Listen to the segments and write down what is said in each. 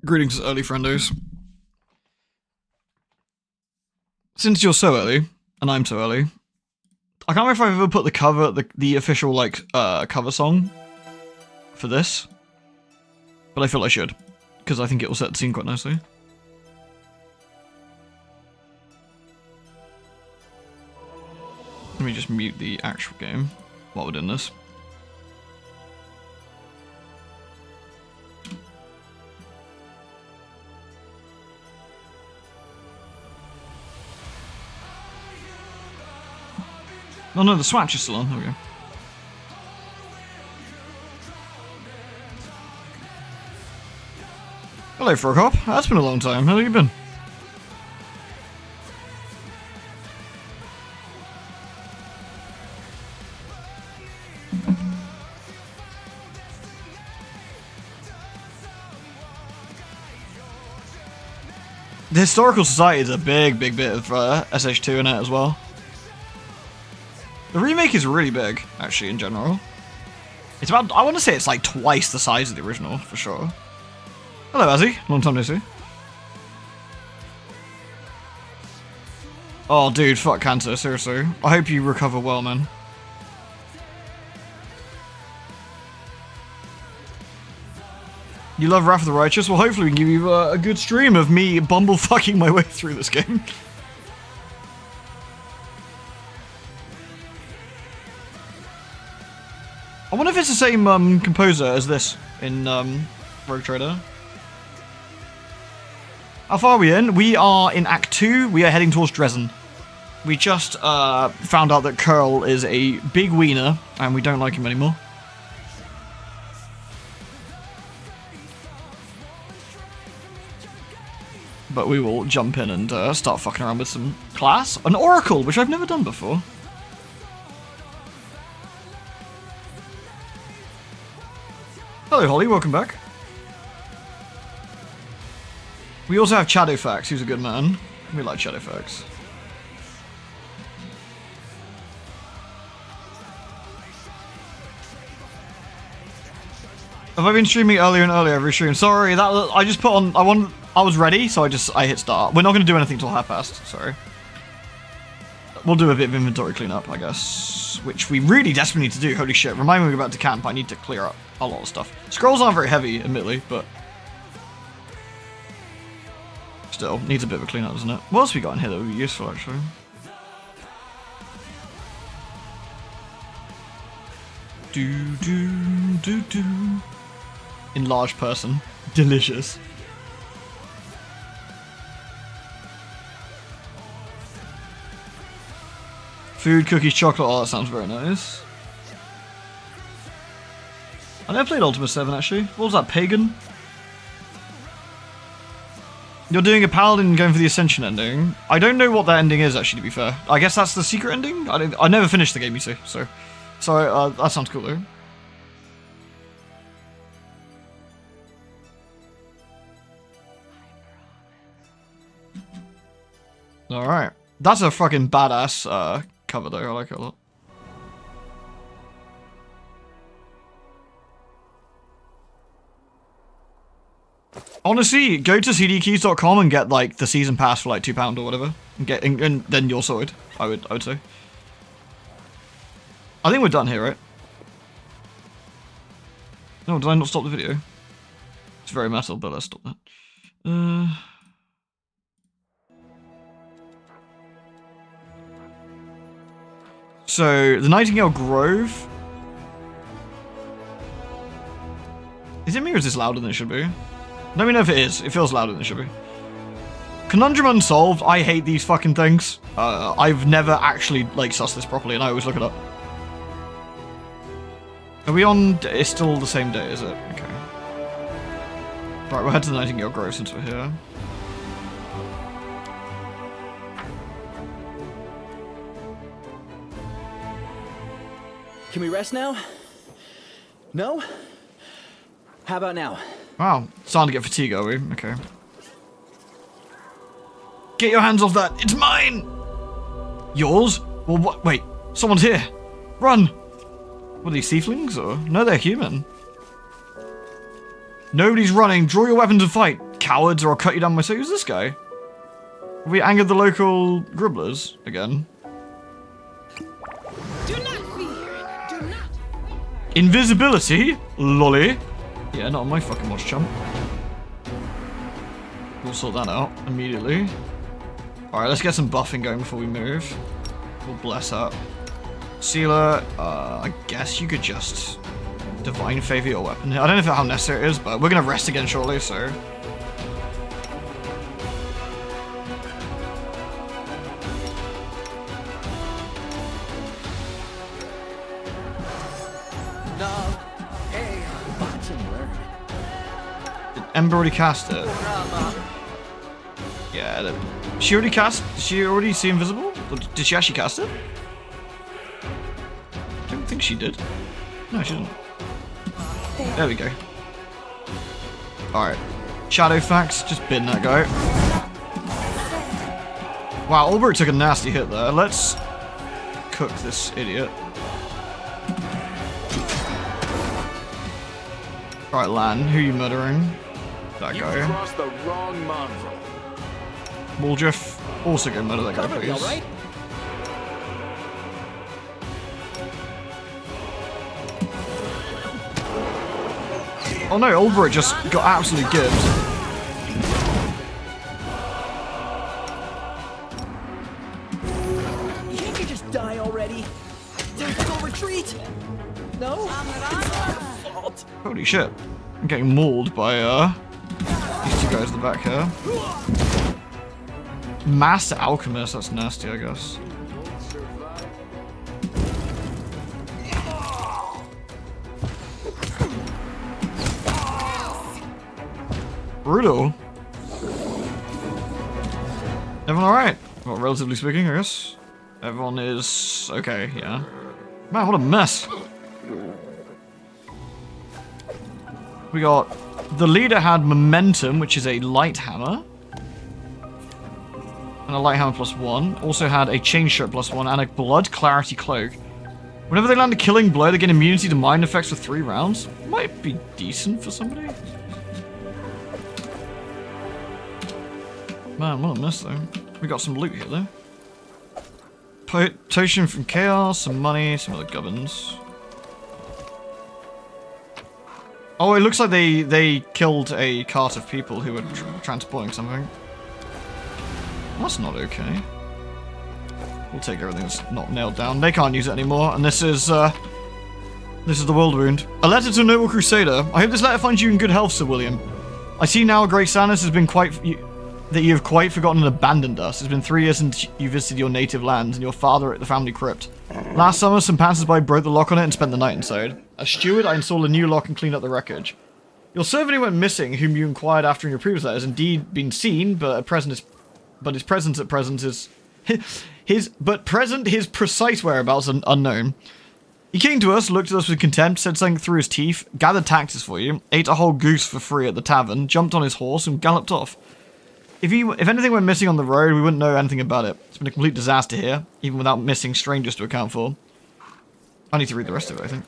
Greetings, early friendos. Since you're so early, and I'm so early, I can't remember if I've ever put the official, like, cover song for this. But I feel I should, because I think it will set the scene quite nicely. Let me just mute the actual game while we're doing this. Oh no, the swatch is still on. There we go. Hello, Frog. That's been a long time. How have you been? The Historical Society is a big bit of SH2 in it as well. The remake is really big, actually, in general. It's about, I want to say it's like twice the size of the original, for sure. Hello, Azzy. Long time no see. Oh, dude, fuck cancer, seriously. I hope you recover well, man. You love Wrath of the Righteous? Well, hopefully we can give you a good stream of me bumblefucking my way through this game. I wonder if it's the same composer as this in Rogue Trader. How far are we in? We are in Act 2. We are heading towards Dresden. We just found out that Curl is a big wiener, and we don't like him anymore. But we will jump in and start fucking around with some class. An Oracle, which I've never done before. Hello, Holly. Welcome back. We also have Shadowfax, who's a good man. We like Shadowfax. Have I been streaming earlier and earlier every stream? Sorry, that I just put on. I was ready, so I hit start. We're not going to do anything till past. Sorry. We'll do a bit of inventory cleanup, I guess, which we really desperately need to do. Holy shit! Remind me we're about to camp. I need to clear up a lot of stuff. Scrolls aren't very heavy, admittedly, but still needs a bit of a cleanup, doesn't it? What else we got in here that would be useful, actually? Do. Enlarged person, delicious. Food, cookies, chocolate. Oh, that sounds very nice. I never played Ultima 7 actually. What was that, Pagan? You're doing a paladin going for the Ascension ending. I don't know what that ending is actually, to be fair. I guess that's the secret ending? I never finished the game, you see, so that sounds cool though. Alright. That's a fucking badass cover though, I like it a lot. Honestly, go to cdkeys.com and get like the season pass for like £2 or whatever, and then you're sorted. I would say. I think we're done here, right? No, did I not stop the video? It's very metal, but let's stop that. So the Nightingale Grove. Is it me or is this louder than it should be? Let me know if it is. It feels louder than it should be. Conundrum Unsolved. I hate these fucking things. I've never actually like sussed this properly, and I always look it up. Are we on? It's still the same day, is it? Okay. Right, we'll head to the Nightingale Grove since we're here. Can we rest now? No? How about now? Wow, starting to get fatigue, are we? Okay. Get your hands off that! It's mine! Yours? Well, what? Wait, someone's here! Run! What are these, tieflings, or? No, they're human. Nobody's running. Draw your weapons and fight. cowards or I'll cut you down myself. Who's this guy? Have we angered the local grubblers again? Do not fear. Do not. Invisibility? Lolly. Yeah, not on my fucking watch, chump. We'll sort that out immediately. Alright, let's get some buffing going before we move. We'll bless up. Sealer, I guess you could just divine favor your weapon. I don't know how necessary it is, but we're gonna rest again shortly, so. No. Hey, watch and learn. Did Ember already cast it? Yeah, she already cast. Did she already see invisible? Or did she actually cast it? I don't think she did. No, she didn't. There we go. Alright. Shadowfax, just bin that guy. Wow, Ulbrich took a nasty hit there. Let's cook this idiot. Alright, Lan, who are you murdering? That guy. You crossed the wrong mongrel. Waldriff, also go murder that guy, Cover me, please. all right? Oh no, Ulbrich just got absolutely gibbed. Can't you just die already? Tactical retreat. No. It's your fault. Holy shit. I'm getting mauled by, these two guys in the back here. Master Alchemist, that's nasty, I guess. Brutal. Everyone alright? Well, relatively speaking, I guess. Everyone is okay, yeah. Man, what a mess. We got... The leader had Momentum, which is a light hammer. And a light hammer +1. Also had a chain shirt +1 and a blood clarity cloak. Whenever they land a killing blow, they gain immunity to mind effects for 3 rounds. Might be decent for somebody. Man, what a mess though. We got some loot here though. Potion from Chaos, some money, some other gubbins. Oh, it looks like they killed a cart of people who were transporting something. That's not okay. We'll take everything that's not nailed down. They can't use it anymore, and this is the world wound. A letter to a noble crusader. I hope this letter finds you in good health, Sir William. I see now Great Sadness has been that you have quite forgotten and abandoned us. It's been 3 years since you visited your native lands and your father at the family crypt. Last summer, some passers-by broke the lock on it and spent the night inside. As steward, I installed a new lock and cleaned up the wreckage. Your servant who went missing, whom you inquired after in your previous letter, has indeed been seen, but his presence at present is his precise whereabouts are unknown. He came to us, looked at us with contempt, said something through his teeth, gathered taxes for you, ate a whole goose for free at the tavern, jumped on his horse, and galloped off. If anything went missing on the road, we wouldn't know anything about it. It's been a complete disaster here, even without missing strangers to account for. I need to read the rest of it, I think.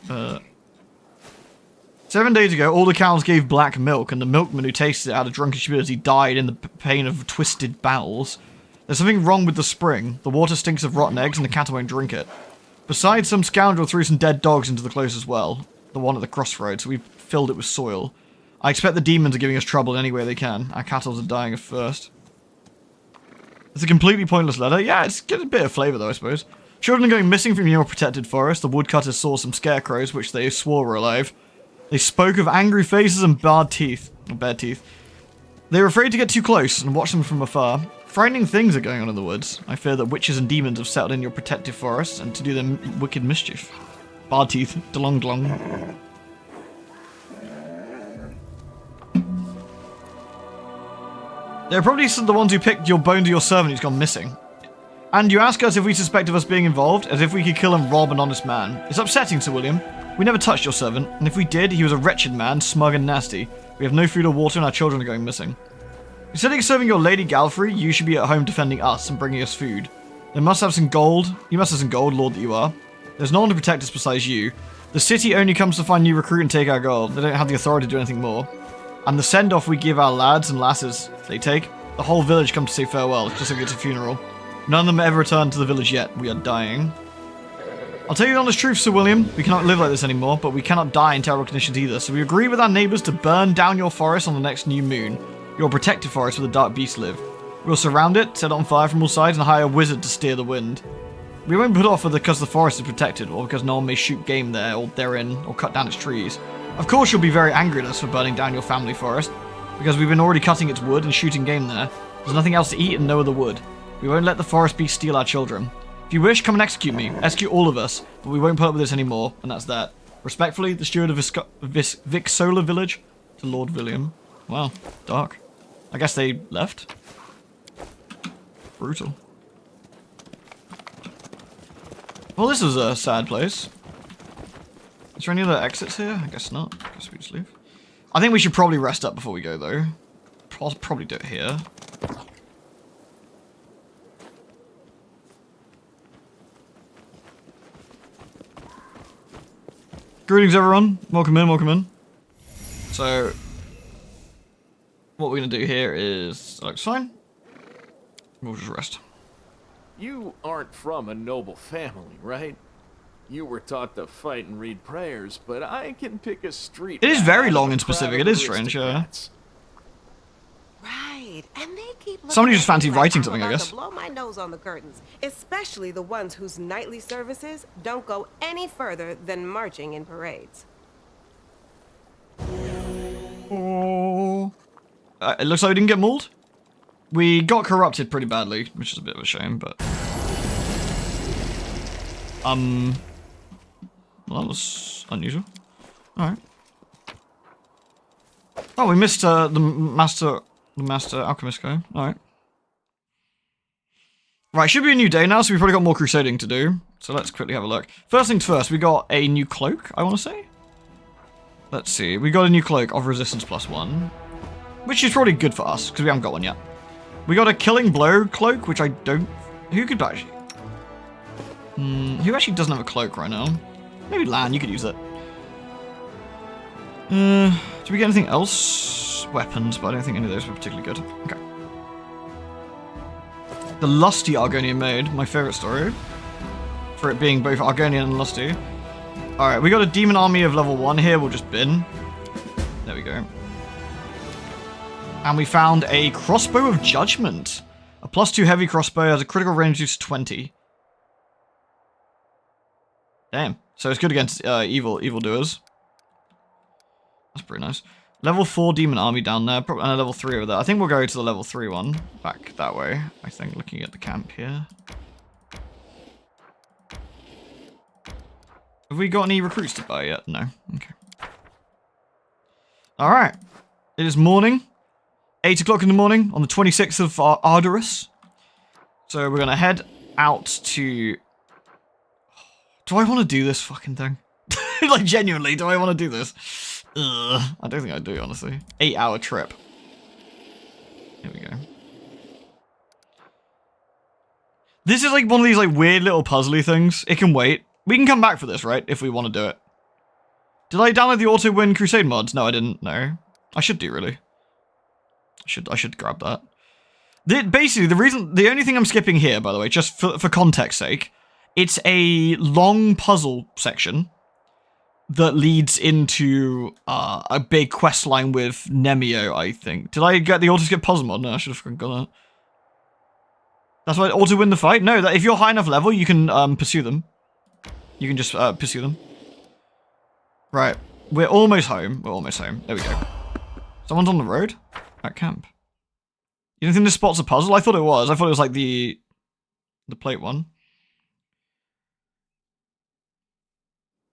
7 days ago, all the cows gave black milk, and the milkman who tasted it out of drunkish ability died in the pain of twisted bowels. There's something wrong with the spring. The water stinks of rotten eggs, and the cattle won't drink it. Besides, some scoundrel threw some dead dogs into the closest well, the one at the crossroads, so we've filled it with soil. I expect the demons are giving us trouble any way they can. Our cattle are dying of thirst. It's a completely pointless letter. Yeah, it's got a bit of flavour though, I suppose. Children are going missing from your protected forest. The woodcutters saw some scarecrows, which they swore were alive. They spoke of angry faces and bared teeth. They were afraid to get too close and watch them from afar. Frightening things are going on in the woods. I fear that witches and demons have settled in your protective forests and to do them wicked mischief. Bared teeth. Delong glong. They're probably the ones who picked your bone to your servant who's gone missing. And you ask us if we suspect of us being involved, as if we could kill and rob an honest man. It's upsetting, Sir William. We never touched your servant, and if we did, he was a wretched man, smug and nasty. We have no food or water, and our children are going missing. Instead of serving your Lady Galfrey, you should be at home defending us and bringing us food. They must have some gold. You must have some gold, Lord that you are. There's no one to protect us besides you. The city only comes to find new recruit and take our gold. They don't have the authority to do anything more. And the send-off we give our lads and lasses they take, the whole village come to say farewell, just like it's a funeral. None of them ever returned to the village yet. We are dying. I'll tell you the honest truth, Sir William. We cannot live like this anymore, but we cannot die in terrible conditions either. So we agree with our neighbours to burn down your forest on the next new moon. Your protected forest where the dark beasts live. We'll surround it, set it on fire from all sides, and hire a wizard to steer the wind. We won't put off whether because the forest is protected, or because no one may shoot game there, or therein, or cut down its trees. Of course you'll be very angry at us for burning down your family forest, because we've been already cutting its wood and shooting game there. There's nothing else to eat and no other wood. We won't let the forest beast steal our children. If you wish, come and execute me. Execute all of us, but we won't put up with this anymore, and that's that. Respectfully, the steward of Vixola village, to Lord William. Wow, dark. I guess they left. Brutal. Well, this is a sad place. Is there any other exits here? I guess not. I guess we just leave. I think we should probably rest up before we go, though. I'll probably do it here. Greetings, everyone. Welcome in, welcome in. So, what we're going to do here is... That looks fine. We'll just rest. You aren't from a noble family, right? You were taught to fight and read prayers, but I can pick a street. It is rat very out long of a and specific. crowd It is of strange, yeah. aristocrats. Right, and they keep Somebody just fancied looking at me writing like something, I'm I about guess. to blow my nose on the curtains, especially the ones whose nightly services don't go any further than marching in parades. Oh. It looks like we didn't get mauled. We got corrupted pretty badly, which is a bit of a shame, but... Well, that was unusual. Alright. Oh, we missed the master alchemist guy. Alright. Right, should be a new day now, so we've probably got more crusading to do. So let's quickly have a look. First things first, we got a new cloak, I want to say. Let's see, we got a new cloak of resistance +1. Which is probably good for us, because we haven't got one yet. We got a killing blow cloak, which I don't... Who could actually... who actually doesn't have a cloak right now? Maybe Lan, you could use it. Do we get anything else? Weapons, but I don't think any of those were particularly good. Okay. The Lusty Argonian Maid, my favourite story. For it being both Argonian and Lusty. Alright, we got a demon army of level 1 here, we'll just bin. There we go. And we found a crossbow of judgment. A +2 heavy crossbow has a critical range of 20. Damn. So it's good against evildoers. That's pretty nice. Level 4 demon army down there, and a level 3 over there. I think we'll go to the level 3 one. Back that way, I think, looking at the camp here. Have we got any recruits to buy yet? No. Okay. Alright. It is morning. 8 o'clock in the morning on the 26th of Arduous. So we're going to head out to... Do I want to do this fucking thing? Like, genuinely, do I want to do this? Ugh, I don't think I do, honestly. 8-hour trip. Here we go. This is like one of these like weird little puzzly things. It can wait. We can come back for this, right? If we want to do it. Did I download the auto win crusade mods? No, I didn't. No. I should do, really. I should grab that. Basically, the only thing I'm skipping here, by the way, just for context sake, it's a long puzzle section that leads into a big quest line with Nemio, I think. Did I get the auto-skip puzzle mod? No, I should have fucking got that. That's why auto-win the fight? No, that if you're high enough level, you can pursue them. You can just pursue them. Right. We're almost home. We're almost home. There we go. Someone's on the road? At camp. You don't think this spot's a puzzle? I thought it was. I thought it was like the plate one.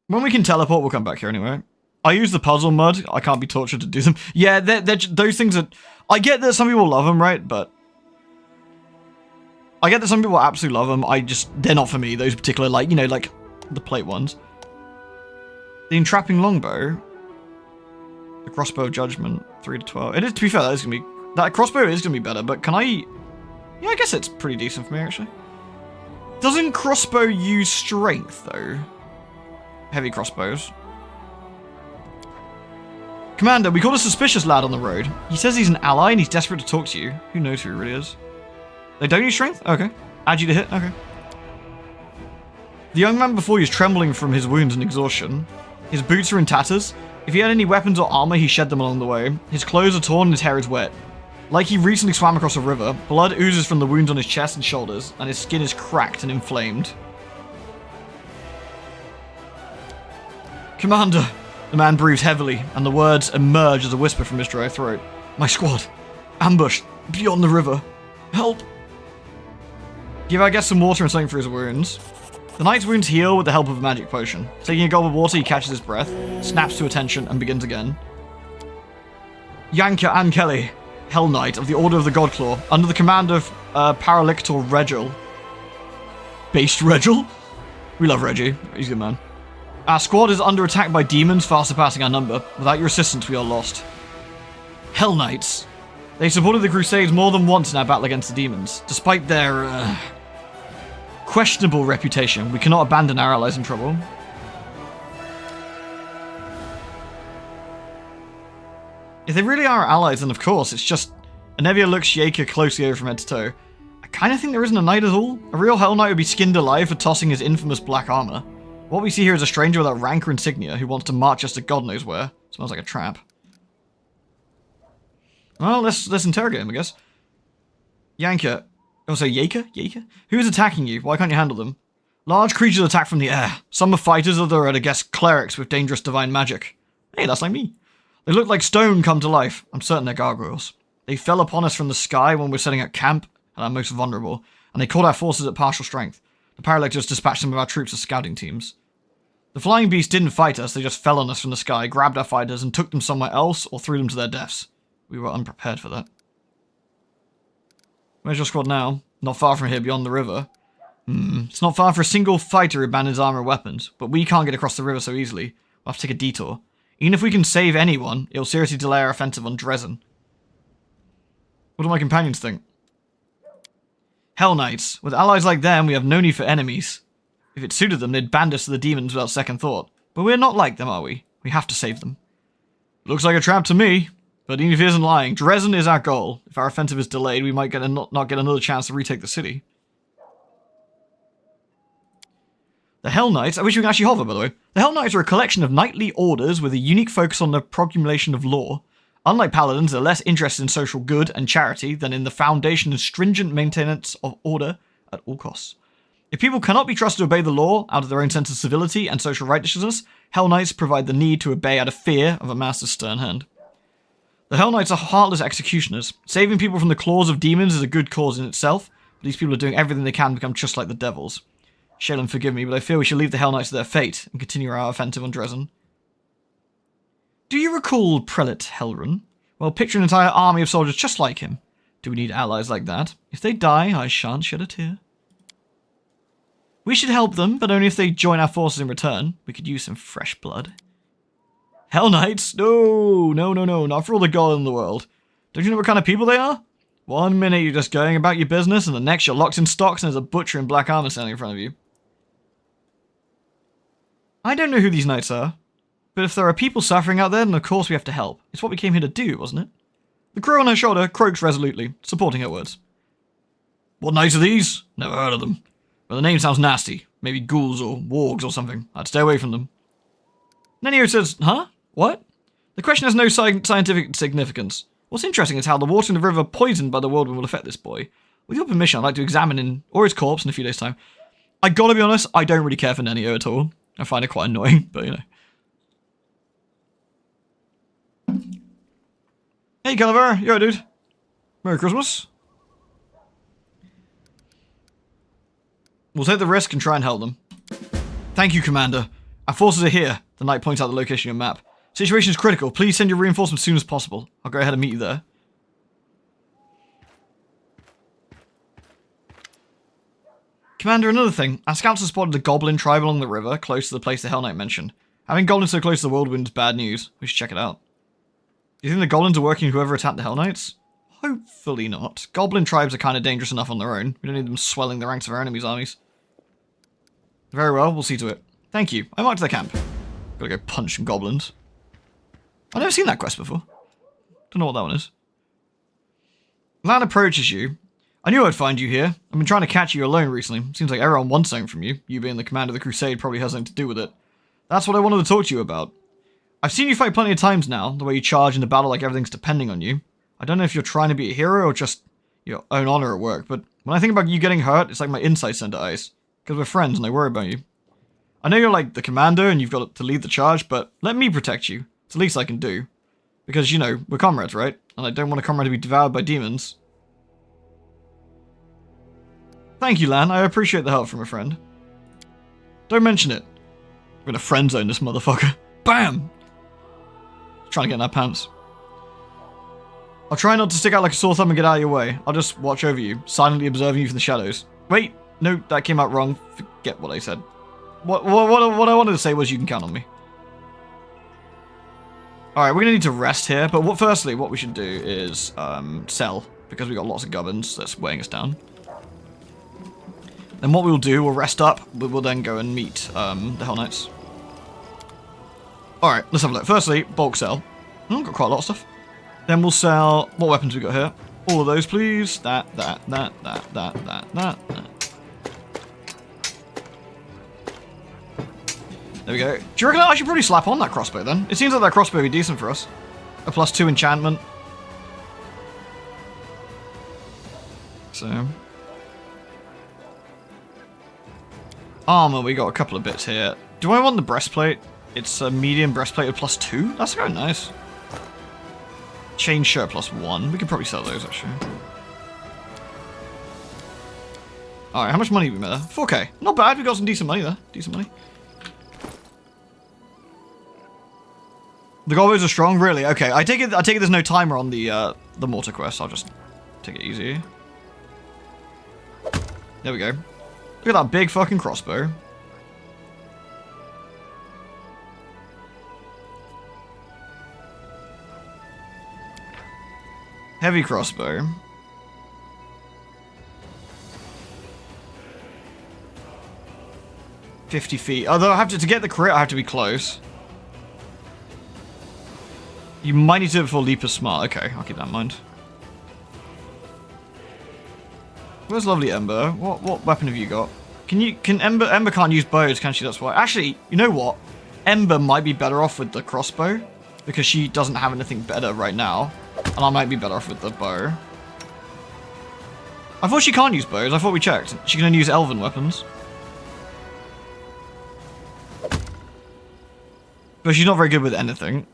When we can teleport, we'll come back here anyway. I use the puzzle mod. I can't be tortured to do them. Yeah, those things are... I get that some people love them, right? But... I get that some people absolutely love them. They're not for me. Those particular, like, you know, like the plate ones. The entrapping longbow. The crossbow of judgment. 3 to 12. It is, to be fair, that crossbow is going to be better, but can I... Yeah, I guess it's pretty decent for me, actually. Doesn't crossbow use strength, though? Heavy crossbows. Commander, we caught a suspicious lad on the road. He says he's an ally and he's desperate to talk to you. Who knows who he really is? They don't use strength? Okay. Add you to hit? Okay. The young man before you is trembling from his wounds and exhaustion. His boots are in tatters. If he had any weapons or armor, he shed them along the way. His clothes are torn and his hair is wet. Like he recently swam across a river, blood oozes from the wounds on his chest and shoulders, and his skin is cracked and inflamed. Commander! The man breathes heavily, and the words emerge as a whisper from his dry throat. My squad. Ambushed. Beyond the river. Help! Give our guest some water and something for his wounds. The knight's wounds heal with the help of a magic potion. Taking a gulp of water, he catches his breath, snaps to attention, and begins again. Yanka Ankeli, Hell Knight of the Order of the Godclaw, under the command of Paralictor Regil. Based Regil? We love Reggie. He's a good man. Our squad is under attack by demons far surpassing our number. Without your assistance, we are lost. Hell Knights. They supported the Crusades more than once in our battle against the demons. Despite their, questionable reputation, we cannot abandon our allies in trouble. If they really are allies, then of course, it's just... Anevia looks Jaeger closely over from head to toe. I kind of think there isn't a knight at all. A real Hell Knight would be skinned alive for tossing his infamous black armor. What we see here is a stranger without rank or insignia who wants to march us to God knows where. Smells like a trap. Well, let's interrogate him, I guess. Yanka. Oh, so Yaka? Who is attacking you? Why can't you handle them? Large creatures attack from the air. Some are fighters, others are, I guess, clerics with dangerous divine magic. Hey, that's like me. They look like stone come to life. I'm certain they're gargoyles. They fell upon us from the sky when we were setting up camp at our most vulnerable, and they caught our forces at partial strength. The Paralectors dispatched some of our troops as scouting teams. The flying beasts didn't fight us, they just fell on us from the sky, grabbed our fighters, and took them somewhere else or threw them to their deaths. We were unprepared for that. Where's your squad now? Not far from here, beyond the river. It's not far for a single fighter who abandons armor and weapons, but we can't get across the river so easily. We'll have to take a detour. Even if we can save anyone, it'll seriously delay our offensive on Dresden. What do my companions think? Hell Knights. With allies like them, we have no need for enemies. If it suited them, they'd band us to the demons without second thought. But we're not like them, are we? We have to save them. Looks like a trap to me. But even if he isn't lying, Dresden is our goal. If our offensive is delayed, we might not get another chance to retake the city. The Hell Knights, I wish we could actually hover, by the way. The Hell Knights are a collection of knightly orders with a unique focus on the promulgation of law. Unlike paladins, they're less interested in social good and charity than in the foundation and stringent maintenance of order at all costs. If people cannot be trusted to obey the law out of their own sense of civility and social righteousness, Hell Knights provide the need to obey out of fear of a master's stern hand. The Hell Knights are heartless executioners. Saving people from the claws of demons is a good cause in itself, but these people are doing everything they can to become just like the devils. Shaylin, forgive me, but I feel we should leave the Hell Knights to their fate and continue our offensive on Dresden. Do you recall Prelate Helrun? Well, picture an entire army of soldiers just like him. Do we need allies like that? If they die, I shan't shed a tear. We should help them, but only if they join our forces in return. We could use some fresh blood. Hell Knights? No, not for all the gold in the world. Don't you know what kind of people they are? One minute you're just going about your business, and the next you're locked in stocks and there's a butcher in black armor standing in front of you. I don't know who these knights are, but if there are people suffering out there, then of course we have to help. It's what we came here to do, wasn't it? The crow on her shoulder croaks resolutely, supporting her words. What knights are these? Never heard of them. But the name sounds nasty. Maybe ghouls or wargs or something. I'd stay away from them. Nenio says, huh? What? The question has no scientific significance. What's interesting is how the water in the river poisoned by the whirlwind will affect this boy. With your permission, I'd like to examine his corpse in a few days' time. I gotta be honest, I don't really care for Nenio at all. I find it quite annoying, but you know. Hey, Calaver. Yo, dude. Merry Christmas. We'll take the risk and try and help them. Thank you, Commander. Our forces are here. The knight points out the location on your map. Situation is critical. Please send your reinforcements as soon as possible. I'll go ahead and meet you there. Commander, another thing. Our scouts have spotted a goblin tribe along the river, close to the place the Hell Knight mentioned. Having goblins so close to the whirlwind is bad news. We should check it out. Do you think the goblins are working with whoever attacked the Hell Knights? Hopefully not. Goblin tribes are kind of dangerous enough on their own. We don't need them swelling the ranks of our enemies' armies. Very well, we'll see to it. Thank you. I marked their camp. Gotta go punch some goblins. I've never seen that quest before. Don't know what that one is. Lan approaches you. I knew I'd find you here. I've been trying to catch you alone recently. Seems like everyone wants something from you. You being the commander of the crusade probably has something to do with it. That's what I wanted to talk to you about. I've seen you fight plenty of times now, the way you charge in the battle like everything's depending on you. I don't know if you're trying to be a hero or just your own honor at work, but when I think about you getting hurt, it's like my insights turn to ice. Because we're friends and I worry about you. I know you're like the commander and you've got to lead the charge, but let me protect you. It's the least I can do. Because, you know, we're comrades, right? And I don't want a comrade to be devoured by demons. Thank you, Lan. I appreciate the help from a friend. Don't mention it. We're gonna friend zone this motherfucker. Bam! Trying to get in our pants. I'll try not to stick out like a sore thumb and get out of your way. I'll just watch over you, silently observing you from the shadows. Wait, no, that came out wrong. Forget what I said. What I wanted to say was you can count on me. Alright, we're gonna need to rest here, but firstly, what we should do is sell, because we got lots of gubbins that's weighing us down. Then what we'll do, we'll rest up, but we'll then go and meet the Hell Knights. Alright, let's have a look. Firstly, bulk sell. Oh, got quite a lot of stuff. Then we'll sell, what weapons we got here? All of those, please. That. There we go. Do you reckon I should probably slap on that crossbow then? It seems like that crossbow would be decent for us. A +2 enchantment. So. Armor, we got a couple of bits here. Do I want the breastplate? It's a medium breastplate with +2? That's kind of nice. Chain shirt +1. We could probably sell those actually. Alright, how much money did we make there? 4k. Not bad, we got some decent money there. Decent money. The gobbos are strong, really? Okay, I take it there's no timer on the mortar quest. I'll just take it easy. There we go. Look at that big fucking crossbow. Heavy crossbow. $50 feet. Although I have to get the crit, I have to be close. You might need to do it before Leap is smart. Okay, I'll keep that in mind. Where's lovely Ember? What weapon have you got? Can Ember can't use bows, can she? That's why. Actually, you know what? Ember might be better off with the crossbow because she doesn't have anything better right now, and I might be better off with the bow. I thought she can't use bows. I thought we checked. She can only use elven weapons. But she's not very good with anything.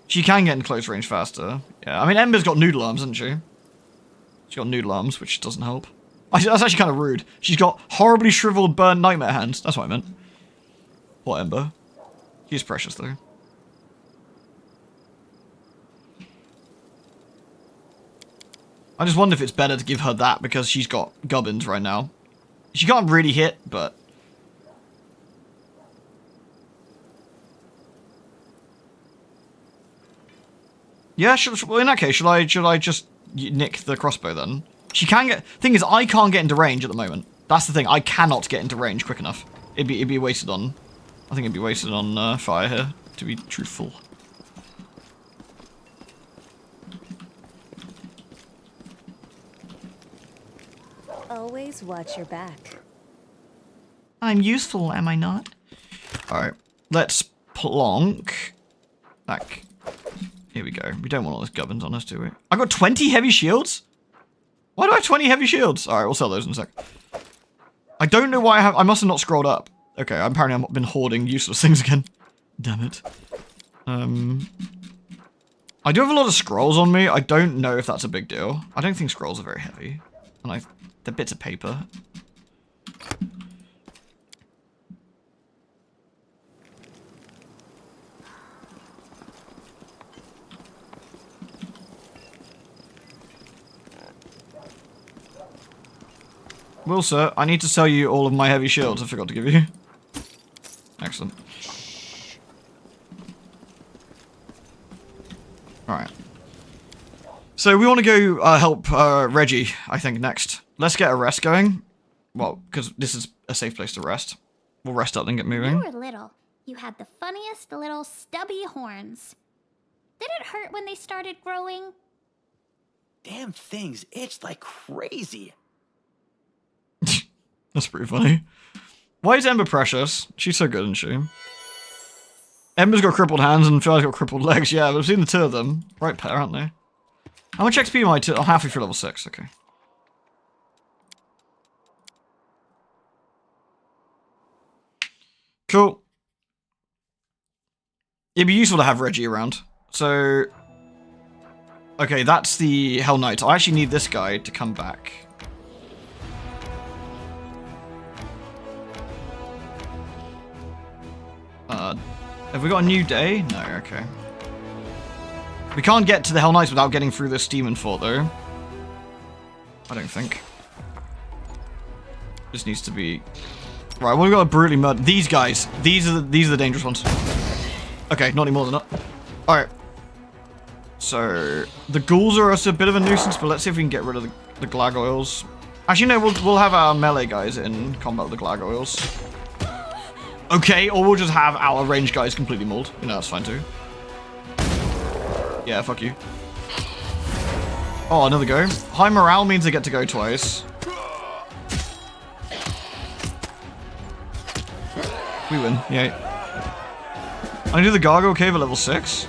She can get in close range faster. Yeah, I mean, Ember's got noodle arms, hasn't she? She's got noodle arms, which doesn't help. That's actually kind of rude. She's got horribly shriveled, burned nightmare hands. That's what I meant. Poor Ember. She's precious, though. I just wonder if it's better to give her that because she's got gubbins right now. She can't really hit, but... Yeah, well, in that case, should I just nick the crossbow then? She can get... Thing is, I can't get into range at the moment. That's the thing. I cannot get into range quick enough. It'd be wasted on... I think it'd be wasted on fire here, to be truthful. Always watch your back. I'm useful, am I not? Alright, let's plonk. Back. Here we go. We don't want all those gubbins on us, do we? I got 20 heavy shields? Why do I have 20 heavy shields? Alright, we'll sell those in a sec. I don't know why I must have not scrolled up. Okay, apparently I've been hoarding useless things again. Damn it. I do have a lot of scrolls on me. I don't know if that's a big deal. I don't think scrolls are very heavy. And they're bits of paper. Well, sir, I need to sell you all of my heavy shields I forgot to give you. Excellent. Alright. So we want to go help Reggie, I think, next. Let's get a rest going. Well, because this is a safe place to rest. We'll rest up and get moving. You were little. You had the funniest little stubby horns. Did it hurt when they started growing? Damn things itched like crazy. That's pretty funny. Why is Ember precious? She's so good, isn't she? Ember's got crippled hands and Phil's got crippled legs. Yeah, but I've seen the two of them. Right pair, aren't they? How much XP am I to? I'm halfway through level 6. Okay. Cool. It'd be useful to have Reggie around. So... Okay, that's the Hell Knight. I actually need this guy to come back. Have we got a new day? No, okay. We can't get to the Hell Knights without getting through this Demon Fort, though. I don't think. Just needs to be... Right, we've got to brutally murder... These guys. These are the dangerous ones. Okay, not any more than that. Alright. So, the ghouls are also a bit of a nuisance, but let's see if we can get rid of the Glagoils. Actually, no, we'll have our melee guys in combat with the Glagoils. Okay, or we'll just have our range guys completely mauled. You know, that's fine too. Yeah, fuck you. Oh, another go. High morale means I get to go twice. We win, yay. I do the Gargoyle Cave at level 6.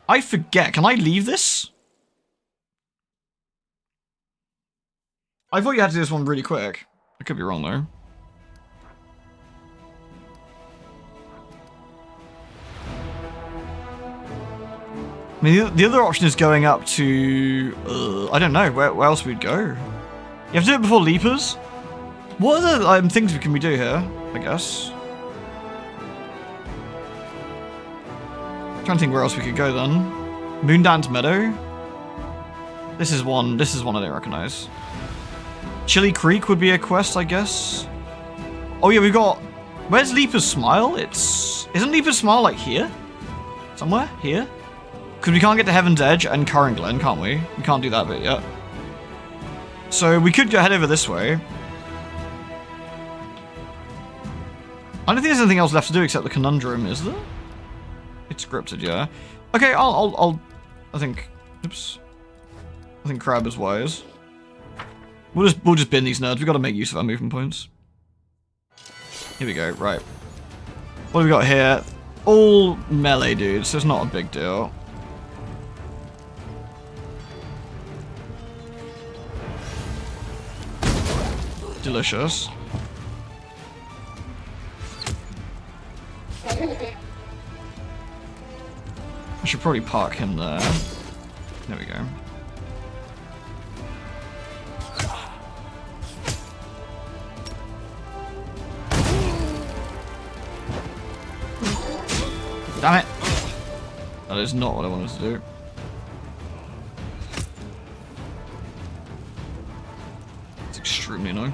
I forget, can I leave this? I thought you had to do this one really quick. I could be wrong though. I mean, the other option is going up to... I don't know, where else we'd go? You have to do it before Leapers? What other things can we do here, I guess? I'm trying to think where else we could go then. Moondance Meadow? This is one I don't recognize. Chili Creek would be a quest, I guess. Oh yeah, we've got... Where's Leaper's Smile? Isn't Leaper's Smile like here? Somewhere? Here? Because we can't get to Heaven's Edge and Current Glen, can't we? We can't do that bit yet. So we could go head over this way. I don't think there's anything else left to do except the Conundrum, is there? It's scripted, yeah. Okay, I think... Oops. I think Crab is wise. We'll just bin these nerds. We've got to make use of our movement points. Here we go, right. What have we got here? All melee dudes, so it's not a big deal. Delicious. I should probably park him there. There we go. Damn it! That is not what I wanted to do. It's extremely annoying.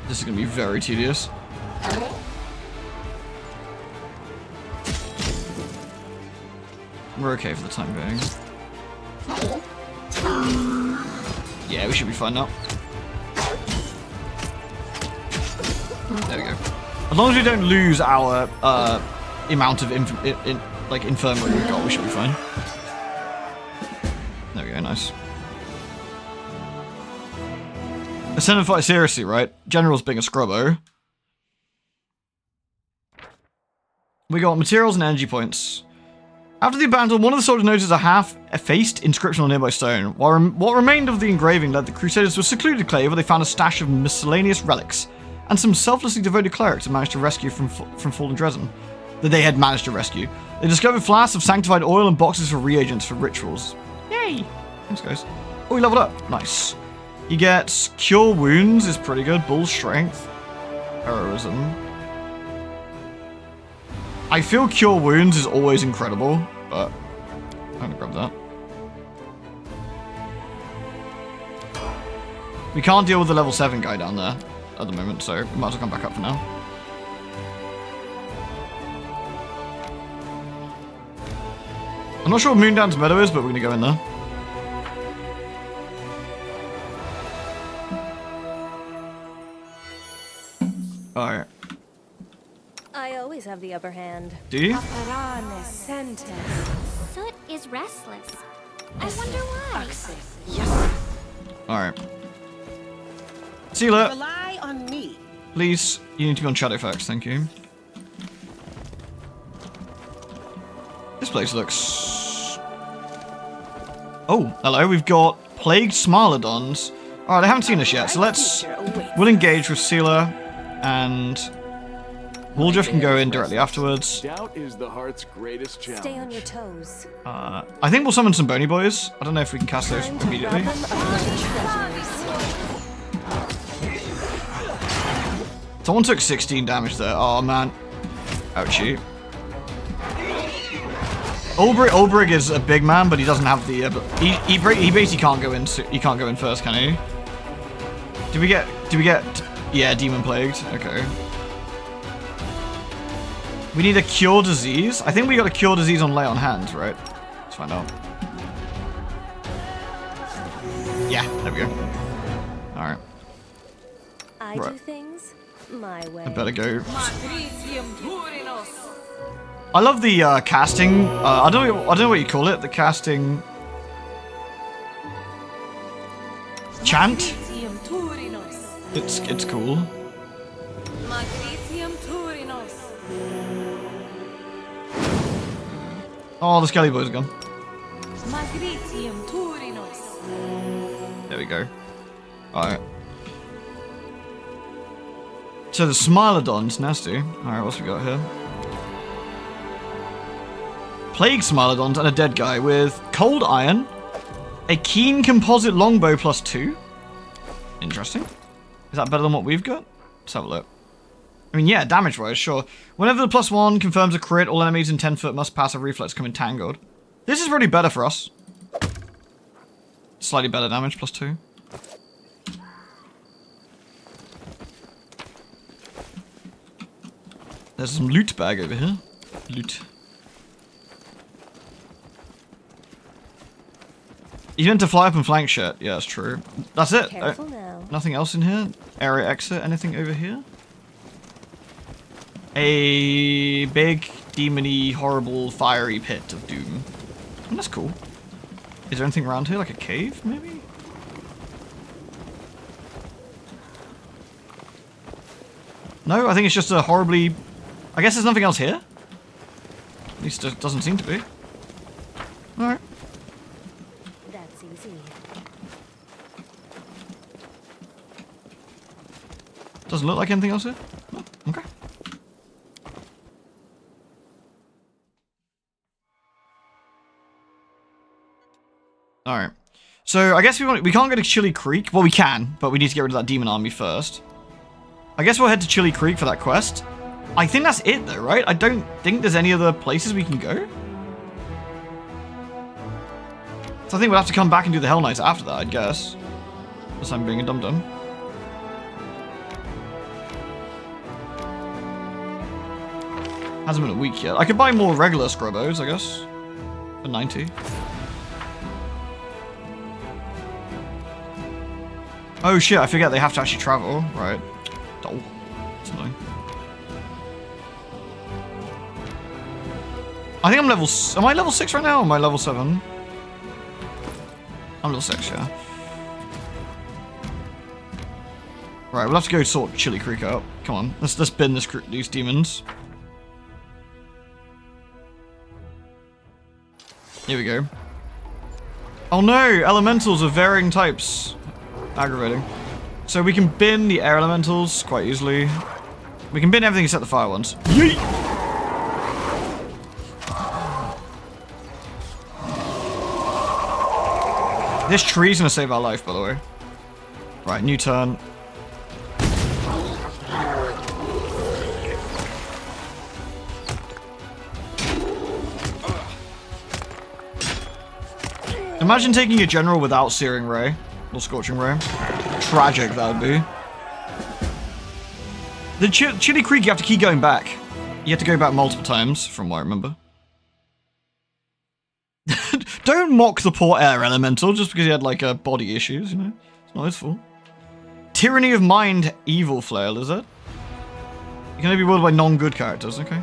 This is going to be very tedious. We're okay for the time being. Yeah, we should be fine now. There we go. As long as we don't lose our amount of infirmary we've got, we should be fine. There we go, nice. Ascend and fight seriously, right? General's being a scrubbo. We got materials and energy points. After the battle, one of the soldiers noticed a half-effaced inscription on a nearby stone. What remained of the engraving led the Crusaders to a secluded cave where they found a stash of miscellaneous relics and some selflessly devoted clerics had managed to rescue from fallen Dresden. That they had managed to rescue. They discovered flasks of sanctified oil and boxes for reagents for rituals. Yay! Thanks, guys. Oh, we leveled up. Nice. He gets Cure Wounds, is pretty good. Bull Strength. Heroism. I feel Cure Wounds is always incredible, but I'm gonna grab that. We can't deal with the level 7 guy down there at the moment, so we might as well come back up for now. I'm not sure what Moondown's Meadow is, but we're gonna go in there. Alright. I always have the upper hand. Do you? Soot is restless. I wonder why. Alright. Sealer, Rely on me. please. You need to be on Shadowfax, thank you. This place looks... Oh, hello, we've got Plagued Smarlodons. Alright, I haven't seen this yet, so let's... We'll engage with Sealer, and... Wooldrift can go in directly afterwards. Doubt is the heart's greatest challenge. Stay on your toes. I think we'll summon some Bony Boys. I don't know if we can cast those immediately. Someone took 16 damage there. Oh, man. Ouchie. Ulbrig is a big man, but he doesn't have the... he basically can't go in. He can't go in first, can he? Did we get? Yeah, Demon Plagued. Okay. We need a Cure Disease. I think we got a Cure Disease on Lay on Hands, right? Let's find out. Yeah, there we go. Alright. I do things my way. I better go. I love the casting. I don't know what you call it. The casting chant. It's cool. Oh, the Skelly Boys are gone. There we go. Alright. So the Smilodon's nasty. Alright, what's we got here? Plague Smilodons and a dead guy with Cold Iron, a Keen Composite Longbow +2. Interesting. Is that better than what we've got? Let's have a look. I mean, yeah, damage-wise, sure. Whenever the +1 confirms a crit, all enemies in 10 foot must pass a reflex come entangled. This is really better for us. Slightly better damage, +2. There's some loot bag over here. Loot. You meant to fly up and flank shit. Yeah, that's true. That's it. Careful now. Nothing else in here? Area exit. Anything over here? A big, demony, horrible, fiery pit of doom. Oh, that's cool. Is there anything around here? Like a cave, maybe? No, I think it's just a horribly... I guess there's nothing else here? At least it doesn't seem to be. Alright. That's easy. Doesn't look like anything else here? No? Okay. Alright. So, I guess we can't go to Chili Creek. Well, we can, but we need to get rid of that demon army first. I guess we'll head to Chili Creek for that quest. I think that's it, though, right? I don't think there's any other places we can go. So I think we'll have to come back and do the Hell Knights after that, I guess. Unless I'm being a dum-dum. Hasn't been a week yet. I could buy more regular Scrubbos, I guess. For 90. Oh shit, I forget they have to actually travel. Right. Oh, that's annoying. I think I'm level... Am I level 6 right now or am I level 7? I'm level 6, yeah. Right, we'll have to go sort Chili Creek out. Come on, let's bin these demons. Here we go. Oh no! Elementals of varying types. Aggravating. So we can bin the air elementals quite easily. We can bin everything except the fire ones. Yeet! This tree's gonna save our life, by the way. Right, new turn. Imagine taking a general without Searing Ray. Or Scorching Ray. Tragic, that would be. The Chili Creek, you have to keep going back. You have to go back multiple times, from what I remember. Don't mock the poor air elemental just because he had, like, body issues, you know? It's not his fault. Tyranny of Mind Evil Flail, is it? You can only be wielded by non-good characters, okay.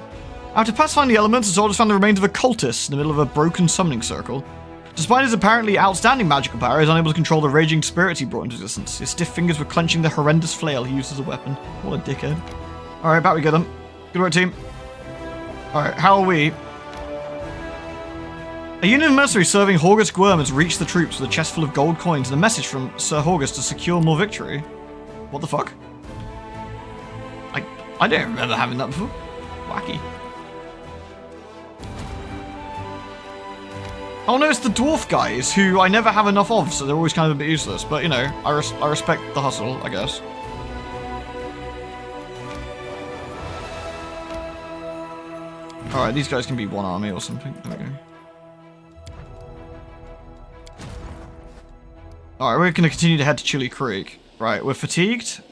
After pacifying the elements, the soldiers found the remains of a cultist in the middle of a broken summoning circle. Despite his apparently outstanding magical power, he is unable to control the raging spirits he brought into existence. His stiff fingers were clenching the horrendous flail he used as a weapon. What a dickhead. Alright, back we get them. Good work, team. Alright, how are we? A unit of mercenaries serving Horgus Gwyrm has reached the troops with a chest full of gold coins and a message from Sir Horgus to secure more victory. What the fuck? I don't remember having that before. Wacky. Oh no, it's the dwarf guys, who I never have enough of, so they're always kind of a bit useless. But, you know, I respect the hustle, I guess. Alright, these guys can be one army or something. There we go. Alright, we're going to continue to head to Chili Creek. Right, we're fatigued.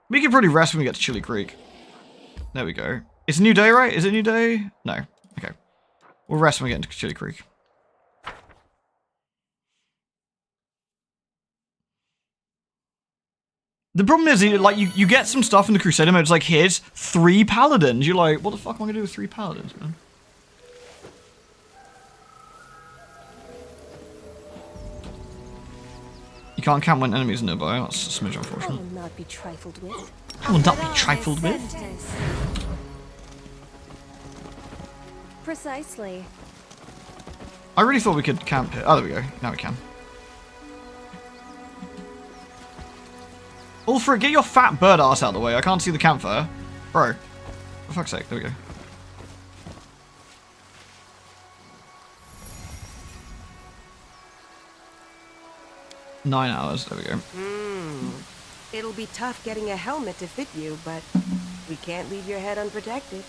We can probably rest when we get to Chili Creek. There we go. It's a new day, right? Is it a new day? No. Okay. We'll rest when we get into Chili Creek. The problem is, like, you get some stuff in the Crusader mode, it's like, here's 3 paladins. You're like, what the fuck am I going to do with 3 paladins, man? You can't camp when enemies are nearby. That's a smidge unfortunate. I will not be trifled with. I will not be trifled with. Precisely. I really thought we could camp here. Oh, there we go. Now we can. Ulfric, get your fat bird ass out of the way. I can't see the campfire. Bro. For fuck's sake. There we go. Nine hours. There we go. It'll be tough getting a helmet to fit you, but we can't leave your head unprotected.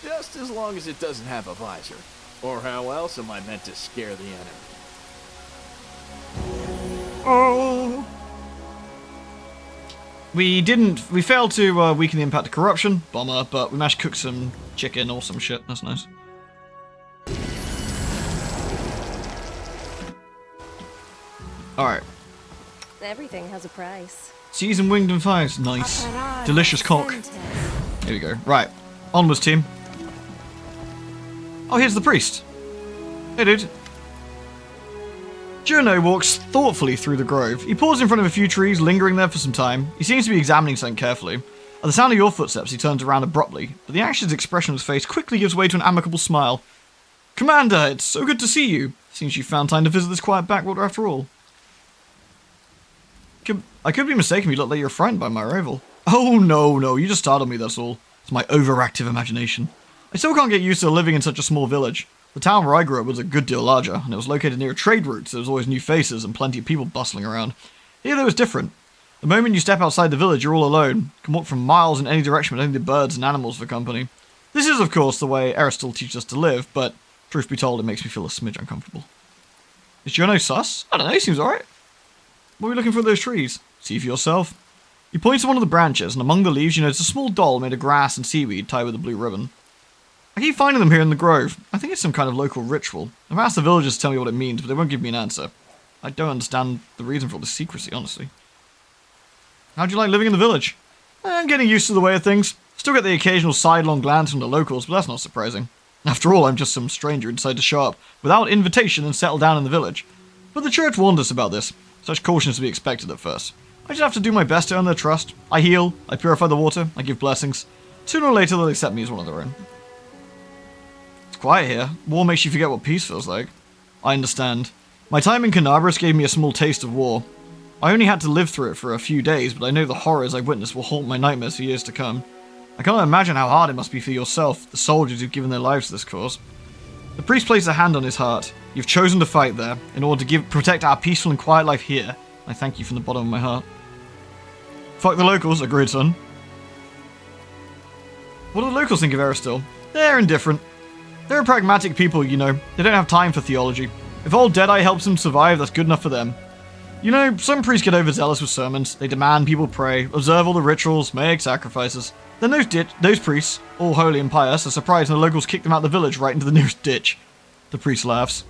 Just as long as it doesn't have a visor. Or how else am I meant to scare the enemy? Oh. We failed to weaken the impact of corruption, bomber, but we managed to cook some chicken or some shit. That's nice. Alright. Everything has a price. Seasoned winged and fires. Nice. Delicious cock. Here we go. Right. Onwards, team. Oh, here's the priest. Hey, dude. Juno walks thoughtfully through the grove. He pauses in front of a few trees, lingering there for some time. He seems to be examining something carefully. At the sound of your footsteps, he turns around abruptly, but the anxious expression on his face quickly gives way to an amicable smile. Commander, it's so good to see you. Seems you found time to visit this quiet backwater after all. I could be mistaken. You look like you're frightened by my arrival. Oh, no, you just startled me, that's all. It's my overactive imagination. I still can't get used to living in such a small village. The town where I grew up was a good deal larger, and it was located near a trade route, so there was always new faces and plenty of people bustling around. Here, though, it's different. The moment you step outside the village, you're all alone. You can walk from miles in any direction with only the birds and animals for company. This is, of course, the way Aristil teaches us to live, but, truth be told, it makes me feel a smidge uncomfortable. Is Jono sus? I don't know, he seems alright. What are we looking for those trees? See for yourself. He points to one of the branches, and among the leaves you notice a small doll made of grass and seaweed tied with a blue ribbon. I keep finding them here in the grove. I think it's some kind of local ritual. I've asked the villagers to tell me what it means, but they won't give me an answer. I don't understand the reason for all this secrecy, honestly. How'd you like living in the village? I'm getting used to the way of things. Still get the occasional sidelong glance from the locals, but that's not surprising. After all, I'm just some stranger who decided to show up without invitation and settle down in the village. But the church warned us about this. Such caution is to be expected at first. I just have to do my best to earn their trust. I heal, I purify the water, I give blessings. Sooner or later they'll accept me as one of their own. It's quiet here. War makes you forget what peace feels like. I understand. My time in Canabras gave me a small taste of war. I only had to live through it for a few days, but I know the horrors I've witnessed will haunt my nightmares for years to come. I cannot imagine how hard it must be for yourself, the soldiers who've given their lives to this cause. The priest placed a hand on his heart. You've chosen to fight there, in order to protect our peaceful and quiet life here. I thank you from the bottom of my heart. Fuck the locals, agreed, son. What do the locals think of Aristil? They're indifferent. They're pragmatic people, you know. They don't have time for theology. If old Deadeye helps them survive, that's good enough for them. You know, some priests get overzealous with sermons. They demand people pray, observe all the rituals, make sacrifices. Then those priests, all holy and pious, are surprised when the locals kick them out of the village right into the nearest ditch. The priest laughs.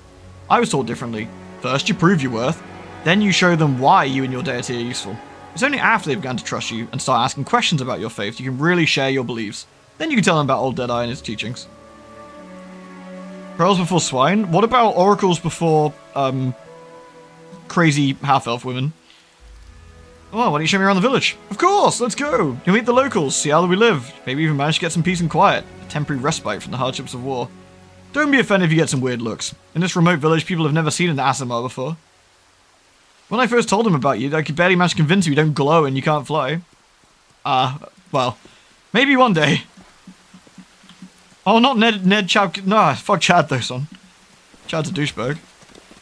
I was taught differently. First, you prove your worth. Then you show them why you and your deity are useful. It's only after they began to trust you and start asking questions about your faith you can really share your beliefs. Then you can tell them about old Deadeye and his teachings. Pearls before swine? What about oracles before, crazy half-elf women? Oh, why don't you show me around the village? Of course, let's go! You'll meet the locals, see how we live. Maybe even manage to get some peace and quiet. A temporary respite from the hardships of war. Don't be offended if you get some weird looks. In this remote village, people have never seen an Aasimar before. When I first told him about you, I could barely manage to convince him you don't glow and you can't fly. Well, maybe one day. Oh, not Chad. No, fuck Chad though, son. Chad's a douchebag.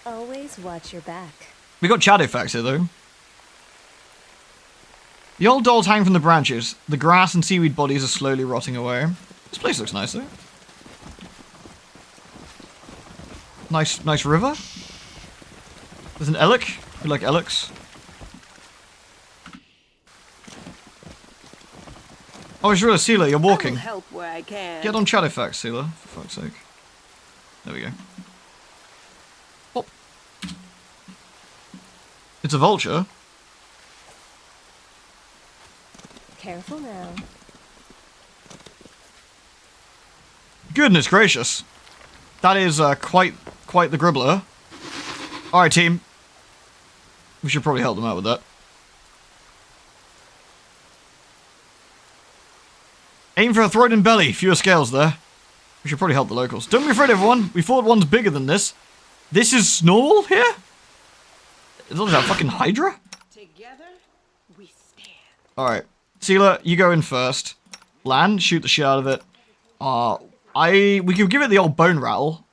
Always watch your back. We got Chad effects here, though. The old dolls hang from the branches. The grass and seaweed bodies are slowly rotting away. This place looks nice, though. Nice river. There's an Elk. We like Elks. Oh, it's really Sealer, you're walking. I'll help where I can. Get on Chad effects, Sealer, for fuck's sake. There we go. Oh. It's a vulture. Careful now. Goodness gracious. That is quite the gribbler. Alright, team. We should probably help them out with that. Aim for a throat and belly. Fewer scales there. We should probably help the locals. Don't be afraid, everyone. We thought one's bigger than this. This is normal here? Is that a fucking Hydra? Together, we stand. Alright. Sealer, you go in first. Land, shoot the shit out of it. We could give it the old bone rattle.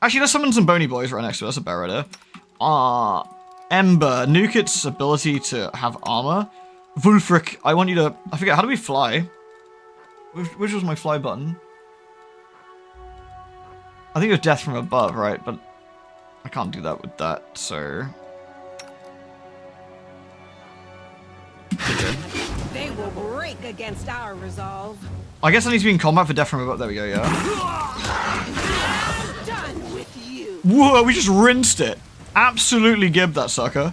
Actually, let's summon some bony boys right next to us. A Beretta. Ember, nuke its ability to have armor. Wulfric, I want you to... I forget, how do we fly? Which was my fly button? I think it was death from above, right? But I can't do that with that, so... Okay. They will break against our resolve. I guess I need to be in combat for death from above. There we go, yeah. I'm done with you. Whoa, we just rinsed it. Absolutely gibbed that sucker.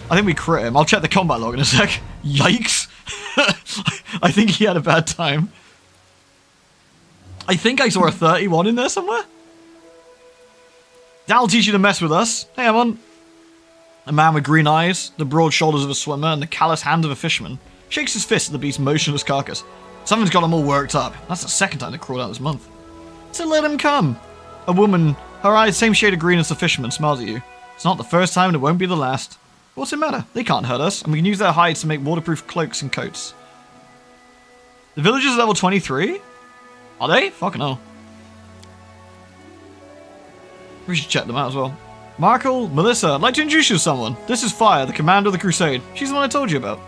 I think we crit him. I'll check the combat log in a sec. Yikes. I think he had a bad time. I think I saw a 31 in there somewhere. That'll teach you to mess with us. Hey, I'm on. A man with green eyes, the broad shoulders of a swimmer, and the callous hand of a fisherman shakes his fist at the beast's motionless carcass. Something's got him all worked up. That's the second time they crawled out this month. So let him come. A woman, her eyes same shade of green as the fisherman, smiles at you. It's not the first time and it won't be the last. What's it matter? They can't hurt us, and we can use their hides to make waterproof cloaks and coats. The villagers are level 23? Are they? Fucking hell. We should check them out as well. Markle, Melissa, I'd like to introduce you to someone. This is Fire, the commander of the crusade. She's the one I told you about.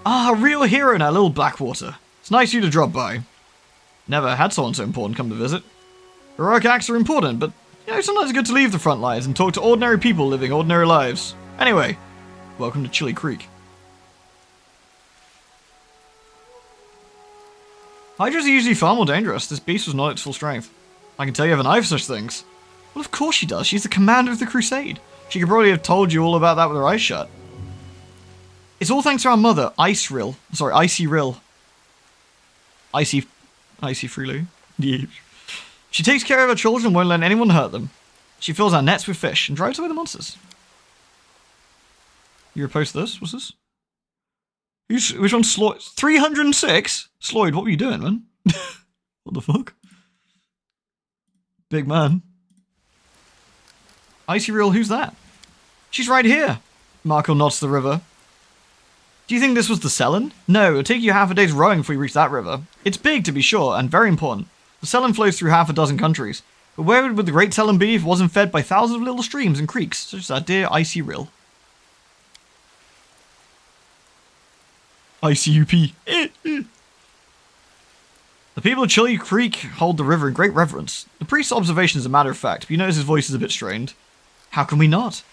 Ah, a real hero in our little Blackwater. It's nice of you to drop by. Never had someone so important come to visit. Heroic acts are important, but, you know, sometimes it's good to leave the front lines and talk to ordinary people living ordinary lives. Anyway, welcome to Chili Creek. Hydras are usually far more dangerous. This beast was not at its full strength. I can tell you have an eye for such things. Well, of course she does. She's the commander of the crusade. She could probably have told you all about that with her eyes shut. It's all thanks to our mother, Icy Rill. Icy Freelu. Yeah. She takes care of her children and won't let anyone hurt them. She fills our nets with fish and drives away the monsters. You repost this? What's this? Which one's Sloyd? 306? Sloyd, what were you doing, man? What the fuck? Big man. Icy Reel, who's that? She's right here. Marco nods to the river. Do you think this was the Selen? No, it'll take you half a day's rowing before you reach that river. It's big, to be sure, and very important. The Selen flows through half a dozen countries. But where would the Great Selen be if it wasn't fed by thousands of little streams and creeks, such as our dear Icy Reel? ICUP. The people of Chili Creek hold the river in great reverence. The priest's observation is a matter of fact, but you notice his voice is a bit strained. How can we not?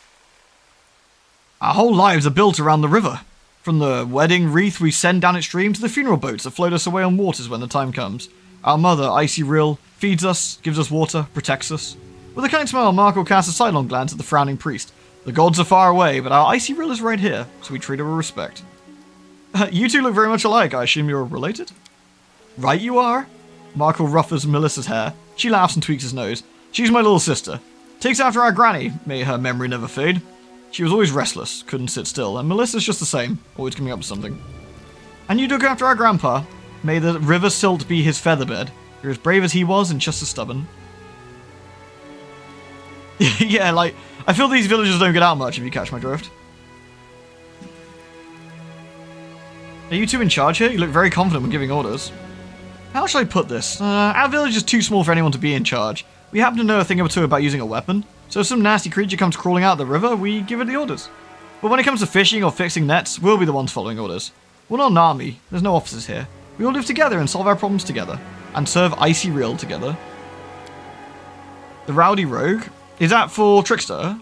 Our whole lives are built around the river. From the wedding wreath we send down its stream to the funeral boats that float us away on waters when the time comes. Our mother, Icy Rill, feeds us, gives us water, protects us. With a cunning smile, Marco casts a sidelong glance at the frowning priest. The gods are far away, but our icy rill is right here, so we treat her with respect. You two look very much alike. I assume you're related? Right you are. Marco ruffles Melissa's hair. She laughs and tweaks his nose. She's my little sister. Takes after our granny. May her memory never fade. She was always restless, couldn't sit still, and Melissa's just the same, always coming up with something. And you took after our grandpa. May the river silt be his featherbed. You're as brave as he was and just as stubborn. Yeah, like, I feel these villagers don't get out much, if you catch my drift. Are you two in charge here? You look very confident when giving orders. How shall I put this? Our village is too small for anyone to be in charge. We happen to know a thing or two about using a weapon, so if some nasty creature comes crawling out of the river, we give it the orders. But when it comes to fishing or fixing nets, we'll be the ones following orders. We're not an army. There's no officers here. We all live together and solve our problems together, and serve Icy Rill together. The Rowdy Rogue? Is that for Trickster?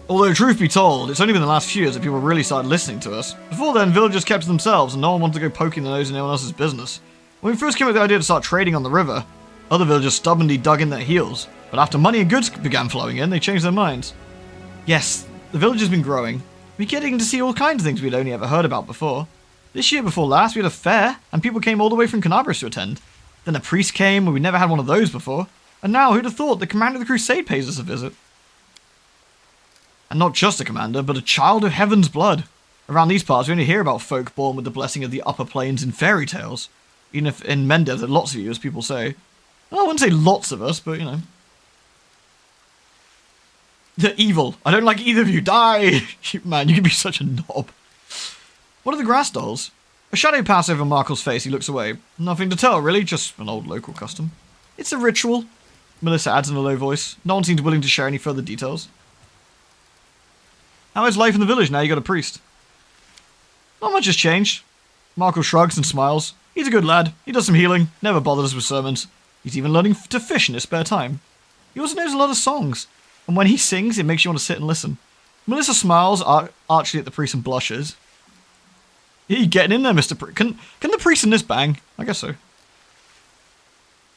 Although, truth be told, it's only been the last few years that people really started listening to us. Before then, villagers kept to themselves and no one wanted to go poking their nose in anyone else's business. When we first came up with the idea to start trading on the river, other villagers stubbornly dug in their heels. But after money and goods began flowing in, they changed their minds. Yes, the village has been growing. We're getting to see all kinds of things we'd only ever heard about before. This year before last, we had a fair, and people came all the way from Canabras to attend. Then a priest came, and we never had one of those before. And now, who'd have thought the commander of the crusade pays us a visit? And not just a commander, but a child of heaven's blood. Around these parts, we only hear about folk born with the blessing of the upper planes in fairy tales. Even if in Mendev there are lots of you, as people say. Well, I wouldn't say lots of us, but you know. The evil. I don't like either of you. Die! Man, you can be such a knob. What are the grass dolls? A shadow passes over Markle's face. He looks away. Nothing to tell, really. Just an old local custom. It's a ritual, Melissa adds in a low voice. No one seems willing to share any further details. How is life in the village now you got a priest? Not much has changed. Markle shrugs and smiles. He's a good lad. He does some healing. Never bothers us with sermons. He's even learning to fish in his spare time. He also knows a lot of songs. And when he sings, it makes you want to sit and listen. Melissa smiles archly at the priest and blushes. You getting in there, Mr. Priest? Can the priest in this bang? I guess so.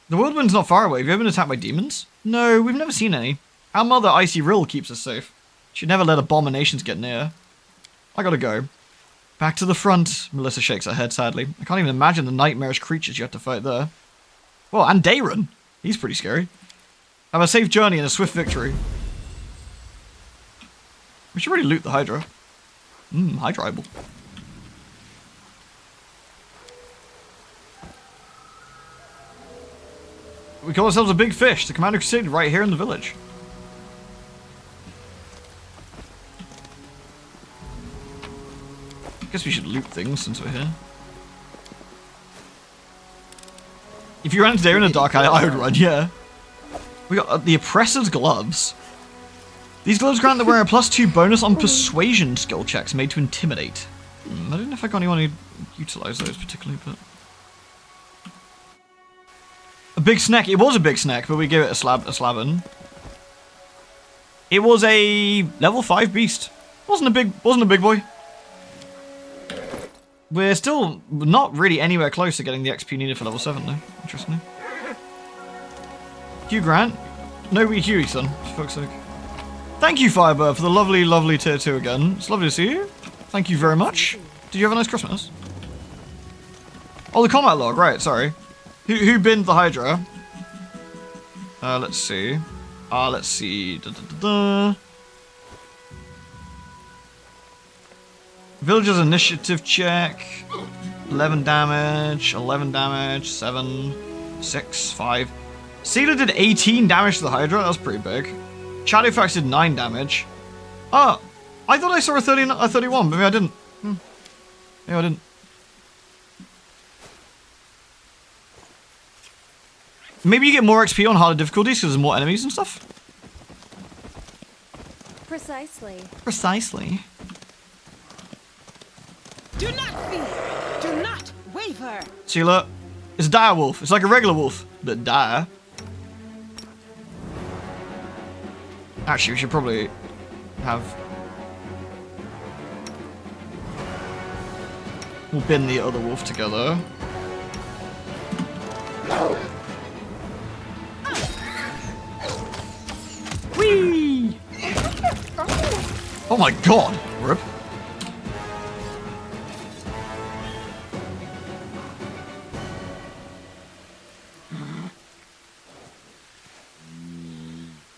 The whirlwind's not far away. Have you ever been attacked by demons? No, we've never seen any. Our mother, Icy Rill, keeps us safe. She'd never let abominations get near. I gotta go. Back to the front, Melissa shakes her head sadly. I can't even imagine the nightmarish creatures you have to fight there. Well, and Dayron. He's pretty scary. Have a safe journey and a swift victory. We should really loot the Hydra. Hydra eyeball. We call ourselves a big fish. The commander crusade right here in the village. Guess we should loot things since we're here. If you ran into Dayron in a dark alley, I would run, yeah. We got the Oppressor's Gloves. These gloves grant the wearer a +2 bonus on persuasion skill checks made to intimidate. I don't know if I got anyone who utilize those particularly, but... A big snack. It was a big snack, but we gave it a slabbin. It was a level 5 beast. Wasn't a big boy. We're still not really anywhere close to getting the XP needed for level 7, though. Interestingly. Hugh Grant. No, we Hughie, son. For fuck's sake. Thank you, Firebird, for the lovely, lovely tier 2 again. It's lovely to see you. Thank you very much. Did you have a nice Christmas? Oh, the combat log. Right, sorry. Who binned the Hydra? Let's see. Let's see. Villagers initiative check. 11 damage, 7, 6, 5. Sealer did 18 damage to the Hydra. That was pretty big. Shadowfax did 9 damage. Oh, I thought I saw a 31, but maybe I didn't. Maybe I didn't. Maybe you get more XP on harder difficulties because there's more enemies and stuff? Precisely. Precisely. Do not fear. Do not waver. Sealer, it's a dire wolf. It's like a regular wolf, but dire. Actually, we should probably have... We'll bin the other wolf together. Oh my god! Rip.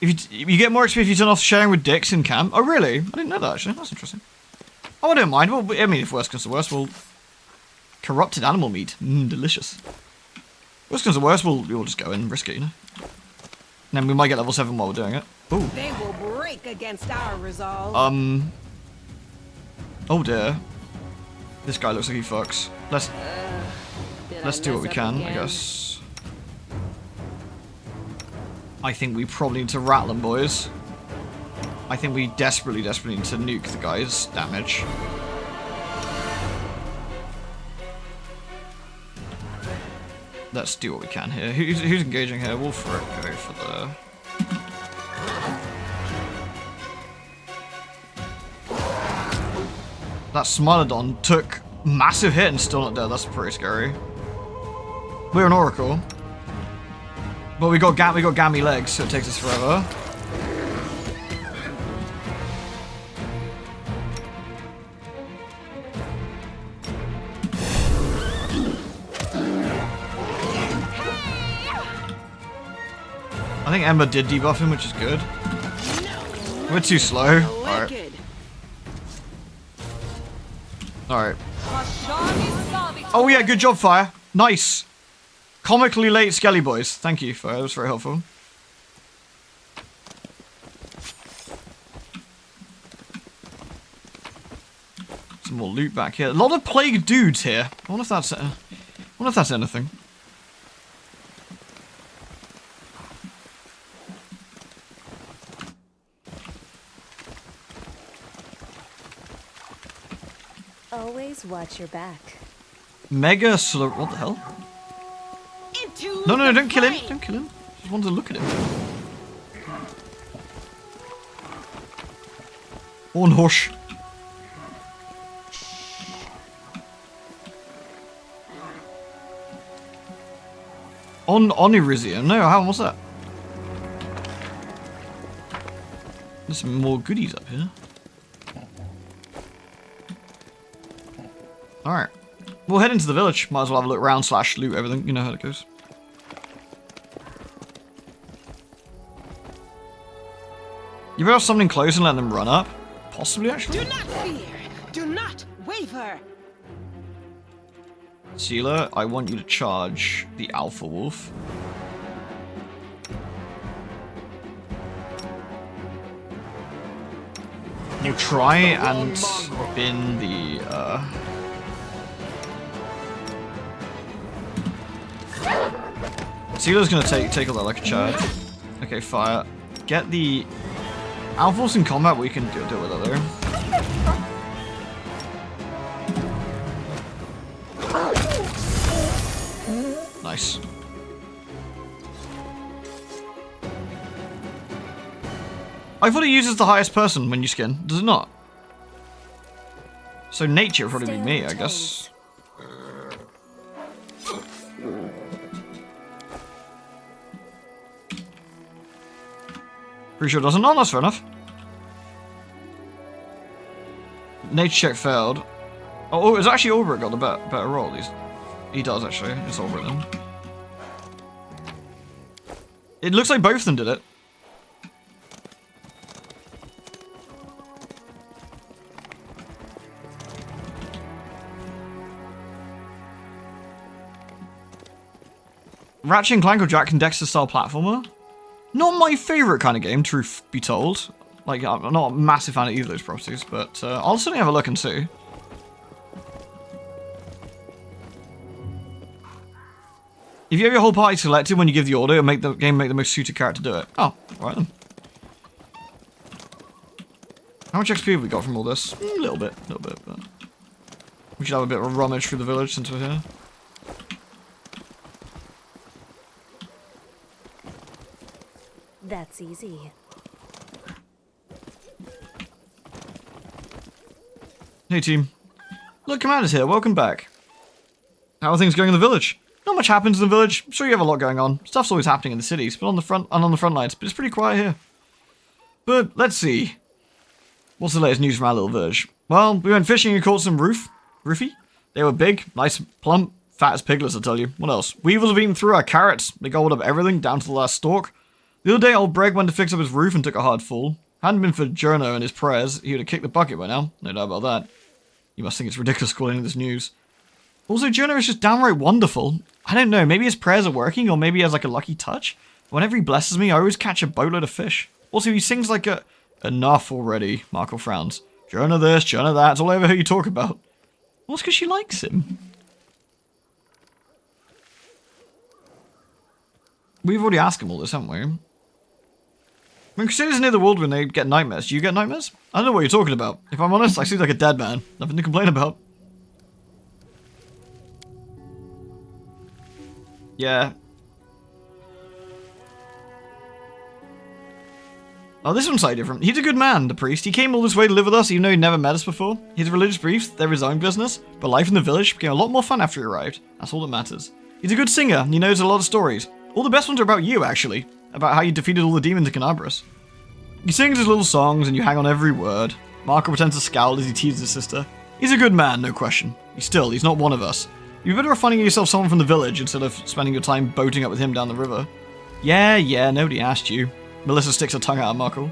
If you get more XP if you turn off sharing with dicks in camp. Oh really? I didn't know that actually. That's interesting. Oh, I don't mind. Well, I mean, if worst comes to worst, we'll corrupted animal meat. Delicious. Worst comes to worst, we'll just go in and risk it, you know. And then we might get level 7 while we're doing it. Ooh. They will break against our resolve. Oh dear. This guy looks like he fucks. Let's do what we can, I guess. I think we probably need to rattle them, boys. I think we desperately need to nuke the guy's damage. Let's do what we can here. Who's engaging here? We'll go for the... That Smilodon took massive hit and still not dead. That's pretty scary. We're an Oracle. But we got gammy legs, so it takes us forever. I think Ember did debuff him, which is good. We're too slow. Alright. Alright. Oh yeah, good job, Fire. Nice. Comically late Skelly boys. Thank you, Fire. That was very helpful. Some more loot back here. A lot of plague dudes here. I wonder if that's anything. Always watch your back. Mega slow. What the hell? No, don't kill him. Don't kill him. Just wanted to look at him. On hush. On Onirizia. No, how was that? There's some more goodies up here. Alright. We'll head into the village. Might as well have a look around / loot everything. You know how it goes. You better have something close and let them run up. Possibly, actually. Do not fear. Do not waver. Sealer, I want you to charge the Alpha Wolf. You try and bin the, Sealer's gonna take all that like a charge. Okay, Fire. Get the Alpha Wolf's in combat, we can deal with it though. Nice. I thought it uses the highest person when you skin. Does it not? So nature would probably be me, I guess. Pretty sure it doesn't. No, that's fair enough. Nature check failed. Oh, it's actually Ulbrich got the better roll. He does actually. It's Ulbrich then. It looks like both of them did it. Ratchet and Clank or Jack and Dexter style platformer? Not my favourite kind of game, truth be told. Like, I'm not a massive fan of either of those properties, but I'll certainly have a look and see. If you have your whole party selected when you give the order, it'll make the game make the most suited character do it. Oh, alright then. How much XP have we got from all this? A little bit, but... We should have a bit of a rummage through the village since we're here. That's easy. Hey team. Look, Commander's here, welcome back. How are things going in the village? Not much happens in the village. I'm sure you have a lot going on. Stuff's always happening in the cities, but on the front lines, but it's pretty quiet here. But let's see. What's the latest news from our little village? Well, we went fishing and caught some roofie. They were big, nice, plump, fat as piglets, I tell you. What else? Weevils have eaten through our carrots. They gobbled up everything, down to the last stalk. The other day, old Breg went to fix up his roof and took a hard fall. Hadn't been for Journo and his prayers, he would have kicked the bucket by now. No doubt about that. You must think it's ridiculous calling this news. Also, Journo is just downright wonderful. I don't know, maybe his prayers are working, or maybe he has like a lucky touch. Whenever he blesses me, I always catch a boatload of fish. Also, he sings like a... Enough already, Marco frowns. Journo this, Journo that, it's all I ever hear you talk about. Well, it's because she likes him. We've already asked him all this, haven't we? When Crusaders near the world when they get nightmares, do you get nightmares? I don't know what you're talking about. If I'm honest, I seem like a dead man. Nothing to complain about. Yeah. Oh, this one's slightly different. He's a good man, the priest. He came all this way to live with us, even though he'd never met us before. His religious beliefs, they're his own business, but life in the village became a lot more fun after he arrived. That's all that matters. He's a good singer, and he knows a lot of stories. All the best ones are about you, actually. About how you defeated all the demons in Canabras. He sings his little songs, and you hang on every word. Marco pretends to scowl as he teases his sister. He's a good man, no question. He's not one of us. You'd better off finding yourself someone from the village instead of spending your time boating up with him down the river. Yeah, nobody asked you. Melissa sticks her tongue out at Marco.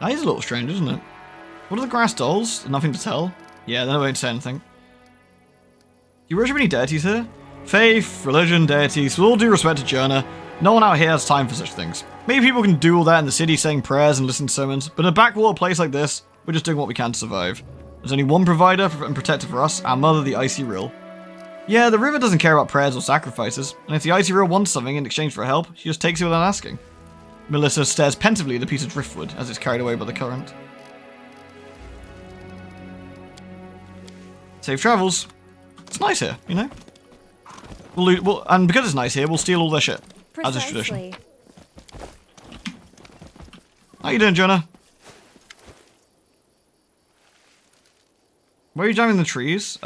That is a little strange, isn't it? What are the grass dolls? Nothing to tell. Yeah, then I won't say anything. Do you worship any deities here? Faith, religion, deities, with all due respect to Journo, no one out here has time for such things. Maybe people can do all that in the city saying prayers and listen to sermons, but in a backwater place like this, we're just doing what we can to survive. There's only one provider and protector for us, our mother, the Icy Rill. Yeah, the river doesn't care about prayers or sacrifices, and if the Icy Rill wants something in exchange for help, she just takes it without asking. Melissa stares pensively at the piece of driftwood as it's carried away by the current. Safe travels. It's nice here, you know? And because it's nice here, we'll steal all their shit. As is tradition. How you doing, Jonah? Where are you jamming the trees?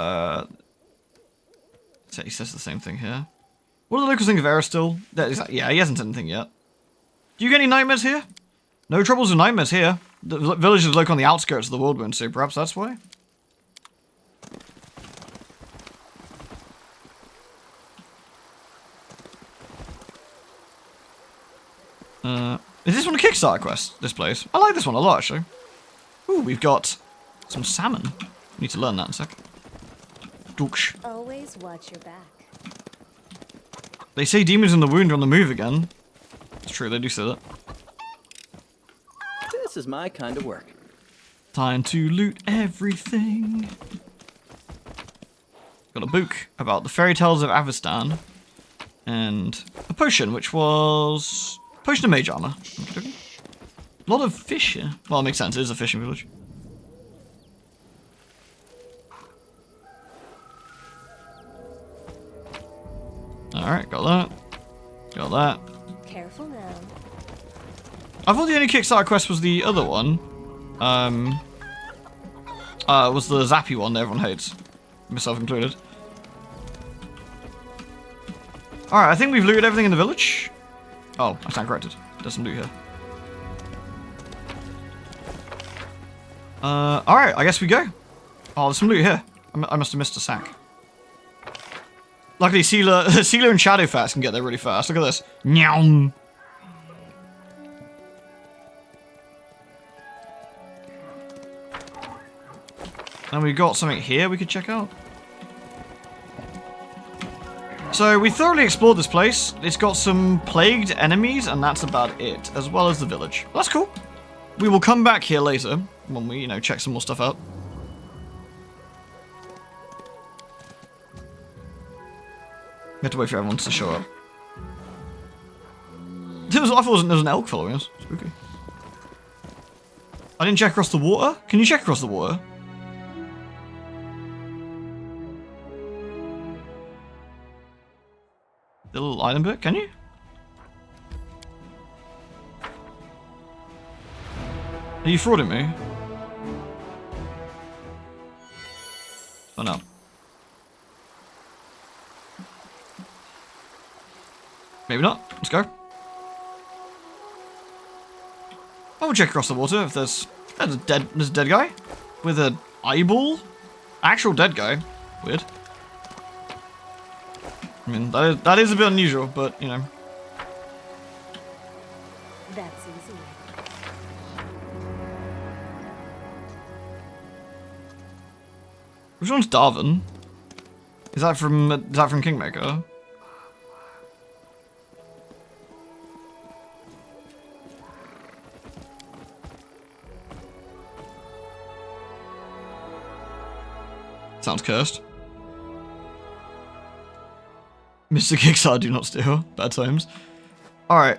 He says the same thing here. What do the locals think of Aristil? Yeah, he hasn't said anything yet. Do you get any nightmares here? No troubles with nightmares here. The village is located on the outskirts of the Whirlwind, so perhaps that's why? Is this one a Kickstarter quest, this place? I like this one a lot, actually. Ooh, we've got some salmon. Need to learn that in a sec. Duksh. Always watch your back. They say demons in the wound are on the move again. It's true, they do say that. This is my kind of work. Time to loot everything. Got a book about the fairy tales of Avestan. And a potion, which was... Potion of mage armor. A lot of fish here. Well, it makes sense, it is a fishing village. Alright, got that. Got that. Careful now. I thought the only Kickstarter quest was the other one. Was the Zappy one that everyone hates. Myself included. Alright, I think we've looted everything in the village. Oh, I stand corrected. There's some loot here. Alright, I guess we go. Oh, there's some loot here. I must have missed a sack. Luckily, Sealer and Shadowfast can get there really fast. Look at this. Nyam. And we've got something here we could check out. So, we thoroughly explored this place. It's got some plagued enemies, and that's about it, as well as the village. That's cool. We will come back here later, when we, check some more stuff out. We have to wait for everyone to show up. I thought there was an elk following us. Spooky. I didn't check across the water? Can you check across the water? The little island bit, can you? Are you frauding me? Oh no. Maybe not. Let's go. I will check across the water if there's a dead guy with an eyeball. Actual dead guy. Weird. I mean, that is a bit unusual, but you know. That's easy. Which one's Darwin? Is that from Kingmaker? Sounds cursed. Mr. Kickstar, do not steal. Bad times. Alright.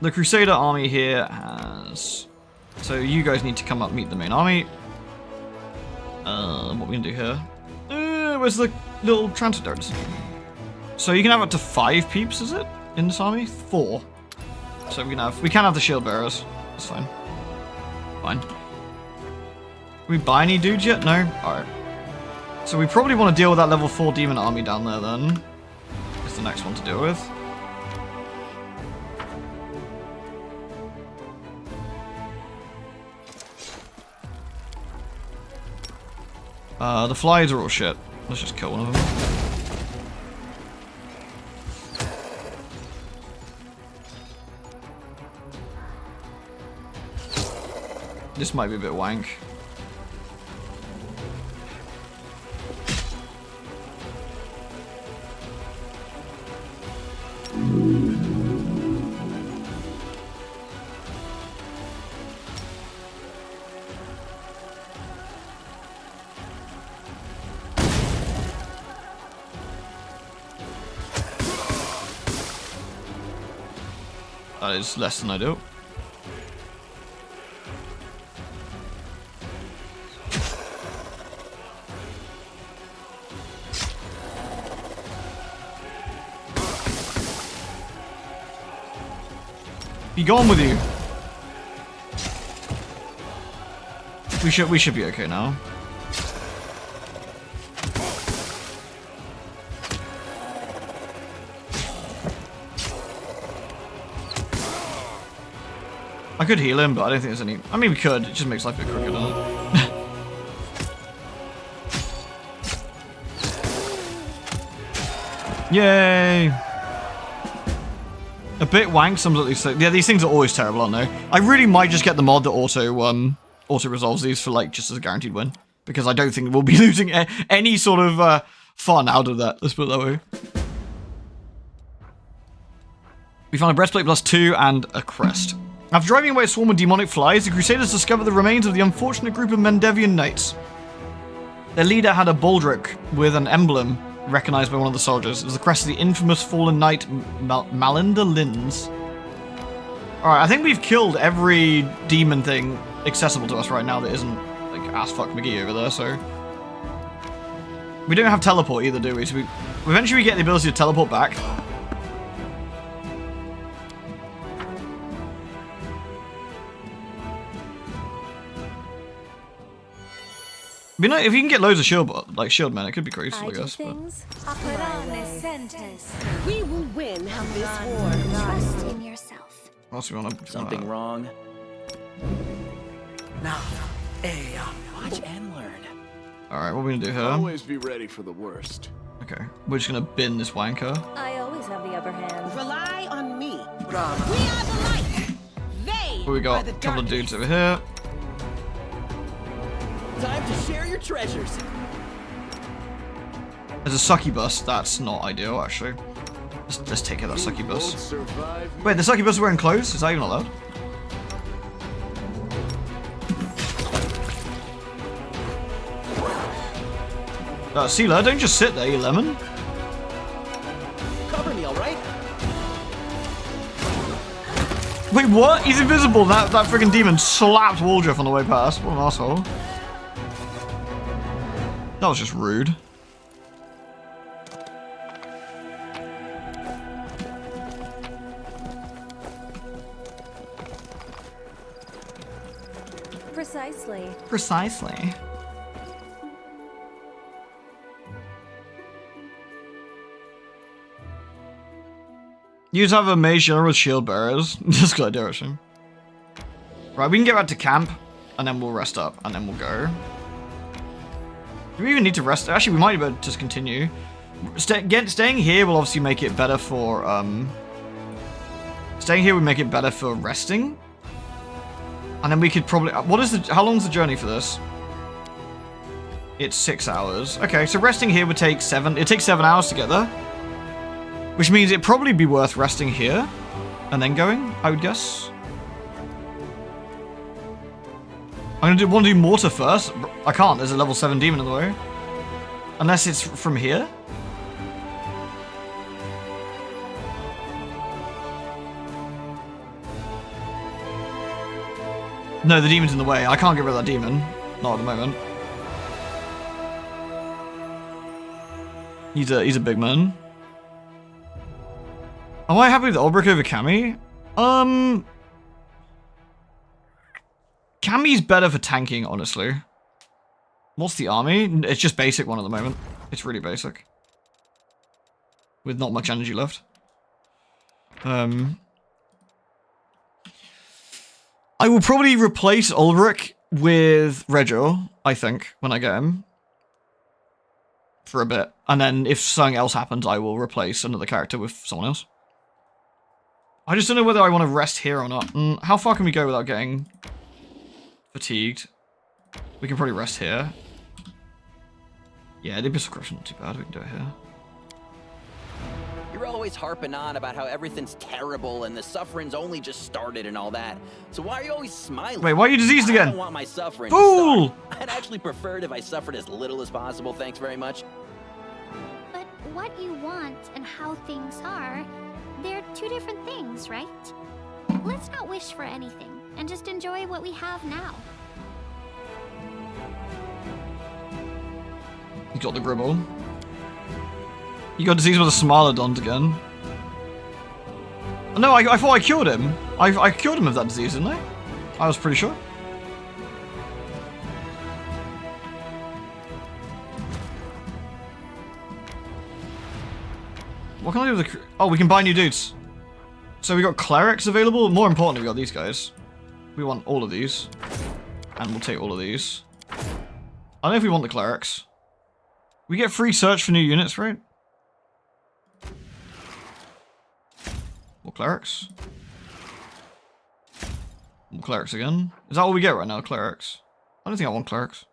The Crusader army here has... So you guys need to come up meet the main army. What we gonna do here? Where's the little transit nodes? So you can have up to 5 peeps, is it? In this army? 4. So we can have the shield bearers. That's fine. Fine. Can we buy any dudes yet? No? Alright. So we probably want to deal with that level 4 demon army down there then. It's the next one to deal with. The flies are all shit. Let's just kill one of them. This might be a bit wank. That is less than I do. Be gone with you. We should be okay now. I could heal him, but I don't think there's any... I mean, we could. It just makes life a bit quicker, doesn't it? Yay! A bit wank, some of these things. Yeah, these things are always terrible, aren't they? I really might just get the mod that auto resolves these for, like, just as a guaranteed win. Because I don't think we'll be losing any sort of fun out of that. Let's put it that way. We found a breastplate +2 and a crest. After driving away a swarm of demonic flies, the Crusaders discovered the remains of the unfortunate group of Mendevian knights. Their leader had a baldric with an emblem recognized by one of the soldiers. It was the crest of the infamous fallen knight Malinda Linz. Alright, I think we've killed every demon thing accessible to us right now that isn't, like, ass fuck McGee over there, so... We don't have teleport either, do we? So eventually we get the ability to teleport back. You know, if you can get loads of shield men, it could be crazy, I guess. But... We will win this war. Trust in yourself. What else do we want to... Something wrong? Now, watch and learn. Alright, what are we gonna do here? Always be ready for the worst. Okay, we're just gonna bin this wanker. I always have the upper hand. Rely on me. We are the light. They What we got? A couple of dudes over here. Time to share your treasures. There's a succubus. That's not ideal, actually. Let's take out that succubus. Wait, the succubus is wearing clothes? Is that even allowed? Sealer, don't just sit there, you lemon. Cover me, all right? Wait, what? He's invisible. That freaking demon slapped Waldriff on the way past. What an asshole. That was just rude. Precisely. Precisely. You just have a mage general with shield bearers. Just good idea, actually. Right, we can get back to camp, and then we'll rest up, and then we'll go. Do we even need to rest? Actually, we might be able to just continue. Staying here will obviously make it better for, Staying here would make it better for resting. And then we could probably... how long's the journey for this? It's 6 hours. Okay, so resting here would take 7... It takes 7 hours to get there. Which means it'd probably be worth resting here. And then going, I would guess. I'm gonna want to do mortar first. I can't, there's a level 7 demon in the way. Unless it's from here. No, the demon's in the way. I can't get rid of that demon. Not at the moment. He's a big man. Am I happy with Ulbrich over Cammy? Cammy's better for tanking, honestly. What's the army? It's just basic one at the moment. It's really basic. With not much energy left. I will probably replace Ulrich with Rego, I think, when I get him. For a bit. And then if something else happens, I will replace another character with someone else. I just don't know whether I want to rest here or not. How far can we go without getting fatigued? We can probably rest here. Yeah, the Abyssal Corruption not too bad. We can do it here. You're always harping on about how everything's terrible and the suffering's only just started and all that. So why are you always smiling? Wait, why are you diseased again? I don't want my suffering Fool! to start. I'd actually prefer it if I suffered as little as possible, thanks very much. But what you want and how things are, they're two different things, right? Let's not wish for anything and just enjoy what we have now. You got the Gribble. You got disease with a Smarlodont again. No, I thought I cured him. I cured him of that disease, didn't I? I was pretty sure. What can I do with the... Oh, we can buy new dudes. So we got clerics available. More importantly, we got these guys. We want all of these. And we'll take all of these. I don't know if we want the clerics. We get free search for new units, right? More clerics. More clerics again. Is that all we get right now, clerics? I don't think I want clerics.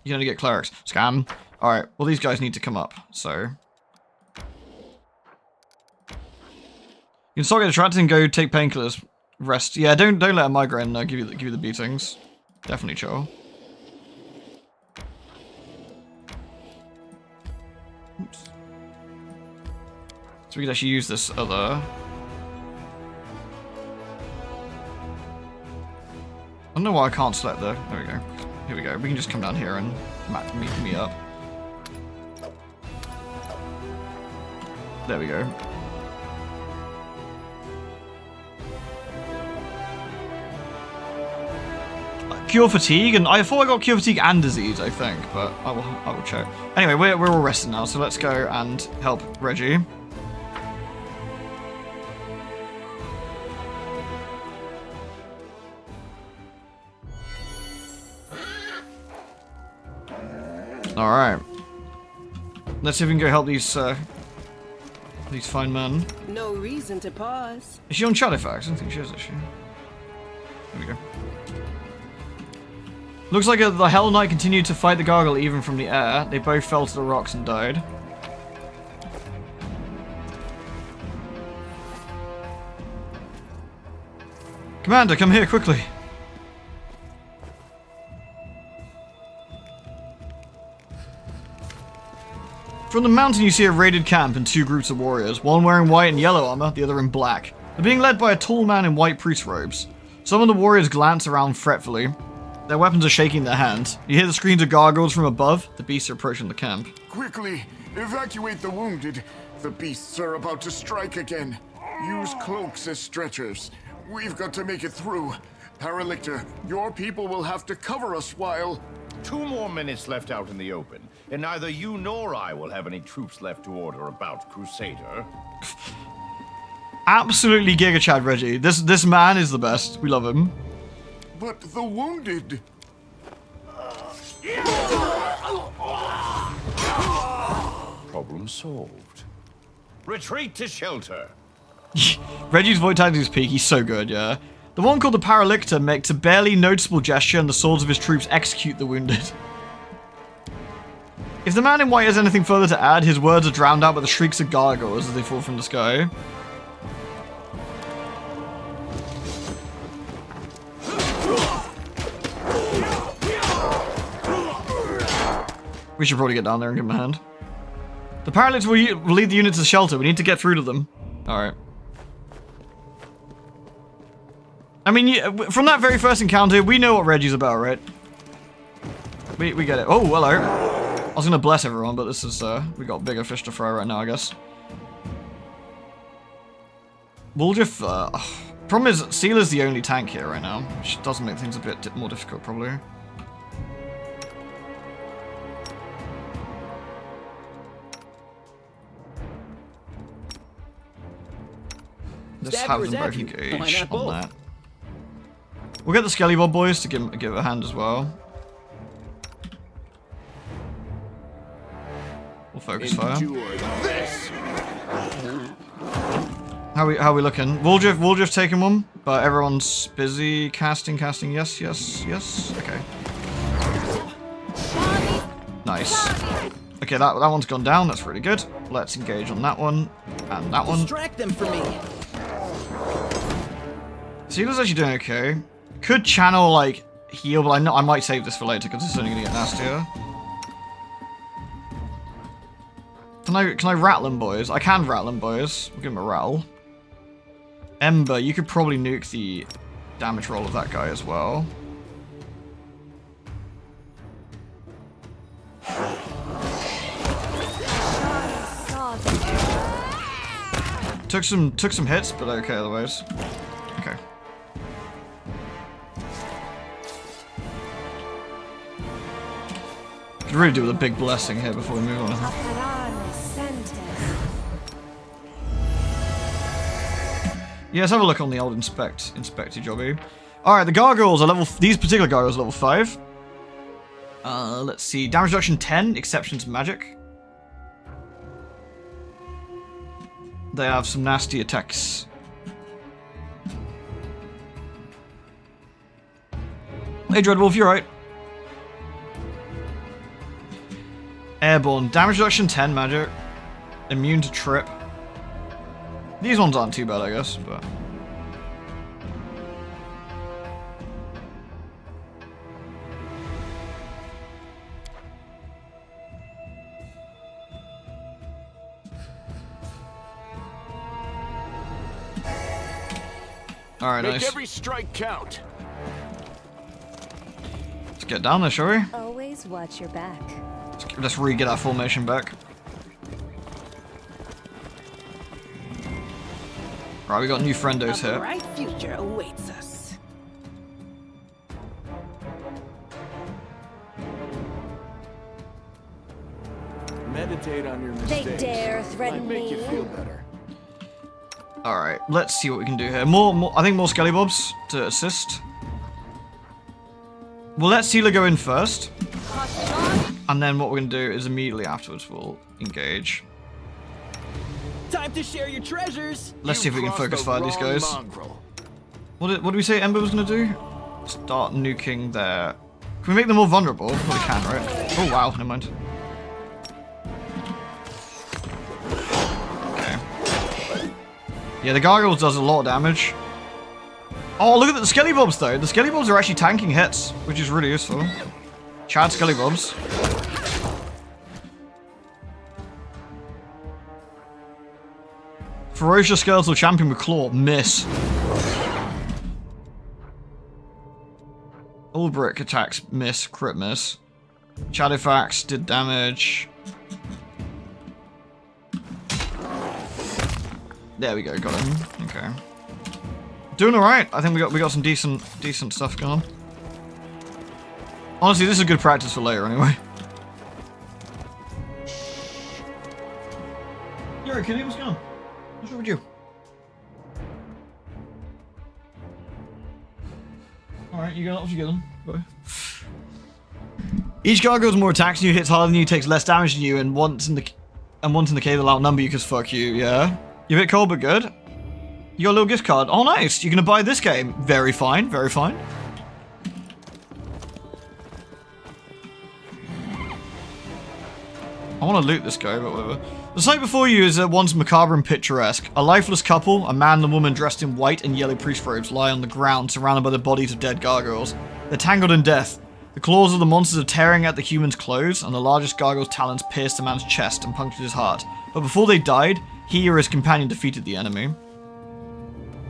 You only get clerics. Scam. Alright, well these guys need to come up, so... You can still get attracted and go take painkillers. Rest. Yeah, don't let a migraine give you the beatings. Definitely chill. Oops. So we can actually use this other... I don't know why I can't select the... There we go. Here we go. We can just come down here and meet me up. There we go. Cure fatigue, and I thought I got cure fatigue and disease, I think, but I will check. Anyway, we're all rested now, so let's go and help Reggie. All right. Let's see if we can go help these fine men. No reason to pause. Is she on Shadowfax? I don't think she is, actually. There we go. Looks like the Hell Knight continued to fight the Gargoyle even from the air. They both fell to the rocks and died. Commander, come here quickly. From the mountain you see a raided camp and two groups of warriors, one wearing white and yellow armor, the other in black. They're being led by a tall man in white priest robes. Some of the warriors glance around fretfully. Their weapons are shaking in their hands. You hear the screams of gargoyles from above. The beasts are approaching the camp. Quickly, evacuate the wounded. The beasts are about to strike again. Use cloaks as stretchers. We've got to make it through. Paralictor, your people will have to cover us while... 2 more minutes left out in the open, and neither you nor I will have any troops left to order about, Crusader. Absolutely Giga Chad Reggie. This man is the best. We love him. But the wounded... Problem solved. Retreat to shelter. Reggie's voice tactics peak. He's so good, yeah. The one called the Paralictor makes a barely noticeable gesture and the swords of his troops execute the wounded. If the man in white has anything further to add, his words are drowned out by the shrieks of gargoyles as they fall from the sky. We should probably get down there and give him a hand. The Paralytics will lead the unit to the shelter. We need to get through to them. Alright. I mean, from that very first encounter, we know what Reggie's about, right? We get it. Oh, hello. I was gonna bless everyone, but this is, we got bigger fish to fry right now, I guess. Woljif, problem is, Sealer's the only tank here right now, which does make things a bit more difficult, probably. Let's have them both engage on that. We'll get the Skelly Bob boys to give a hand as well. We'll focus fire. How we looking? Woljif taking one, but everyone's busy casting. Yes. Okay. Nice. Okay, that one's gone down. That's really good. Let's engage on that one and that one. Distract them for me. Sealer's actually doing okay. Could channel like heal, but I might save this for later because it's only gonna get nastier. Can I rattle them, boys? I can rattle them, boys. We'll give him a rattle. Ember, you could probably nuke the damage roll of that guy as well. Took some hits, but okay otherwise. Okay. Could really do with a big blessing here before we move on. Yeah, let's have a look on the old inspecty jobby. Alright, the gargoyles are these particular gargoyles are level 5. Let's see. Damage reduction 10, exception to magic. They have some nasty attacks. Hey Dreadwolf, you're right. Airborne. Damage reduction 10 magic. Immune to trip. These ones aren't too bad, I guess, but... Alright, nice. Make every strike count. Let's get down there, shall we? Always watch your back. Let's re-get our formation back. Right, we got new friendos here. A bright future awaits us. Meditate on your mistakes. They dare threaten Might make you me. feel better. Alright, let's see what we can do here. I think more Skelly Bobs to assist. We'll let Sealer go in first. And then what we're going to do is immediately afterwards we'll engage. Time to share your treasures. Let's see if we can focus fire these guys. What did we say Ember was going to do? Start nuking their... Can we make them more vulnerable? Well, we can, right? Oh, wow, never mind. Okay. Yeah, the Gargoyles does a lot of damage. Oh, look at the Skelly Bobs, though. The Skelly Bobs are actually tanking hits, which is really useful. Chad Skelly Bobs. Ferocious Skeletal Champion with Claw. Miss. Ulbrick attacks. Miss. Crit miss. Shadowfax did damage. There we go. Got him. Okay. Doing alright. I think we got some decent stuff going on. Honestly, this is good practice for later anyway. You're right, Kenny. What's going on? What's wrong with you? Alright, you got off, you get them. Bye. Each gargoyle's more attacks than you, hits harder than you, takes less damage than you, and once in the cave they'll outnumber you because fuck you, yeah? You're a bit cold but good. You got a little gift card. Oh nice, you're gonna buy this game. Very fine, very fine. I want to loot this guy, but whatever. The sight before you is at once macabre and picturesque. A lifeless couple, a man and a woman dressed in white and yellow priest robes, lie on the ground surrounded by the bodies of dead gargoyles. They're tangled in death. The claws of the monsters are tearing at the human's clothes, and the largest gargoyle's talons pierced the man's chest and punctured his heart. But before they died, he or his companion defeated the enemy.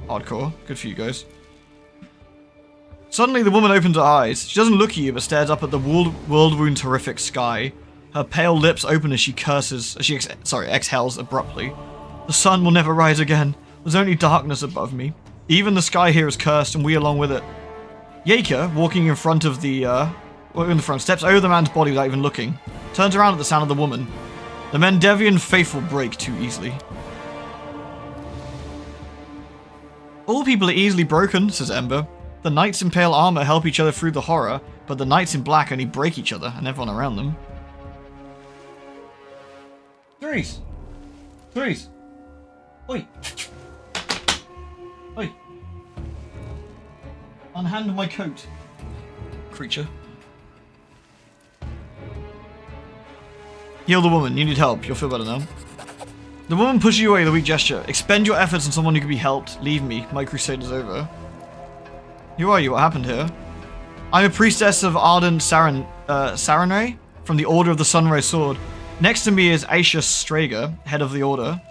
Hardcore. Good for you guys. Suddenly, the woman opens her eyes. She doesn't look at you, but stares up at the world-wound horrific sky. Her pale lips open as she curses, as she exhales abruptly. The sun will never rise again. There's only darkness above me. Even the sky here is cursed, and we along with it. Jaeger, walking in front, steps over the man's body without even looking. Turns around at the sound of the woman. The Mendevian faithful break too easily. All people are easily broken, says Ember. The knights in pale armor help each other through the horror, but the knights in black only break each other and everyone around them. Threes! Oi! Oi! Unhand my coat. Creature. Heal the woman. You need help. You'll feel better now. The woman pushes you away with a weak gesture. Expend your efforts on someone who can be helped. Leave me. My crusade is over. Who are you? What happened here? I'm a priestess of Ardent Sarenrae from the Order of the Sunrise Sword. Next to me is Aisha Strager, head of the Order.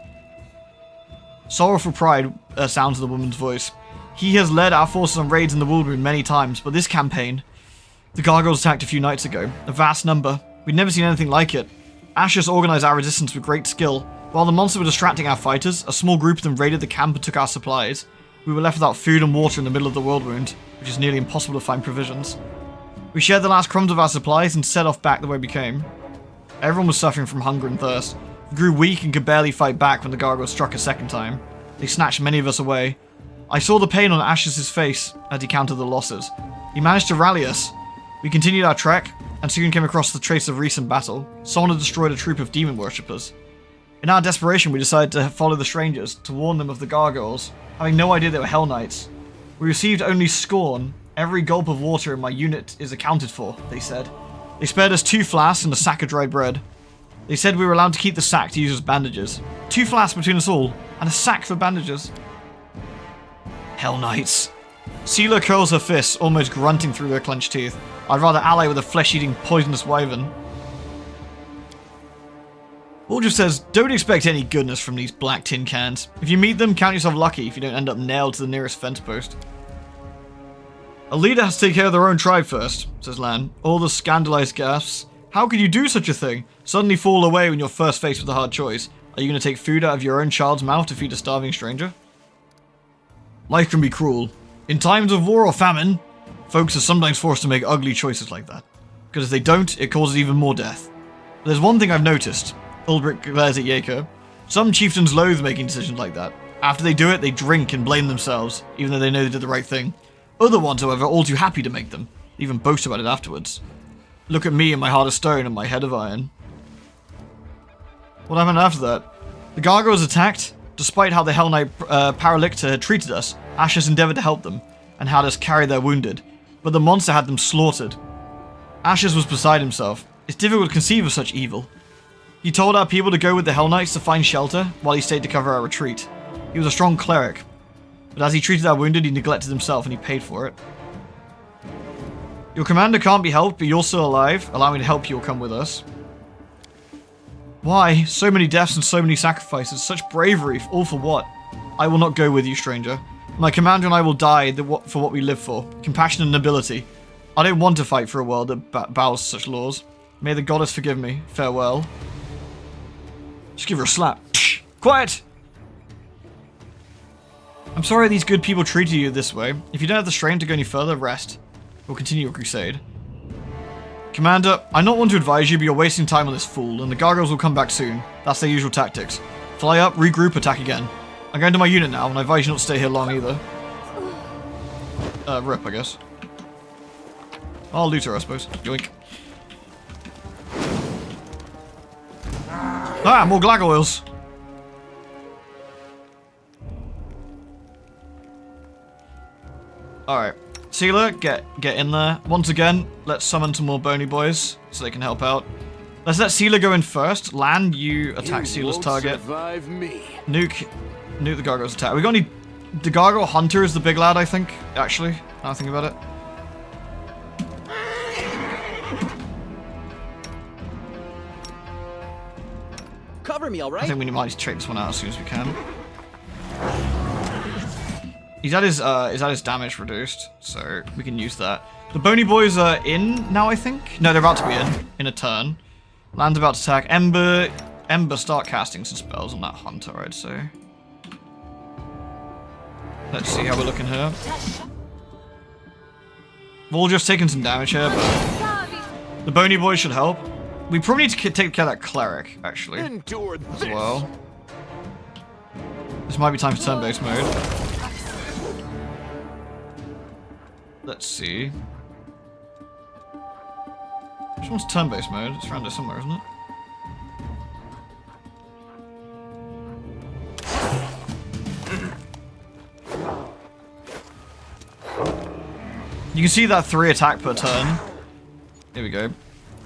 Sorrowful pride sounds in the woman's voice. He has led our forces on raids in the Wildwood many times, but this campaign... The gargoyles attacked a few nights ago. A vast number. We'd never seen anything like it. Ashes organized our resistance with great skill. While the monsters were distracting our fighters, a small group of them raided the camp and took our supplies. We were left without food and water in the middle of the Worldwound, which is nearly impossible to find provisions. We shared the last crumbs of our supplies and set off back the way we came. Everyone was suffering from hunger and thirst. We grew weak and could barely fight back when the gargoyles struck a second time. They snatched many of us away. I saw the pain on Ash's face as he counted the losses. He managed to rally us. We continued our trek, and soon came across the trace of recent battle. Someone had destroyed a troop of demon worshippers. In our desperation, we decided to follow the strangers, to warn them of the gargoyles, having no idea they were Hell Knights. We received only scorn. Every gulp of water in my unit is accounted for, they said. They spared us 2 flasks and a sack of dry bread. They said we were allowed to keep the sack to use as bandages. 2 flasks between us all, and a sack for bandages. Hell Knights. Seela curls her fists, almost grunting through her clenched teeth. I'd rather ally with a flesh-eating, poisonous wyvern. Waldrop says, don't expect any goodness from these black tin cans. If you meet them, count yourself lucky if you don't end up nailed to the nearest fence post. A leader has to take care of their own tribe first, says Lan. All the scandalized gasps. How could you do such a thing? Suddenly fall away when you're first faced with a hard choice. Are you going to take food out of your own child's mouth to feed a starving stranger? Life can be cruel. In times of war or famine, folks are sometimes forced to make ugly choices like that. Because if they don't, it causes even more death. But there's one thing I've noticed. Ulbrich glares at Jaeger. Some chieftains loathe making decisions like that. After they do it, they drink and blame themselves, even though they know they did the right thing. Other ones, however, are all too happy to make them. They even boast about it afterwards. Look at me and my heart of stone and my head of iron. What happened after that? The gargoyles attacked. Despite how the Hell Knight Paralicta had treated us, Ashes endeavored to help them, and had us carry their wounded. But the monster had them slaughtered. Ashes was beside himself. It's difficult to conceive of such evil. He told our people to go with the Hell Knights to find shelter, while he stayed to cover our retreat. He was a strong cleric. But as he treated our wounded, he neglected himself and he paid for it. Your commander can't be helped, but you're still alive. Allow me to help you or come with us. Why? So many deaths and so many sacrifices. Such bravery, all for what? I will not go with you, stranger. My commander and I will die for what we live for. Compassion and nobility. I don't want to fight for a world that bows to such laws. May the goddess forgive me. Farewell. Just give her a slap. Psh, quiet! I'm sorry these good people treated you this way. If you don't have the strength to go any further, rest. We'll continue your crusade. Commander, I not want to advise you, but you're wasting time on this fool, and the gargoyles will come back soon. That's their usual tactics. Fly up, regroup, attack again. I'm going to my unit now, and I advise you not to stay here long either. Rip, I guess. I'll loot her, I suppose. Yoink. Ah, more gargoyles. Alright. Sealer, get in there. Once again, let's summon some more bony boys so they can help out. Let's let Sealer go in first. Land, you attack Sealer's target. Survive me. Nuke the gargoyle's attack. We got any... The gargoyle hunter is the big lad, I think, actually. Now I think about it. Cover me, all right? I think we might trade this one out as soon as we can. He's had his damage reduced, so we can use that. The bony boys are in now, I think. No, they're about to be in a turn. Land's about to attack. Ember, start casting some spells on that hunter, I'd say. Let's see how we're looking here. We'll just taking some damage here, but the bony boys should help. We probably need to take care of that cleric, actually, Endure as well. This might be time for turn-based mode. Let's see. Which one's turn-based mode? It's around there somewhere, isn't it? You can see that 3 attack per turn. Here we go.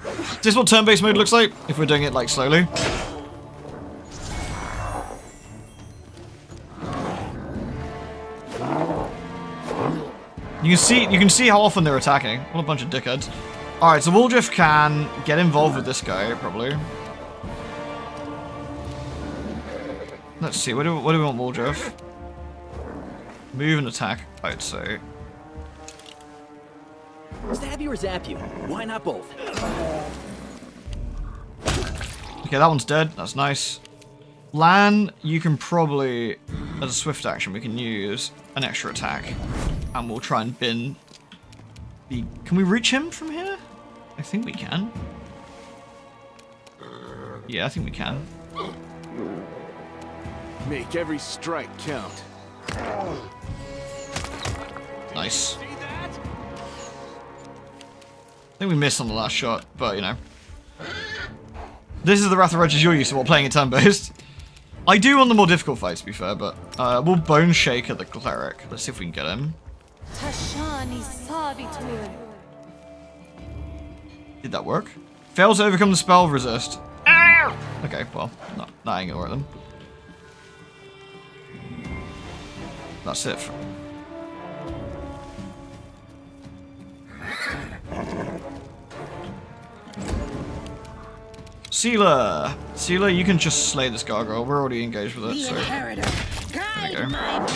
Is this what turn-based mode looks like? If we're doing it, like, slowly? You can see how often they're attacking. What a bunch of dickheads. Alright, so Waldriff can get involved with this guy, probably. Let's see, what do we want Waldriff? Move and attack, I'd say. Stab you or zap you? Why not both? Okay, that one's dead. That's nice. Lan, you can probably, as a swift action, we can use an extra attack. And we'll try and bin the... Can we reach him from here? I think we can. Yeah, I think we can. Make every strike count. Nice. I think we missed on the last shot, but you know. This is the Wrath of Wretches you're used to while playing it turn-based. I do want the more difficult fights, to be fair, but we'll Bone Shake at the cleric. Let's see if we can get him. Did that work? Fails to overcome the spell resist. Ow! Okay, well, no, that ain't gonna work then. That's it. Sealer! Sealer, you can just slay this gargoyle. We're already engaged with it, so... There we go.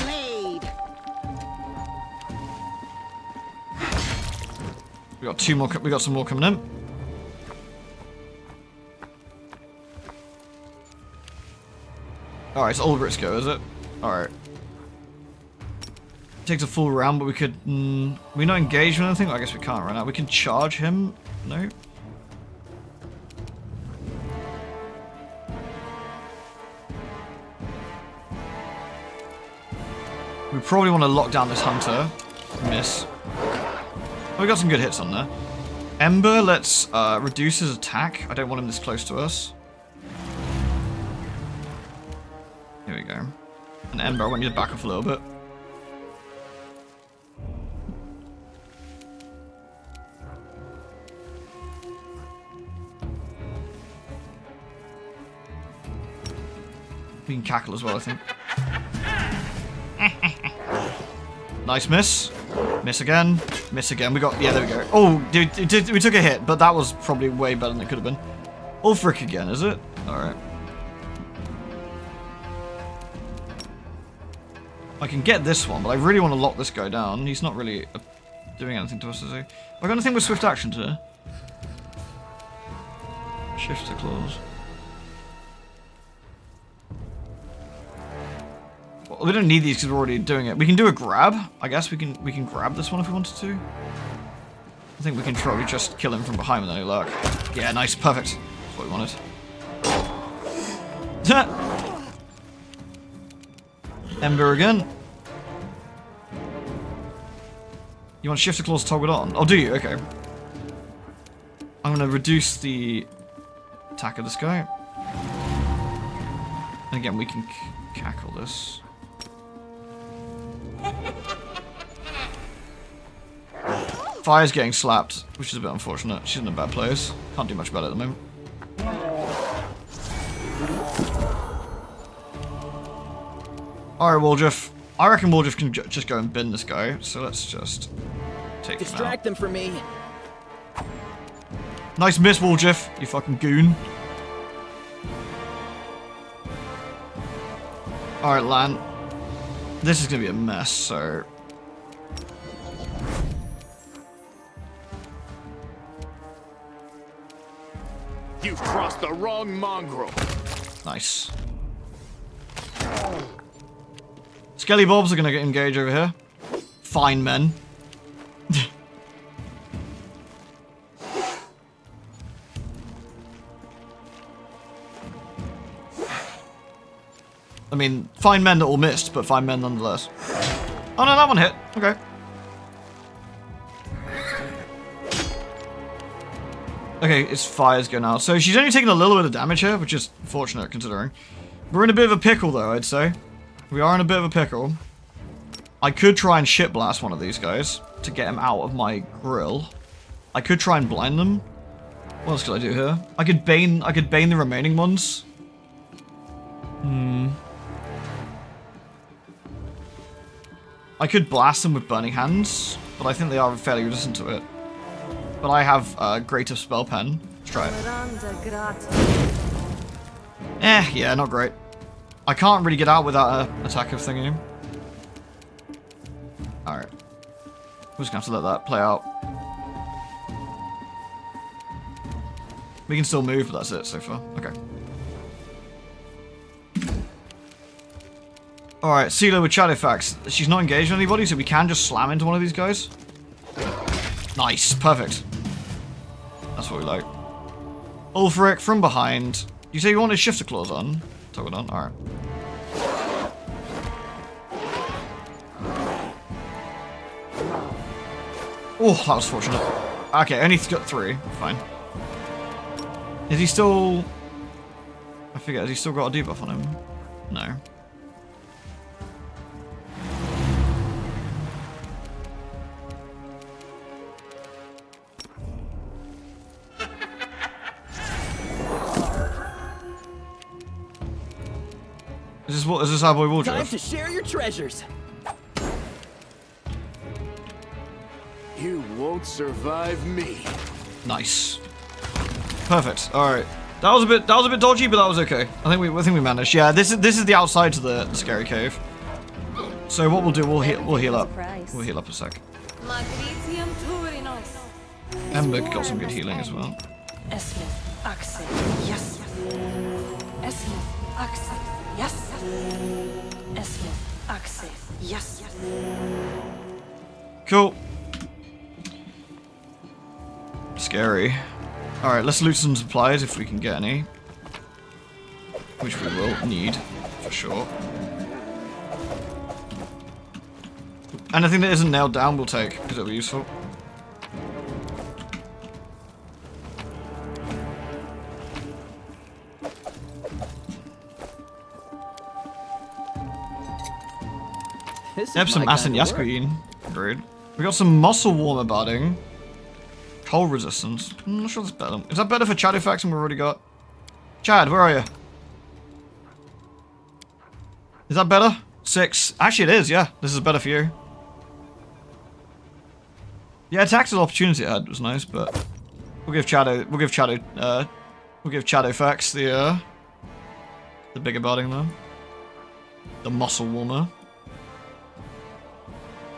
We got two more. We got some more coming in. Alright, it's Ulbricht's go, is it? Alright. Takes a full round, but we could... we not engaged with anything? I guess we can't right now. We can charge him? No? We probably want to lock down this hunter. Miss. Oh, we got some good hits on there. Ember, let's reduce his attack. I don't want him this close to us. Here we go. And Ember, I want you to back off a little bit. We can cackle as well, I think. Nice miss. Miss again. Miss again. We got... Yeah, there we go. Oh, dude, we took a hit, but that was probably way better than it could have been. Ulfric again, is it? Alright. I can get this one, but I really want to lock this guy down. He's not really doing anything to us, is he? Have I got anything with swift action today? Shift to claws. Well, we don't need these because we're already doing it. We can do a grab. I guess we can grab this one if we wanted to. I think we can probably just kill him from behind with any luck. Yeah, nice, perfect. That's what we wanted. Ember again. You want Shifter Claws toggled on? Oh, do you? Okay. I'm going to reduce the attack of this guy. And again, we can cackle this. Fire's getting slapped, which is a bit unfortunate. She's in a bad place. Can't do much about it at the moment. Alright, Waldriff. I reckon Waldriff can just go and bin this guy, so let's just take him out. Distract them from me. Nice miss, Waldriff, you fucking goon. Alright, Lan. This is gonna be a mess, so... You've crossed the wrong mongrel. Nice. Skelly Bobs are gonna get engaged over here. Fine men. I mean, fine men that all missed, but fine men nonetheless. Oh no, that one hit. Okay. Okay, it's Fire's go now. So she's only taking a little bit of damage here, which is fortunate considering. We're in a bit of a pickle though, I'd say. We are in a bit of a pickle. I could try and shit blast one of these guys to get him out of my grill. I could try and blind them. What else could I do here? I could bane the remaining ones. I could blast them with Burning Hands, but I think they are fairly resistant to it. But I have Greater Spell Pen. Let's try it. Yeah, not great. I can't really get out without an attack of thingy. Alright. We're just gonna have to let that play out. We can still move, but that's it so far. Okay. Alright, CeeLo with Shadowfax. She's not engaged with anybody, so we can just slam into one of these guys. Nice, perfect. That's what we like. Ulfric from behind. You say you wanted Shifter Claws on? Toggled on, alright. Oh, that was fortunate. Okay, only got 3. Fine. Is he still... I forget, has he still got a debuff on him? No. Is this our boy Waldriff? Time to share your treasures. You won't survive me. Nice. Perfect. All right. That was a bit dodgy, but that was okay. I think we managed. Yeah, this is the outside to the scary cave. So what we'll do, we'll heal up. We'll heal up a sec. Ember got some good healing as well. Cool. Scary. Alright, let's loot some supplies if we can get any. Which we will need, for sure. Anything that isn't nailed down we'll take, because it'll be useful. Yep, some Ascent Yaskuin. Agreed. We got some Muscle Warmer Budding. Cold Resistance. I'm not sure that's better. Is that better for Shadowfax than we've already got? Chad, where are you? Is that better? 6. Actually, it is, yeah. This is better for you. Yeah, tactical opportunity I had was nice, but we'll give Shadowfax the bigger budding though. The Muscle Warmer.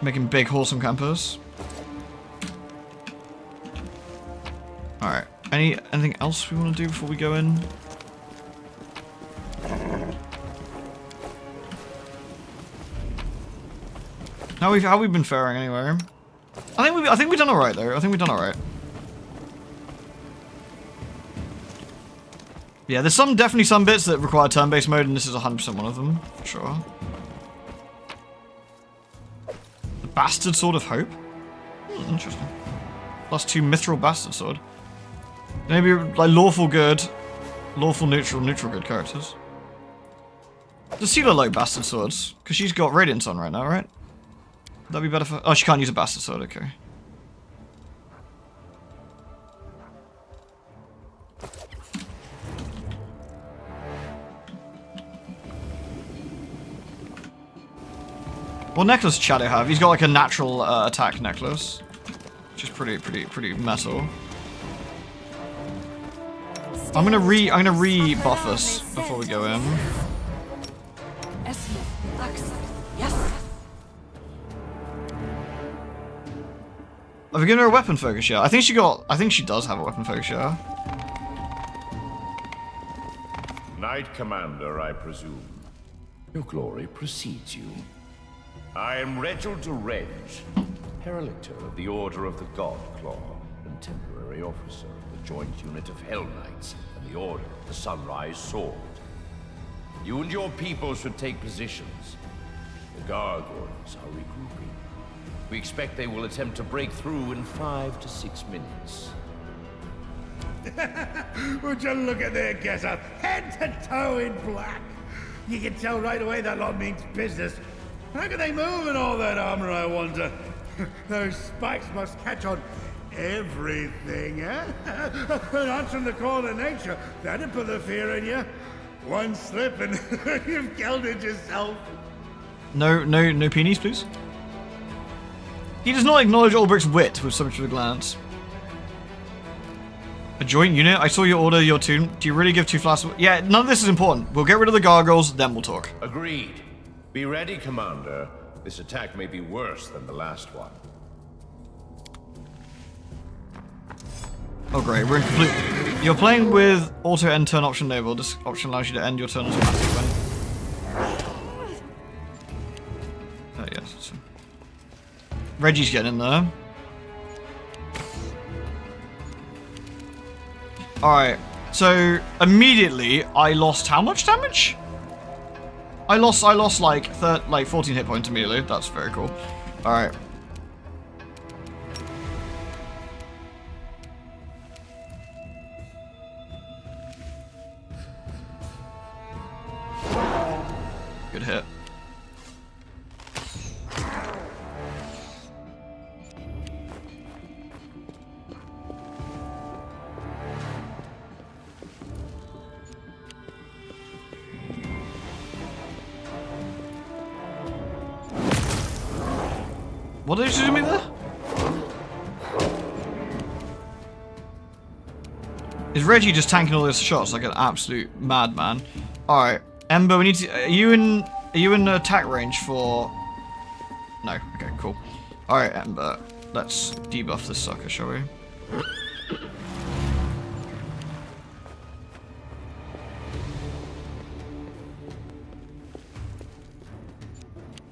Making big, wholesome campers. Alright. Anything else we want to do before we go in? How we been faring anyway? I think we've done alright though. I think we've done alright. Yeah, there's definitely some bits that require turn-based mode, and this is 100% one of them, for sure. The Bastard Sword of Hope? Interesting. +2 Mithril Bastard Sword. Maybe like lawful good, lawful neutral, neutral good characters. Does Sealer like Bastard Swords? Because she's got Radiance on right now, right? That'd be better for... Oh, she can't use a Bastard Sword, okay. What necklace does Shadow have? He's got like a natural attack necklace, which is pretty metal. I'm gonna re-buff us before we go in. Have we given her a weapon focus yet? I think she does have a weapon focus, yeah. Knight Commander, I presume. Your glory precedes you. I am Reginald de Reg, Heraldictor of the Order of the Godclaw, and temporary officer of the joint unit of Hell Knights and the Order of the Sunrise Sword. You and your people should take positions. The gargoyles are regrouping. We expect they will attempt to break through in 5 to 6 minutes. Would you look at their getup, head to toe in black? You can tell right away that lot means business. How can they move in all that armor, I wonder? Those spikes must catch on everything, eh? But answering the call of nature, that'd put the fear in you. One slip and you've gelded yourself. No peonies, please. He does not acknowledge Ulbricht's wit with so much of a glance. A joint unit? I saw you order your tune. Do you really give 2 flasks? Yeah, none of this is important. We'll get rid of the gargoyles, then we'll talk. Agreed. Be ready, Commander. This attack may be worse than the last one. Oh great, we're in complete... You're playing with auto end turn option enabled. This option allows you to end your turn automatically when... yes. Reggie's getting in there. Alright, so immediately I lost how much damage? I lost like 14 hit points immediately. That's very cool. Alright. Good hit. What did you do to me there? Is Reggie just tanking all those shots like an absolute madman? Alright, Ember, we need to... Are you in attack range for... No, okay, cool. Alright, Ember, let's debuff this sucker, shall we?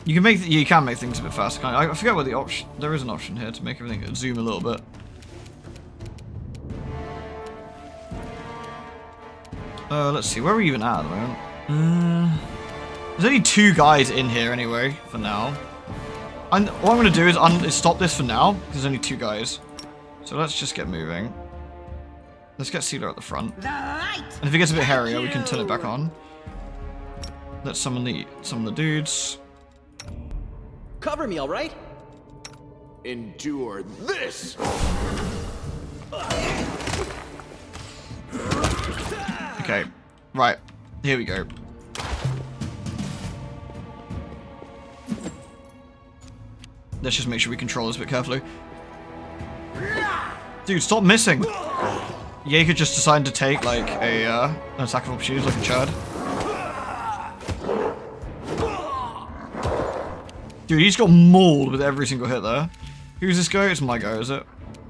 You can make things a bit faster, can't you? I forget what the option... There is an option here to make everything zoom a little bit. Let's see, where are we even at the moment? There's only 2 guys in here anyway, for now. What I'm going to do is stop this for now, because there's only 2 guys. So let's just get moving. Let's get Sealer at the front. And if it gets a bit hairier, we can turn it back on. Let's summon the dudes. Cover me, all right? Endure this! Okay, right, here we go. Let's just make sure we control this a bit carefully. Dude, stop missing! Jaeger just decided to take, like, an attack of opportunity like a Chad. Dude, he's got mauled with every single hit there. Who's this guy? It's my guy, is it?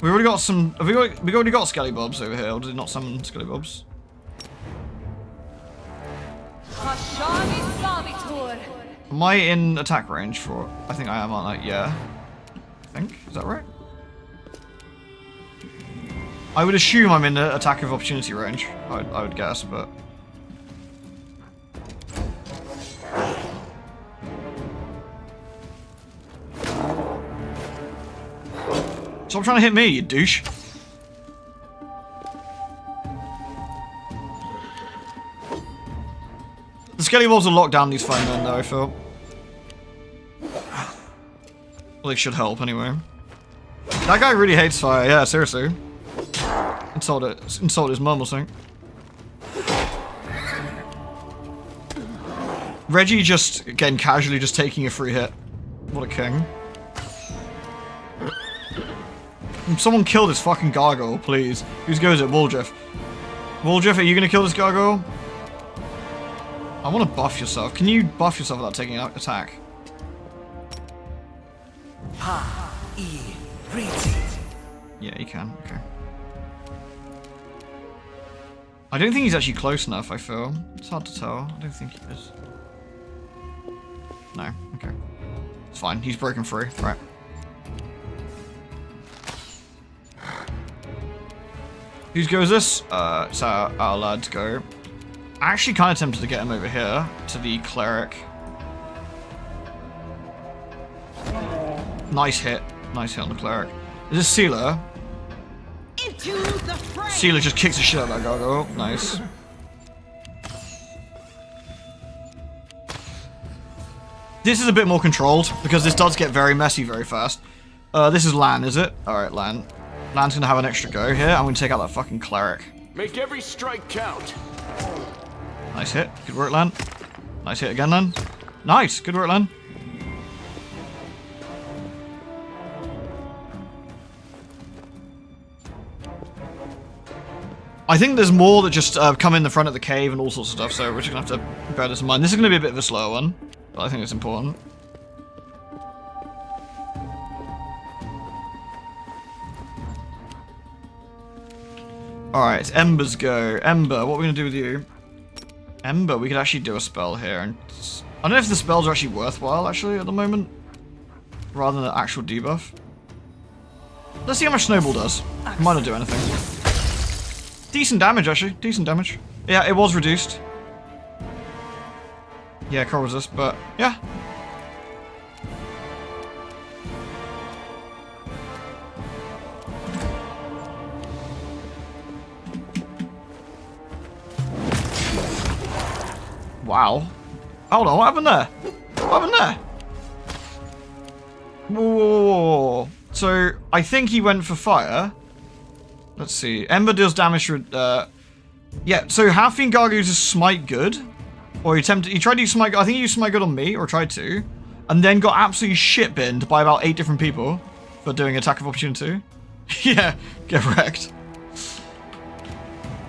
We already got some... we already got Scallybobs over here, or did it not summon Scallybobs? Am I in attack range for... I think I am, aren't I? Yeah. I think. Is that right? I would assume I'm in the attack of opportunity range. I would guess, but... Stop trying to hit me, you douche. The skelly balls will lock down these fine men, though, I feel. Well, they should help, anyway. That guy really hates fire, yeah, seriously. Insult his mum or something. Reggie just, again, casually just taking a free hit. What a king. Someone kill this fucking gargoyle, please. Whose goes it? Woljif. Woljif, are you gonna kill this gargoyle? I want to buff yourself. Can you buff yourself without taking an attack? Yeah, you can. Okay. I don't think he's actually close enough, I feel. It's hard to tell. I don't think he is. No. Okay. It's fine. He's broken free. Right. Whose go is this? It's our lad's go. Actually kind of tempted to get him over here to the cleric. Nice hit. Nice hit on the cleric. Is this Sealer? Sealer just kicks the shit out of that gargoyle. Nice. This is a bit more controlled because this does get very messy very fast. This is Lan, is it? Alright, Lan. Lan's gonna have an extra go here. I'm gonna take out that fucking cleric. Make every strike count. Nice hit. Good work, Lan. Nice hit again, Lan. Nice. Good work, Lan. I think there's more that just come in the front of the cave and all sorts of stuff, so we're just gonna have to bear this in mind. This is gonna be a bit of a slower one, but I think it's important. Alright, it's Ember's go. Ember, what are we gonna do with you? Ember, we could actually do a spell here. And I don't know if the spells are actually worthwhile, actually, at the moment. Rather than an actual debuff. Let's see how much Snowball does. It might not do anything. Decent damage, actually. Decent damage. Yeah, it was reduced. Yeah, cold resist, but yeah. Wow. Hold on, what happened there? What happened there? Whoa. So, I think he went for fire. Let's see. Ember deals damage to, yeah, so Halffiend Gargoyle uses Smite Good. Or he tried to use Smite Good. I think he used Smite Good on me, or tried to. And then got absolutely shit-binned by about 8 different people for doing Attack of Opportunity. Yeah, get wrecked.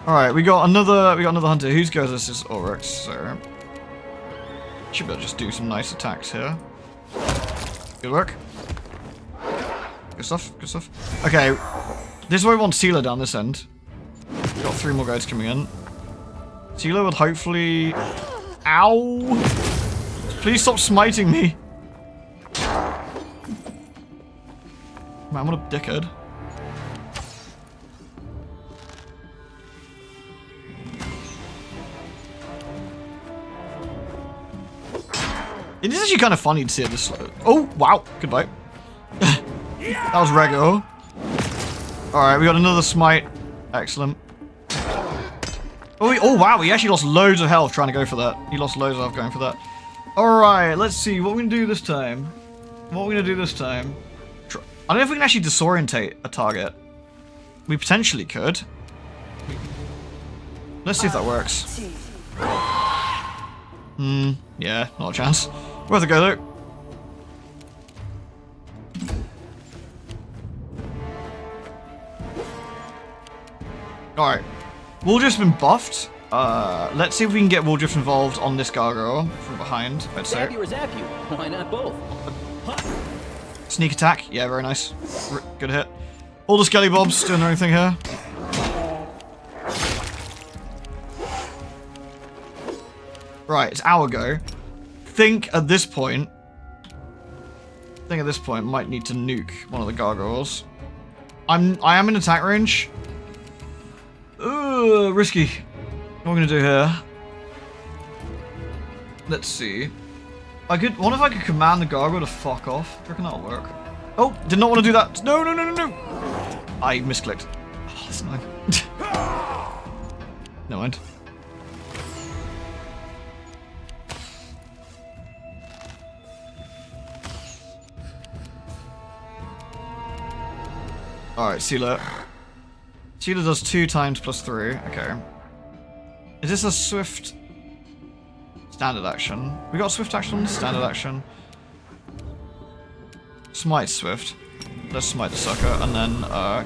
Alright, we got another hunter. Whose goes this is Oryx, so should be able to just do some nice attacks here. Good work. Good stuff, good stuff. Okay, this is where we want Sealer down this end. We've got 3 more guys coming in. Sealer would hopefully... Ow! Please stop smiting me. Man, what a dickhead. It is actually kind of funny to see it this slow. Oh, wow. Goodbye. That was Rego. Alright, we got another smite. Excellent. Oh, wow. He actually lost loads of health trying to go for that. He lost loads of health going for that. Alright, let's see. What are we going to do this time? What are we going to do this time? I don't know if we can actually disorientate a target. We potentially could. Let's see if that works. Yeah, not a chance. Worth a go though. Alright. Woljif's been buffed. Let's see if we can get Woljif involved on this gargoyle from behind. Let's Stab you or zap you? Why not both? Sneak attack. Yeah, very nice. Good hit. All the Skelly Bobs doing their own thing here. Right, it's our go. Think at this point I think at this point might need to nuke one of the gargoyles. I am in attack range. Risky. What am I gonna do here? Let's see. Wonder if I could command the gargoyle to fuck off. I reckon that'll work. Oh, did not want to do that. No. I misclicked. Oh, that's annoying. No mind. Alright, Sealer. Sealer does 2 times plus 3. Okay. Is this a swift standard action? We got swift action, standard action. Smite swift. Let's smite the sucker and then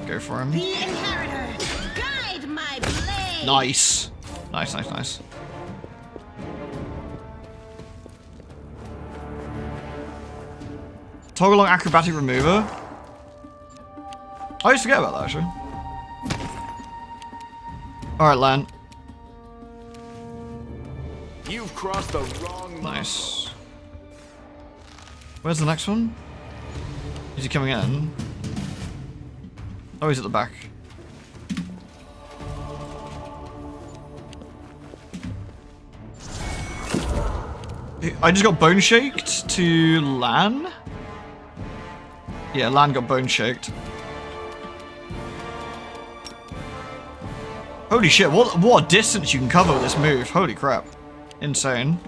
go for him. The inheritor, guide my blade. Nice. Nice. Toggle along acrobatic remover. I used to forget about that actually. Alright, Lan. You've crossed the wrong line. Nice. Where's the next one? Is he coming in? Oh, he's at the back. I just got bone shaked to Lan. Yeah, Lan got bone shaked. Holy shit, what distance you can cover with this move. Holy crap. Insane.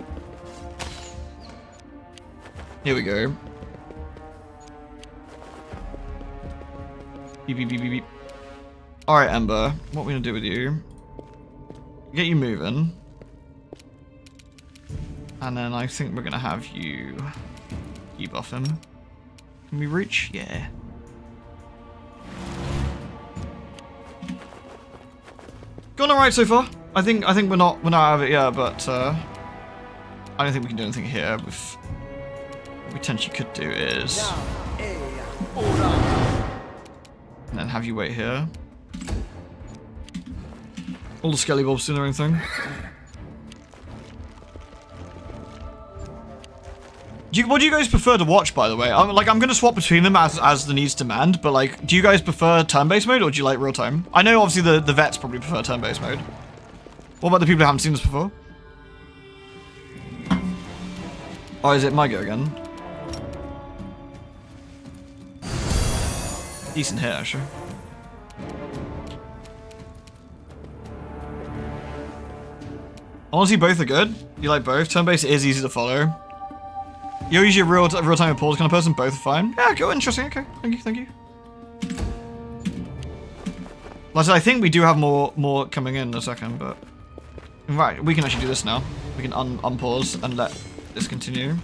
Here we go. Beep, beep, beep, beep, beep. Alright, Ember. What are we gonna do with you? Get you moving. And then I think we're gonna have you debuff him. Can we reach? Yeah. Gone alright so far. I think we're not out of it yet, but I don't think we can do anything here. With what we potentially could do is and then have you wait here. All the skelly bobs doing their own thing. What do you guys prefer to watch, by the way? I'm gonna swap between them as the needs demand, but like, do you guys prefer turn-based mode or do you like real time? I know obviously the vets probably prefer turn-based mode. What about the people who haven't seen this before? Oh, is it my go again? Decent hit, actually. Honestly, both are good. You like both. Turn-based is easy to follow. You're usually a real-time pause kind of person. Both are fine. Yeah, go. Interesting. Okay. Thank you. Like I said, I think we do have more coming in a second, but right, we can actually do this now. We can unpause and let this continue.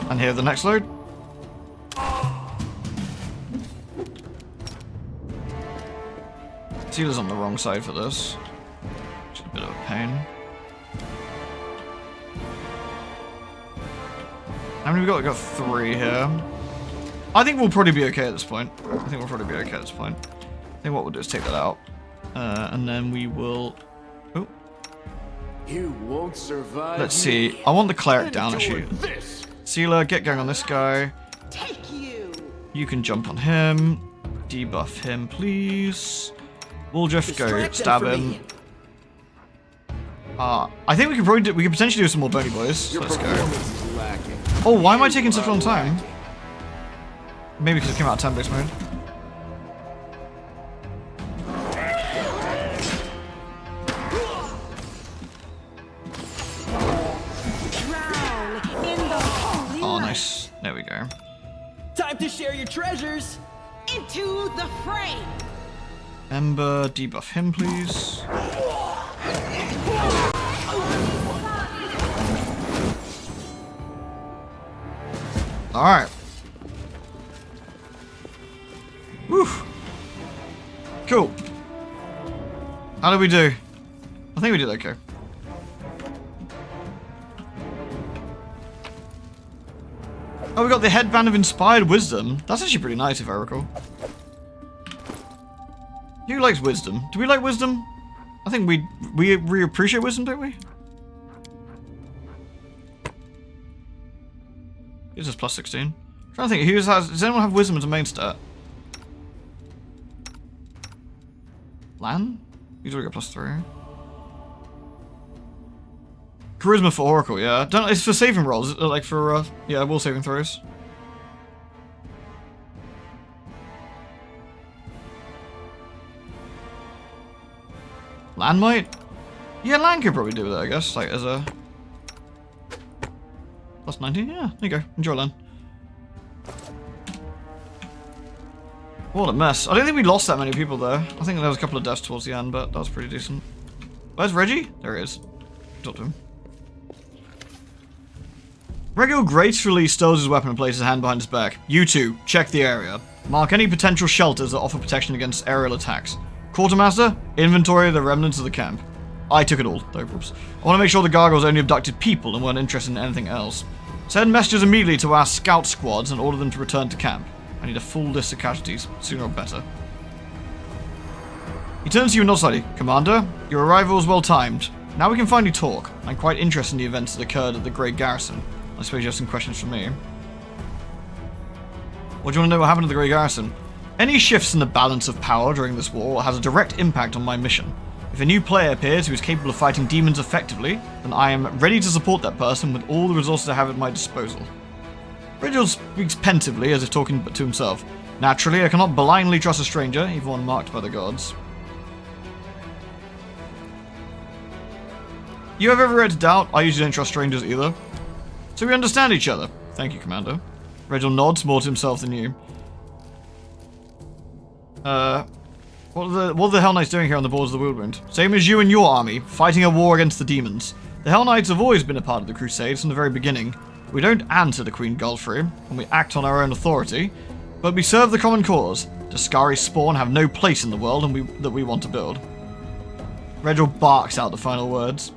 And here the next load. Sealer's on the wrong side for this. Which is a bit of a pain. How many we got? We got 3 here. I think we'll probably be okay at this point. I think what we'll do is take that out. And then we will... Oh. You won't survive. Let's see. I want the cleric down actually. Sealer, get going on this guy. Take you. You can jump on him. Debuff him, please. Woldriff, go stab him. I think we could potentially do some more bony boys. Let's go. Oh, why am I taking such a long time? Maybe because it came out of turn-based mode. Oh, nice. There we go. Time to share your treasures. Into the fray. Ember, debuff him, please. Alright. Woo. Cool. How did we do? I think we did okay. Oh, we got the headband of inspired wisdom. That's actually pretty nice if I recall. Who likes wisdom? Do we like wisdom? I think we appreciate wisdom, don't we? Gives us plus 16. I'm trying to think, does anyone have wisdom as a main stat? Lan? He's already got plus 3. Charisma for Oracle, yeah. It's for saving rolls, like for, yeah, will saving throws. Lan might? Yeah, Lan could probably do that, I guess, like as a... Plus 19? Yeah, there you go. Enjoy Lan. What a mess. I don't think we lost that many people there. I think there was a couple of deaths towards the end, but that was pretty decent. Where's Reggie? There he is. Talk to him. Reggie gracefully stows his weapon and places a hand behind his back. You two, check the area. Mark any potential shelters that offer protection against aerial attacks. Quartermaster, inventory the remnants of the camp. I took it all, though, whoops. I want to make sure the gargoyles only abducted people and weren't interested in anything else. Send messages immediately to our scout squads and order them to return to camp. I need a full list of casualties, sooner or better. He turns to you and nods slightly. Commander, your arrival was well timed. Now we can finally talk. I'm quite interested in the events that occurred at the Great Garrison. I suppose you have some questions for me. What do you want to know what happened at the Great Garrison? Any shifts in the balance of power during this war has a direct impact on my mission. If a new player appears who is capable of fighting demons effectively, then I am ready to support that person with all the resources I have at my disposal. Reginald speaks pensively, as if talking to himself. Naturally, I cannot blindly trust a stranger, even one marked by the gods. You have every right to doubt. I usually don't trust strangers either. So we understand each other. Thank you, Commander. Reginald nods more to himself than you. What are the Hell Knights doing here on the borders of the Whirlwind? Same as you and your army, fighting a war against the demons. The Hell Knights have always been a part of the Crusades from the very beginning. We don't answer to Queen Gulfrey, and we act on our own authority, but we serve the common cause. Dascari's spawn have no place in the world that we want to build. Reginald barks out the final words.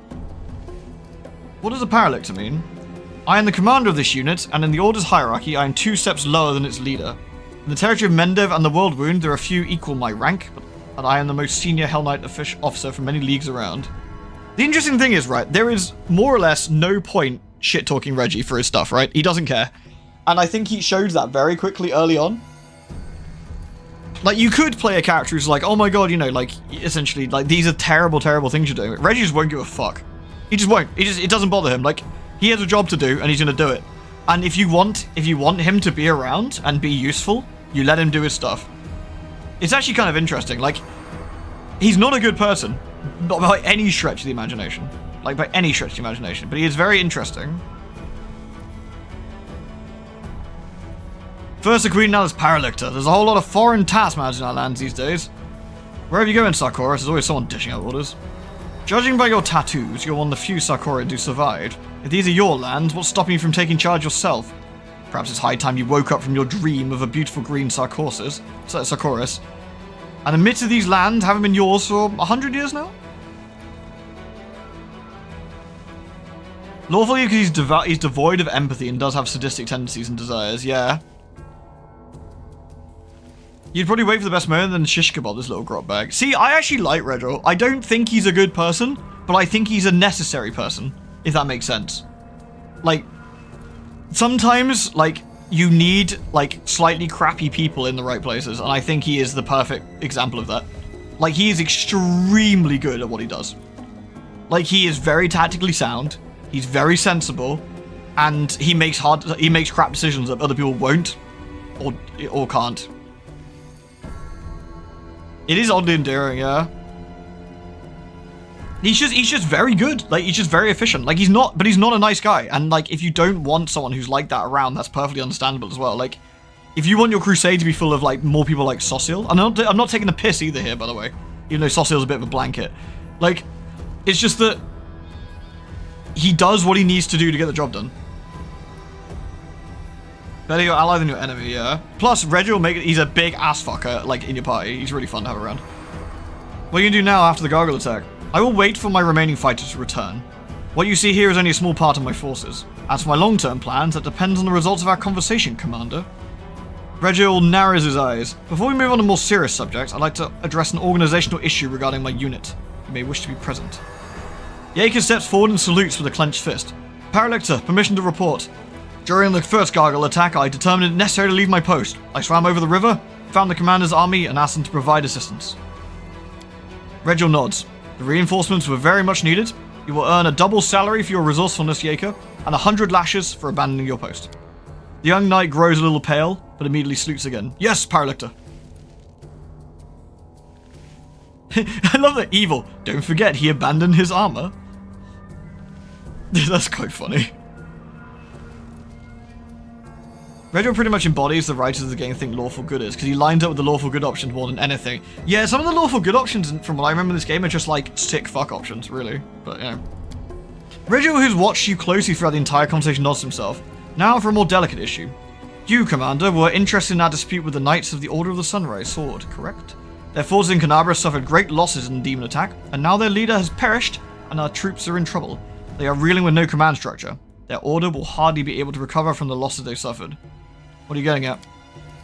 What does a Paralictor mean? I am the commander of this unit, and in the Order's hierarchy, I am 2 steps lower than its leader. In the territory of Mendev and the World Wound, there are few equal my rank, but I am the most senior Hell Knight officer from many leagues around. The interesting thing is, right, there is more or less no point shit-talking Reggie for his stuff, right? He doesn't care. And I think he showed that very quickly early on. Like, you could play a character who's like, oh my god, you know, like, essentially, like, these are terrible, terrible things you're doing. Reggie just won't give a fuck. He just won't. It doesn't bother him. Like, he has a job to do, and he's gonna do it. And if you want him to be around and be useful, you let him do his stuff. It's actually kind of interesting. Like, he's not a good person. Not by any stretch of the imagination. Like, by any stretch of the imagination. But he is very interesting. First the Queen, now there's Paralictor. There's a whole lot of foreign taskmasters in our lands these days. Wherever you go in Sarkoris, there's always someone dishing out orders. Judging by your tattoos, you're one of the few Sarkorians who survived. If these are your lands, what's stopping you from taking charge yourself? Perhaps it's high time you woke up from your dream of a beautiful green Sarkoris, and admitted these lands haven't been yours for 100 years now? Lawfully, because he's devoid of empathy and does have sadistic tendencies and desires, yeah. You'd probably wait for the best moment and then shish kebab this little grot bag. See, I actually like Redro. I don't think he's a good person, but I think he's a necessary person, if that makes sense. Like, sometimes, like, you need, like, slightly crappy people in the right places, and I think he is the perfect example of that. Like, he is extremely good at what he does. Like, he is very tactically sound, he's very sensible, and he makes crap decisions that other people won't, or can't. It is oddly endearing, yeah. He's just very good. Like, he's just very efficient. Like, he's not a nice guy. And, like, if you don't want someone who's like that around, that's perfectly understandable as well. Like, if you want your crusade to be full of, like, more people like Socil, I'm not taking the piss either here, by the way, even though Socil's a bit of a blanket. Like, it's just that he does what he needs to do to get the job done. Better your ally than your enemy, yeah. Plus, Reggie will make it. He's a big ass fucker, like, in your party. He's really fun to have around. What are you gonna do now after the gargoyle attack? I will wait for my remaining fighters to return. What you see here is only a small part of my forces. As for my long-term plans, that depends on the results of our conversation, Commander. Regiel narrows his eyes. Before we move on to more serious subjects, I'd like to address an organizational issue regarding my unit. You may wish to be present. Jaeger steps forward and salutes with a clenched fist. Paralictor, permission to report. During the first gargoyle attack, I determined it necessary to leave my post. I swam over the river, found the commander's army, and asked them to provide assistance. Regil nods. The reinforcements were very much needed. You will earn a double salary for your resourcefulness, Jaeger, and 100 lashes for abandoning your post. The young knight grows a little pale, but immediately salutes again. Yes, Paralictor. I love that evil. Don't forget, he abandoned his armor. That's quite funny. Regil pretty much embodies the writers of the game think lawful good is, because he lines up with the lawful good options more than anything. Yeah, some of the lawful good options, from what I remember in this game, are just like sick fuck options, really. But, yeah. Regil, who's watched you closely throughout the entire conversation, nods himself. Now for a more delicate issue. You, Commander, were interested in our dispute with the Knights of the Order of the Sunrise Sword, correct? Their forces in Canabra suffered great losses in the demon attack, and now their leader has perished, and our troops are in trouble. They are reeling with no command structure. Their order will hardly be able to recover from the losses they suffered. What are you getting at?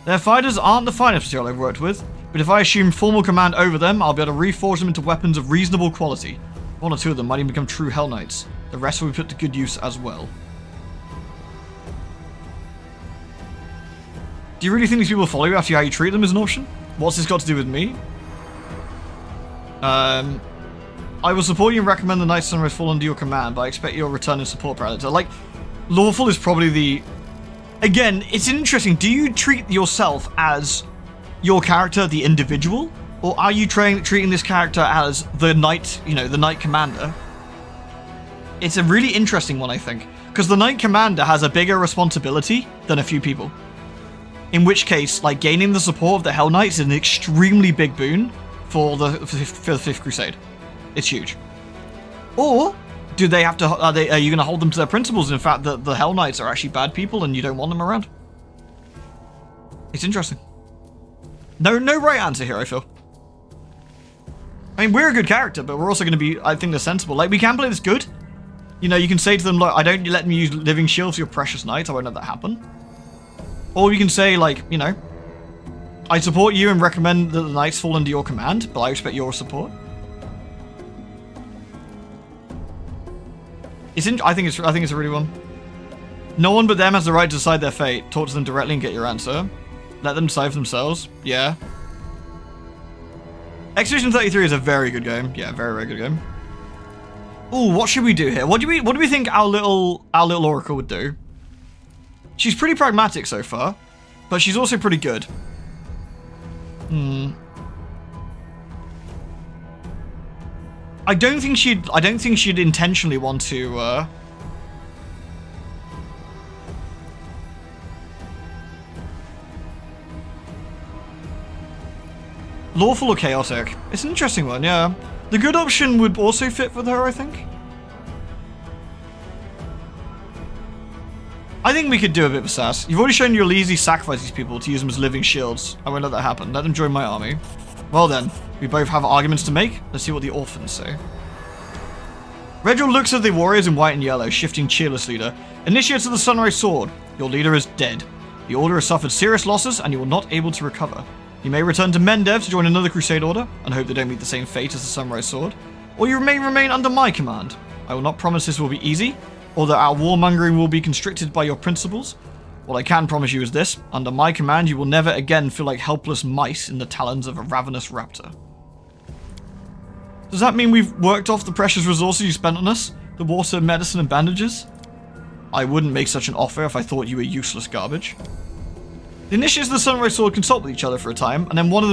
Their fighters aren't the finest material I've worked with, but if I assume formal command over them, I'll be able to reforge them into weapons of reasonable quality. One or two of them might even become true Hell Knights. The rest will be put to good use as well. Do you really think these people will follow you after how you treat them is an option? What's this got to do with me? I will support you and recommend the Knights of Sunrise fall under your command, but I expect your return and support, Predator. Like, lawful is probably the... Again, it's interesting. Do you treat yourself as your character, the individual? Or are you treating this character as the knight, you know, the knight commander? It's a really interesting one, I think. Because the knight commander has a bigger responsibility than a few people. In which case, like, gaining the support of the Hell Knights is an extremely big boon for the 5th Crusade. It's huge. Or... do they have to? Are you going to hold them to their principles? In fact, the Hell Knights are actually bad people, and you don't want them around. It's interesting. No right answer here. I feel. I mean, we're a good character, but we're also going to be. I think they're sensible. Like, we can play this good. You know, you can say to them, "Look, I don't let me use living shields for your precious knights. I won't let that happen." Or you can say, like, you know, I support you and recommend that the knights fall under your command, but I expect your support. I think it's a really one. No one but them has the right to decide their fate. Talk to them directly and get your answer. Let them decide for themselves. Yeah. Expedition 33 is a very good game. Yeah, very, very good game. Ooh, what should we do here? What do we think our little Oracle would do? She's pretty pragmatic so far, but she's also pretty good. I don't think she'd intentionally want to, lawful or chaotic? It's an interesting one, yeah. The good option would also fit with her, I think. I think we could do a bit of a sass. You've already shown you'll easily sacrifice these people to use them as living shields. I won't let that happen. Let them join my army. Well then, we both have arguments to make. Let's see what the orphans say. Regil looks at the warriors in white and yellow, shifting cheerless leader. Initiates of the Sunrise Sword. Your leader is dead. The order has suffered serious losses, and you are not able to recover. You may return to Mendev to join another Crusade order, and hope they don't meet the same fate as the Sunrise Sword. Or you may remain under my command. I will not promise this will be easy, or that our warmongering will be constricted by your principles. What I can promise you is this. Under my command, you will never again feel like helpless mice in the talons of a ravenous raptor. Does that mean we've worked off the precious resources you spent on us? The water, medicine, and bandages? I wouldn't make such an offer if I thought you were useless garbage. The initiates of the Sunrise Sword consult with each other for a time, and then one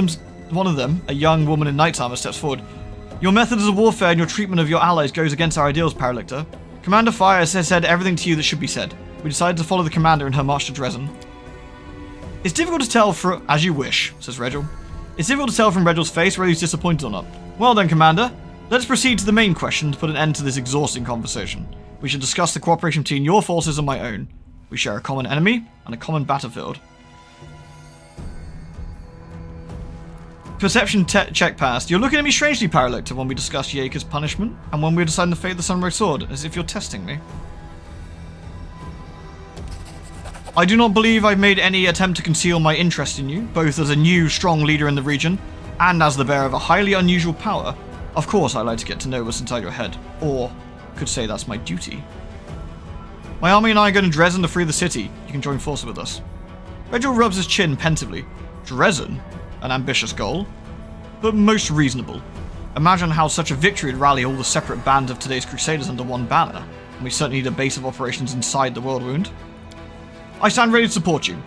of them, a young woman in knight's armor, steps forward. Your methods of warfare and your treatment of your allies goes against our ideals, Paralictor. Commander Fire has said everything to you that should be said. We decided to follow the commander in her march to Dresden. It's difficult to tell as you wish, says Regil. It's difficult to tell from Regil's face whether he's disappointed or not. Well then, Commander, let's proceed to the main question to put an end to this exhausting conversation. We should discuss the cooperation between your forces and my own. We share a common enemy and a common battlefield. Perception check passed. You're looking at me strangely, Paralictor, when we discuss Jaeger's punishment, and when we're deciding the fate of the Sunrise Sword, as if you're testing me. I do not believe I've made any attempt to conceal my interest in you, both as a new, strong leader in the region, and as the bearer of a highly unusual power. Of course, I like to get to know what's inside your head, or could say that's my duty. My army and I are going to Dresden to free the city. You can join forces with us. Reginald rubs his chin pensively. Dresden? An ambitious goal, but most reasonable. Imagine how such a victory would rally all the separate bands of today's Crusaders under one banner, and we certainly need a base of operations inside the World Wound. I stand ready to support you.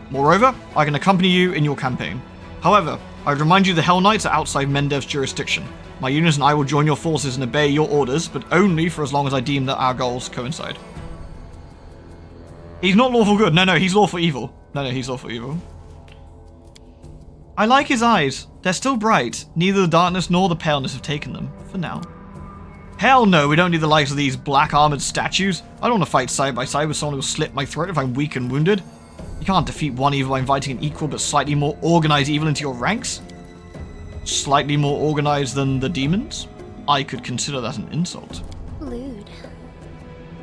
Moreover, I can accompany you in your campaign. However, I would remind you the Hell Knights are outside Mendev's jurisdiction. My units and I will join your forces and obey your orders, but only for as long as I deem that our goals coincide. He's not lawful good. No, he's lawful evil. No, he's lawful evil. I like his eyes. They're still bright. Neither the darkness nor the paleness have taken them, for now. Hell no, we don't need the likes of these black armored statues. I don't want to fight side by side with someone who will slit my throat if I'm weak and wounded. You can't defeat one evil by inviting an equal but slightly more organized evil into your ranks. Slightly more organized than the demons? I could consider that an insult. Lewd.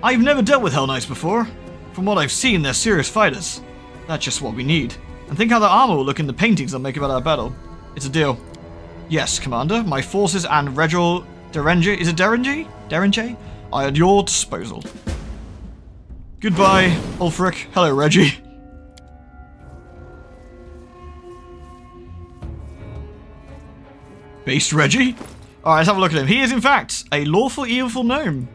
I've never dealt with Hell Knights before. From what I've seen, they're serious fighters. That's just what we need. And think how their armor will look in the paintings they'll make about our battle. It's a deal. Yes, Commander, my forces and Reginald Derenge, is it Derenge? Derenge? Are at your disposal. Goodbye, Ulfric. Hello, Reggie. Beast Reggie? Alright, let's have a look at him. He is, in fact, a lawful evil gnome.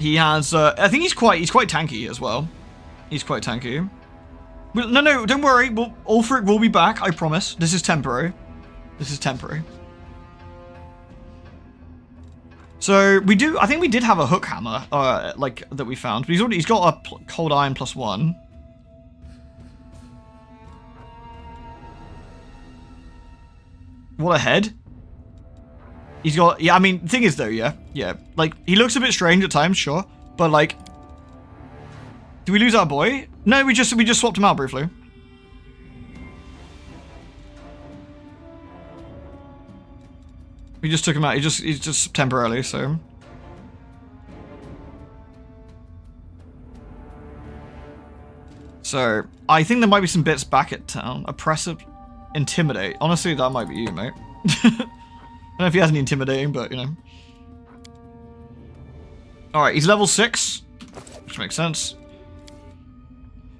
He has, I think he's quite tanky as well. He's quite tanky. Well, no, don't worry. Ulfric will be back, I promise. This is temporary. This is temporary. So, I think we did have a hook hammer, like, that we found. But he's got a cold iron +1. What a head. He's got, yeah, I mean, the thing is though, yeah, like, he looks a bit strange at times, sure, but like, did we lose our boy? No, we just swapped him out briefly. We just took him out, he's just temporarily, so. So, I think there might be some bits back at town. Oppressive, intimidate. Honestly, that might be you, mate. I don't know if he has any intimidating, but, you know. Alright, he's level 6. Which makes sense.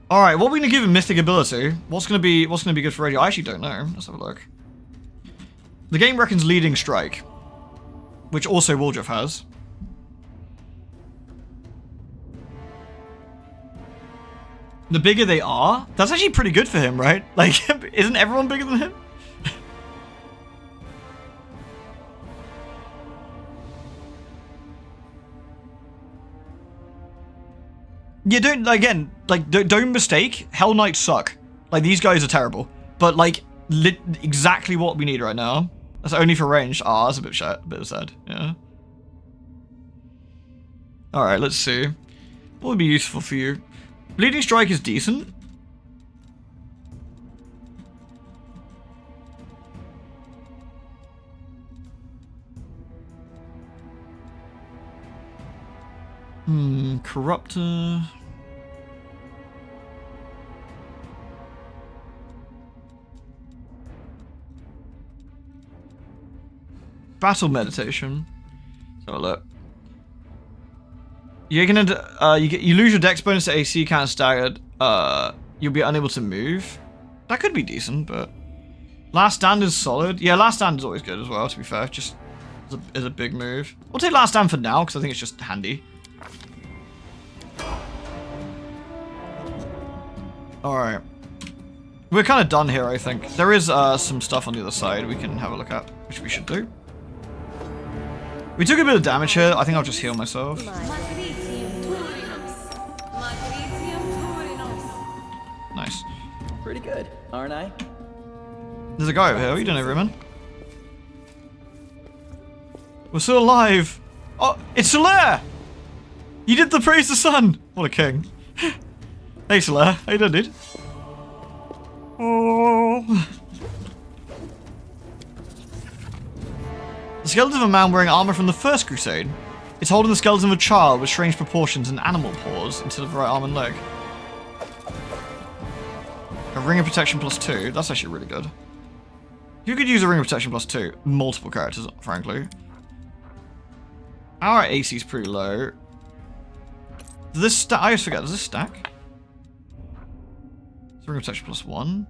Alright, what are we going to give him? Mystic ability. What's going to be good for radio? I actually don't know. Let's have a look. The game reckons leading strike. Which also Waldref has. The bigger they are, that's actually pretty good for him, right? Like, isn't everyone bigger than him? Yeah, don't mistake. Hell Knights suck. Like, these guys are terrible. But, like, exactly what we need right now. That's only for range. Ah, that's a bit sad. Yeah. Alright, let's see. What would be useful for you? Bleeding Strike is decent. Corruptor. Battle Meditation. Let's have a look. You're gonna you lose your dex bonus to AC, counter staggered. You'll be unable to move. That could be decent, but Last Stand is solid. Yeah, Last Stand is always good as well. To be fair, just is a big move. We'll take Last Stand for now because I think it's just handy. All right, we're kind of done here. I think there is some stuff on the other side we can have a look at, which we should do. We took a bit of damage here. I think I'll just heal myself. Nice. Pretty good, aren't I? There's a guy over here. What are you doing over here, man? We're still alive. Oh, it's Solaire! You did the Praise the Sun. What a king. Hey, Solaire. How you doing, dude? Oh. The skeleton of a man wearing armor from the First Crusade. It's holding the skeleton of a child with strange proportions and animal paws instead of the right arm and leg. A ring of protection +2. That's actually really good. You could use a ring of protection +2. Multiple characters, frankly. Our AC is pretty low. Does this stack? I always forget. Does this stack? Ring of Protection +1.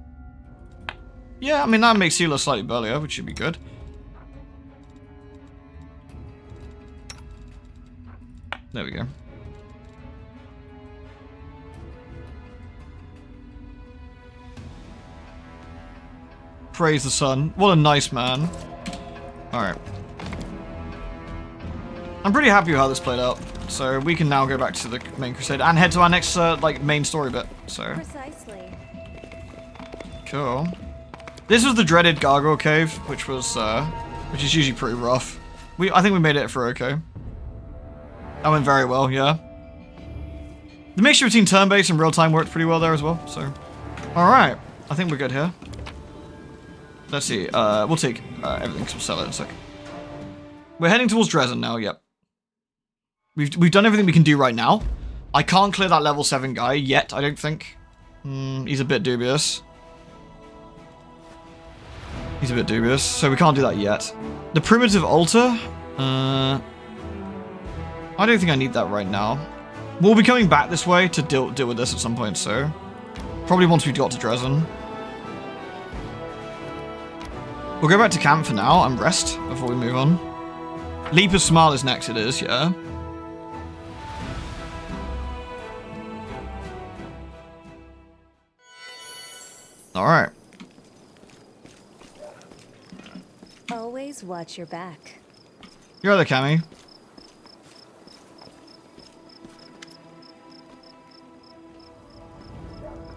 Yeah, I mean, that makes Healer slightly burlier, which should be good. There we go. Praise the sun. What a nice man. Alright. I'm pretty happy with how this played out. So we can now go back to the main crusade and head to our next like main story bit. So Precisely. Cool. This was the dreaded Gargoyle Cave, which is usually pretty rough. I think we made it for okay. That went very well, yeah. The mixture between turn-based and real-time worked pretty well there as well, so. Alright, I think we're good here. Let's see, we'll take everything, because we'll sell it in a sec. We're heading towards Dresden now, yep. We've done everything we can do right now. I can't clear that level 7 guy yet, I don't think. He's a bit dubious. He's a bit dubious, so we can't do that yet. The primitive altar? I don't think I need that right now. We'll be coming back this way to deal with this at some point, so... Probably once we've got to Dresden. We'll go back to camp for now and rest before we move on. Leaper's Smile is next, it is, yeah. Alright. Always watch your back. You're there, Cammy.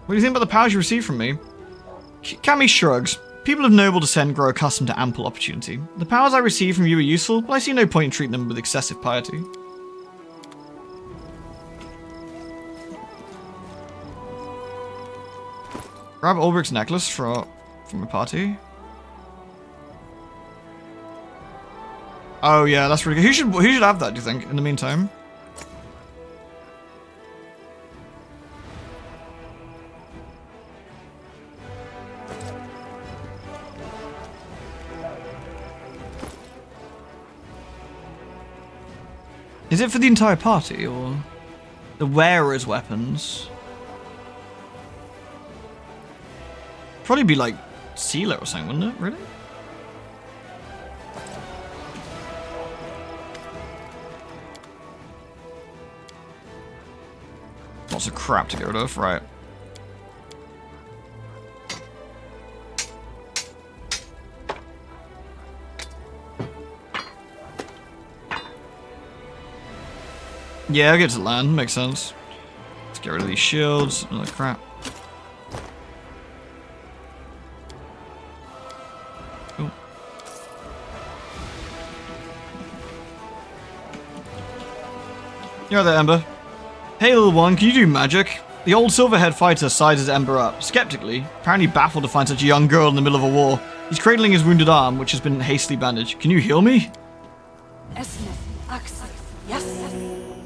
What do you think about the powers you receive from me? Cammy shrugs. People of noble descent grow accustomed to ample opportunity. The powers I receive from you are useful, but I see no point in treating them with excessive piety. Grab Ulbrich's necklace from a party. Oh yeah, that's really good. Who should have that, do you think, in the meantime? Is it for the entire party, or the wearer's weapons? Probably be like Sealer or something, wouldn't it? Really? Lots of crap to get rid of, right. Yeah, I'll get to land, makes sense. Let's get rid of these shields and all that crap. Cool. You're there, Ember. Hey little one, can you do magic? The old silverhead fighter sizes Ember up, skeptically, apparently baffled to find such a young girl in the middle of a war. He's cradling his wounded arm, which has been hastily bandaged. Can you heal me?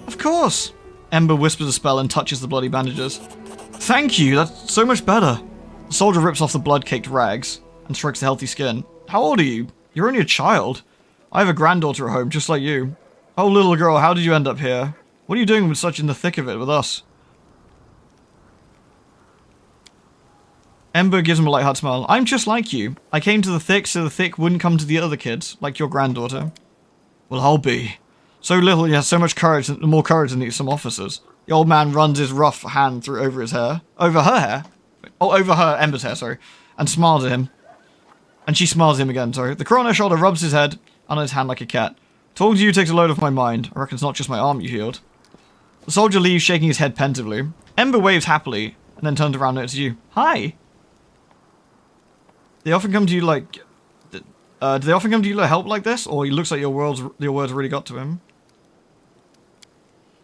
Of course! Ember whispers a spell and touches the bloody bandages. Thank you, that's so much better. The soldier rips off the blood-caked rags and strokes the healthy skin. How old are you? You're only a child. I have a granddaughter at home, just like you. Oh, little girl, how did you end up here? What are you doing with such in the thick of it with us? Ember gives him a light-hearted smile. I'm just like you. I came to the thick so the thick wouldn't come to the other kids, like your granddaughter. Well, I'll be. So little, he has so much courage, more courage than some officers. The old man runs his rough hand over his hair. Over her hair? Oh, over her, Ember's hair, sorry. And smiles at him. And she smiles at him again, sorry. The crow on her shoulder rubs his head on his hand like a cat. Talking to you takes a load off my mind. I reckon it's not just my arm you healed. The soldier leaves, shaking his head pensively. Ember waves happily, and then turns around and notices you. Hi! They often come to you like... do they often come to you to help like this? Or he looks like your words really got to him?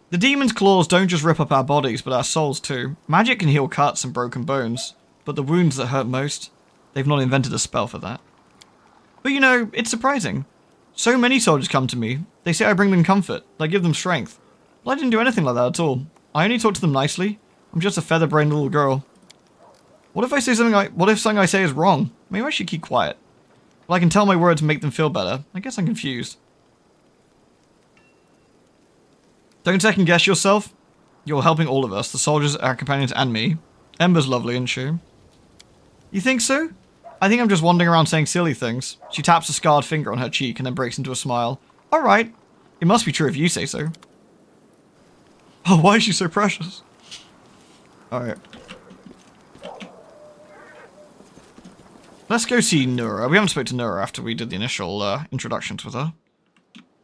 The demon's claws don't just rip up our bodies, but our souls too. Magic can heal cuts and broken bones, but the wounds that hurt most, they've not invented a spell for that. But you know, it's surprising. So many soldiers come to me. They say I bring them comfort, I give them strength. But I didn't do anything like that at all. I only talk to them nicely. I'm just a feather-brained little girl. What if I say something what if something I say is wrong? Maybe I should keep quiet. Well, I can tell my words make them feel better. I guess I'm confused. Don't second guess yourself. You're helping all of us, the soldiers, our companions, and me. Ember's lovely, isn't she? You think so? I think I'm just wandering around saying silly things. She taps a scarred finger on her cheek and then breaks into a smile. Alright. It must be true if you say so. Oh, why is she so precious? Alright. Let's go see Nura. We haven't spoken to Nura after we did the initial introductions with her.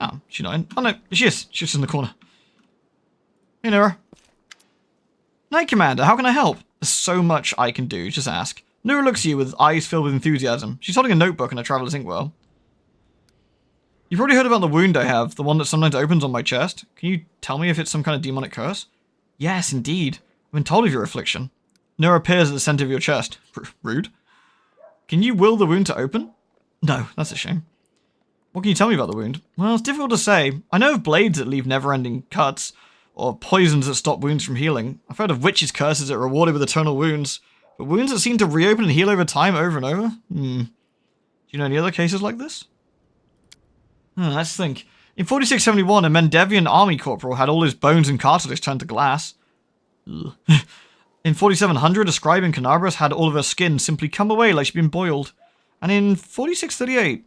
Oh, she's not in. Oh no, she is. She's in the corner. Hey Nura. Knight Commander, how can I help? There's so much I can do, just ask. Nura looks at you with eyes filled with enthusiasm. She's holding a notebook and a traveler's inkwell. You've probably heard about the wound I have, the one that sometimes opens on my chest. Can you tell me if it's some kind of demonic curse? Yes, indeed. I've been told of your affliction. Nura appears at the center of your chest. Rude. Can you will the wound to open? No, that's a shame. What can you tell me about the wound? Well, it's difficult to say. I know of blades that leave never-ending cuts, or poisons that stop wounds from healing. I've heard of witches' curses that are rewarded with eternal wounds, but wounds that seem to reopen and heal over time over and over? Do you know any other cases like this? Let's think. In 4671, a Mendevian army corporal had all his bones and cartilage turned to glass. In 4700, a scribe in Canabras had all of her skin simply come away like she'd been boiled. And in 4638...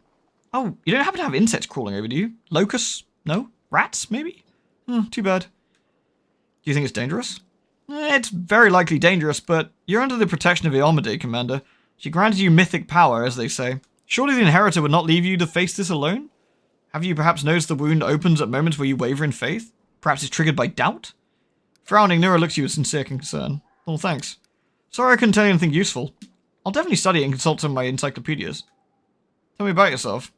Oh, you don't happen to have insects crawling over, do you? Locusts? No? Rats, maybe? Too bad. Do you think it's dangerous? It's very likely dangerous, but you're under the protection of Iomedae, Commander. She granted you mythic power, as they say. Surely the Inheritor would not leave you to face this alone? Have you perhaps noticed the wound opens at moments where you waver in faith? Perhaps it's triggered by doubt? Frowning, Nura looks at you with sincere concern. Oh, thanks. Sorry I couldn't tell you anything useful. I'll definitely study it and consult some of my encyclopedias. Tell me about yourself.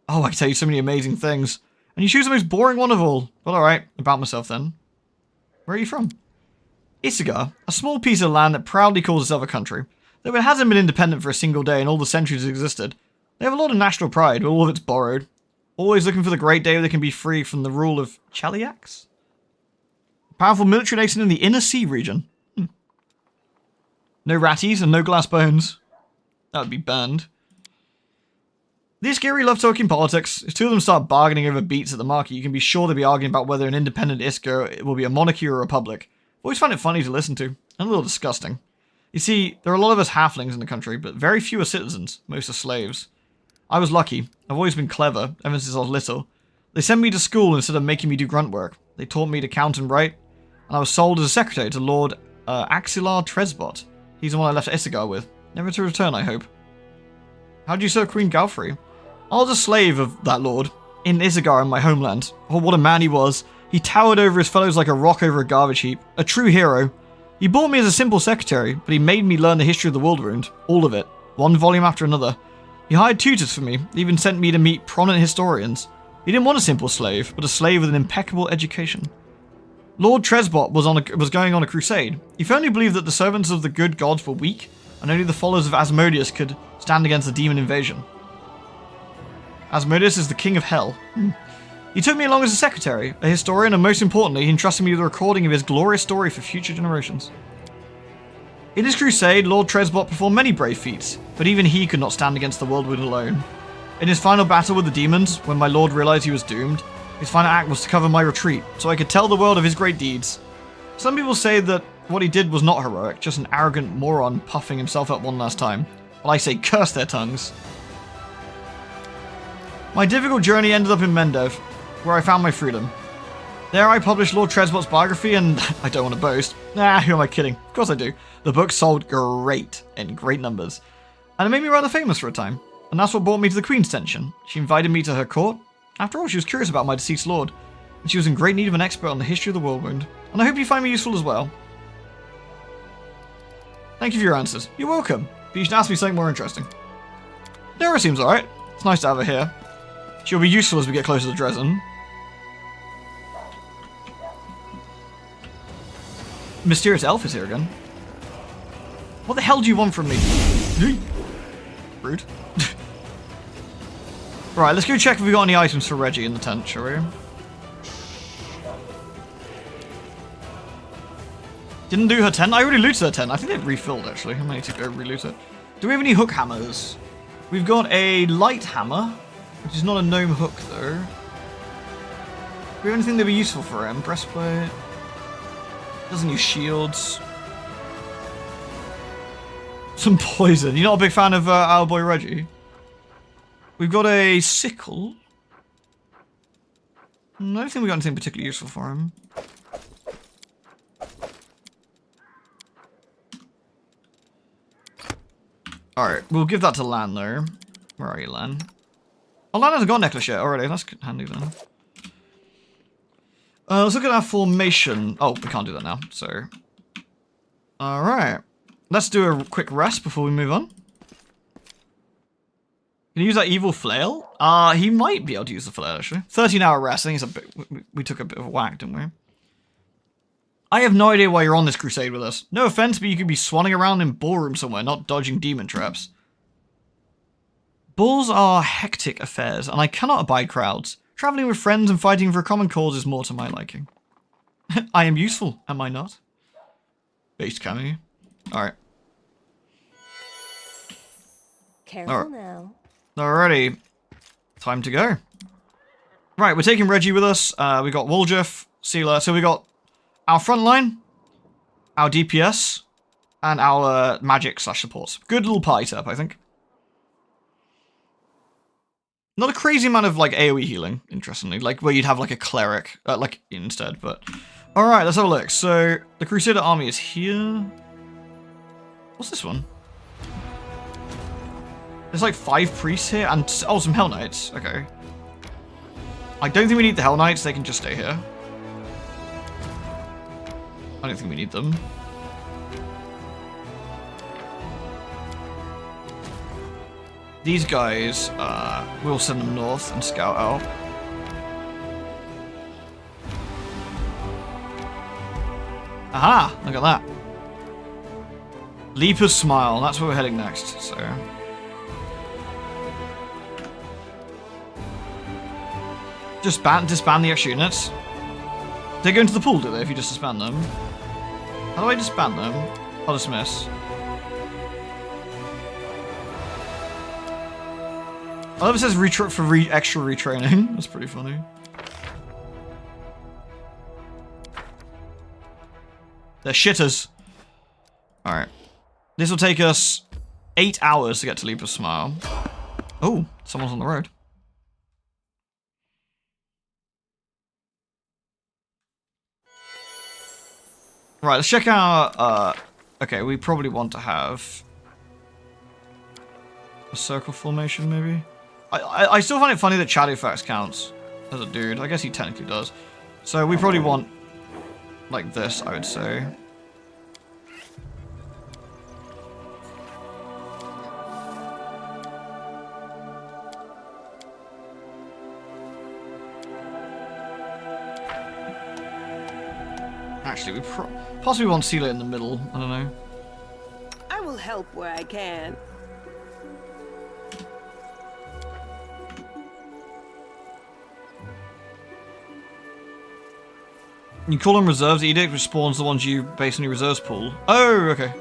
Oh, I can tell you so many amazing things. And you choose the most boring one of all. Well, alright. About myself, then. Where are you from? Isigar, a small piece of land that proudly calls itself a country. Though it hasn't been independent for a single day in all the centuries it existed. They have a lot of national pride, but all of it's borrowed. Always looking for the great day where they can be free from the rule of Chaliacs? A powerful military nation in the Inner Sea region. No ratties and no glass bones. That would be banned. These Giri love talking politics. If two of them start bargaining over beats at the market, you can be sure they'll be arguing about whether an independent Isker will be a monarchy or a republic. I've always found it funny to listen to, and a little disgusting. You see, there are a lot of us halflings in the country, but very few are citizens. Most are slaves. I was lucky. I've always been clever, ever since I was little. They sent me to school instead of making me do grunt work. They taught me to count and write, and I was sold as a secretary to Lord Axilar Tresbot. He's the one I left Isigar with. Never to return, I hope. How did you serve Queen Galfrey? I was a slave of that lord, in Isigar in my homeland. Oh, what a man he was. He towered over his fellows like a rock over a garbage heap. A true hero. He bought me as a simple secretary, but he made me learn the history of the world wound. All of it. One volume after another. He hired tutors for me, even sent me to meet prominent historians. He didn't want a simple slave, but a slave with an impeccable education. Lord Tresbot was going on a crusade. He firmly believed that the servants of the good gods were weak, and only the followers of Asmodeus could stand against the demon invasion. Asmodeus is the king of hell. He took me along as a secretary, a historian, and most importantly, he entrusted me with a recording of his glorious story for future generations. In his crusade, Lord Tresbot performed many brave feats, but even he could not stand against the whirlwind alone. In his final battle with the demons, when my lord realized he was doomed, his final act was to cover my retreat, so I could tell the world of his great deeds. Some people say that what he did was not heroic, just an arrogant moron puffing himself up one last time. Well, I say curse their tongues. My difficult journey ended up in Mendev, where I found my freedom. There I published Lord Tresbot's biography, and I don't want to boast. Nah, who am I kidding? Of course I do. The book sold great, in great numbers. And it made me rather famous for a time. And that's what brought me to the Queen's attention. She invited me to her court. After all, she was curious about my deceased lord. And she was in great need of an expert on the history of the whirlwind. And I hope you find me useful as well. Thank you for your answers. You're welcome. But you should ask me something more interesting. Nora seems alright. It's nice to have her here. She'll be useful as we get closer to Dresden. Mysterious elf is here again. What the hell do you want from me? Rude. Right, let's go check if we got any items for Reggie in the tent, shall we? Didn't do her tent? I already looted her tent. I think they've refilled, actually. I might need to go reloot it. Do we have any hook hammers? We've got a light hammer, which is not a gnome hook, though. Do we have anything that would be useful for him? Breastplate. Doesn't use shields. Some poison. You're not a big fan of our boy Reggie? We've got a sickle. I don't think we got anything particularly useful for him. Alright, we'll give that to Lan though. Where are you, Lan? Oh, Lan hasn't got a necklace yet already. That's handy then. Let's look at our formation. Oh, we can't do that now, so. Alright. Let's do a quick rest before we move on. Can you use that evil flail? He might be able to use the flail, actually. 13-hour rest. I think it's a bit... We took a bit of a whack, didn't we? I have no idea why you're on this crusade with us. No offense, but you could be swanning around in ballroom somewhere, not dodging demon traps. Balls are hectic affairs, and I cannot abide crowds. Traveling with friends and fighting for a common cause is more to my liking. I am useful, am I not? Based cameo. Alright. Careful now. Alrighty. Time to go. Right, we're taking Reggie with us. We got Woljef, Sealer. So we got our front line, our DPS, and our magic / supports. Good little party setup, I think. Not a crazy amount of like AoE healing, interestingly, like where you'd have like a cleric, like instead, but... Alright, let's have a look. So, the Crusader army is here. What's this one? There's like 5 priests here, and oh, some Hell Knights. Okay. I don't think we need the Hell Knights, they can just stay here. I don't think we need them. These guys, we'll send them north and scout out. Aha! Look at that. Leaper's Smile, that's where we're heading next, so... Just disband the extra units. They go into the pool, do they, if you just disband them? How do I disband them? I'll dismiss. I love it says extra retraining. That's pretty funny. They're shitters. Alright. This will take us 8 hours to get to Leaper's Smile. Oh, someone's on the road. Right, let's check out, okay, we probably want to have a circle formation, maybe? I still find it funny that Shadowfax counts as a dude. I guess he technically does. So we probably want, like this, I would say. Actually, we possibly want to seal it in the middle. I don't know. I will help where I can. You call them reserves. Edict, which spawns the ones you base on your reserves pool. Oh, okay.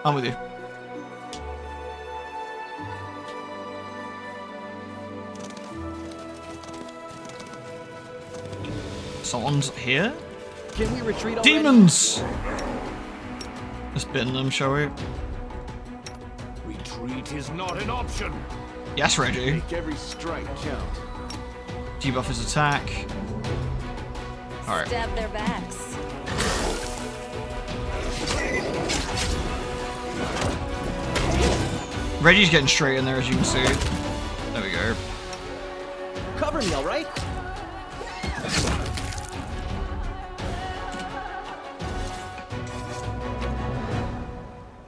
I'm with you. Someone's here? Can we retreat already? Demons! Let's bin them, shall we? Retreat is not an option. Yes, Reggie. Make every strike count. Debuff his attack. Alright. Stab their backs. Reggie's getting straight in there, as you can see. There we go. Cover me, all right?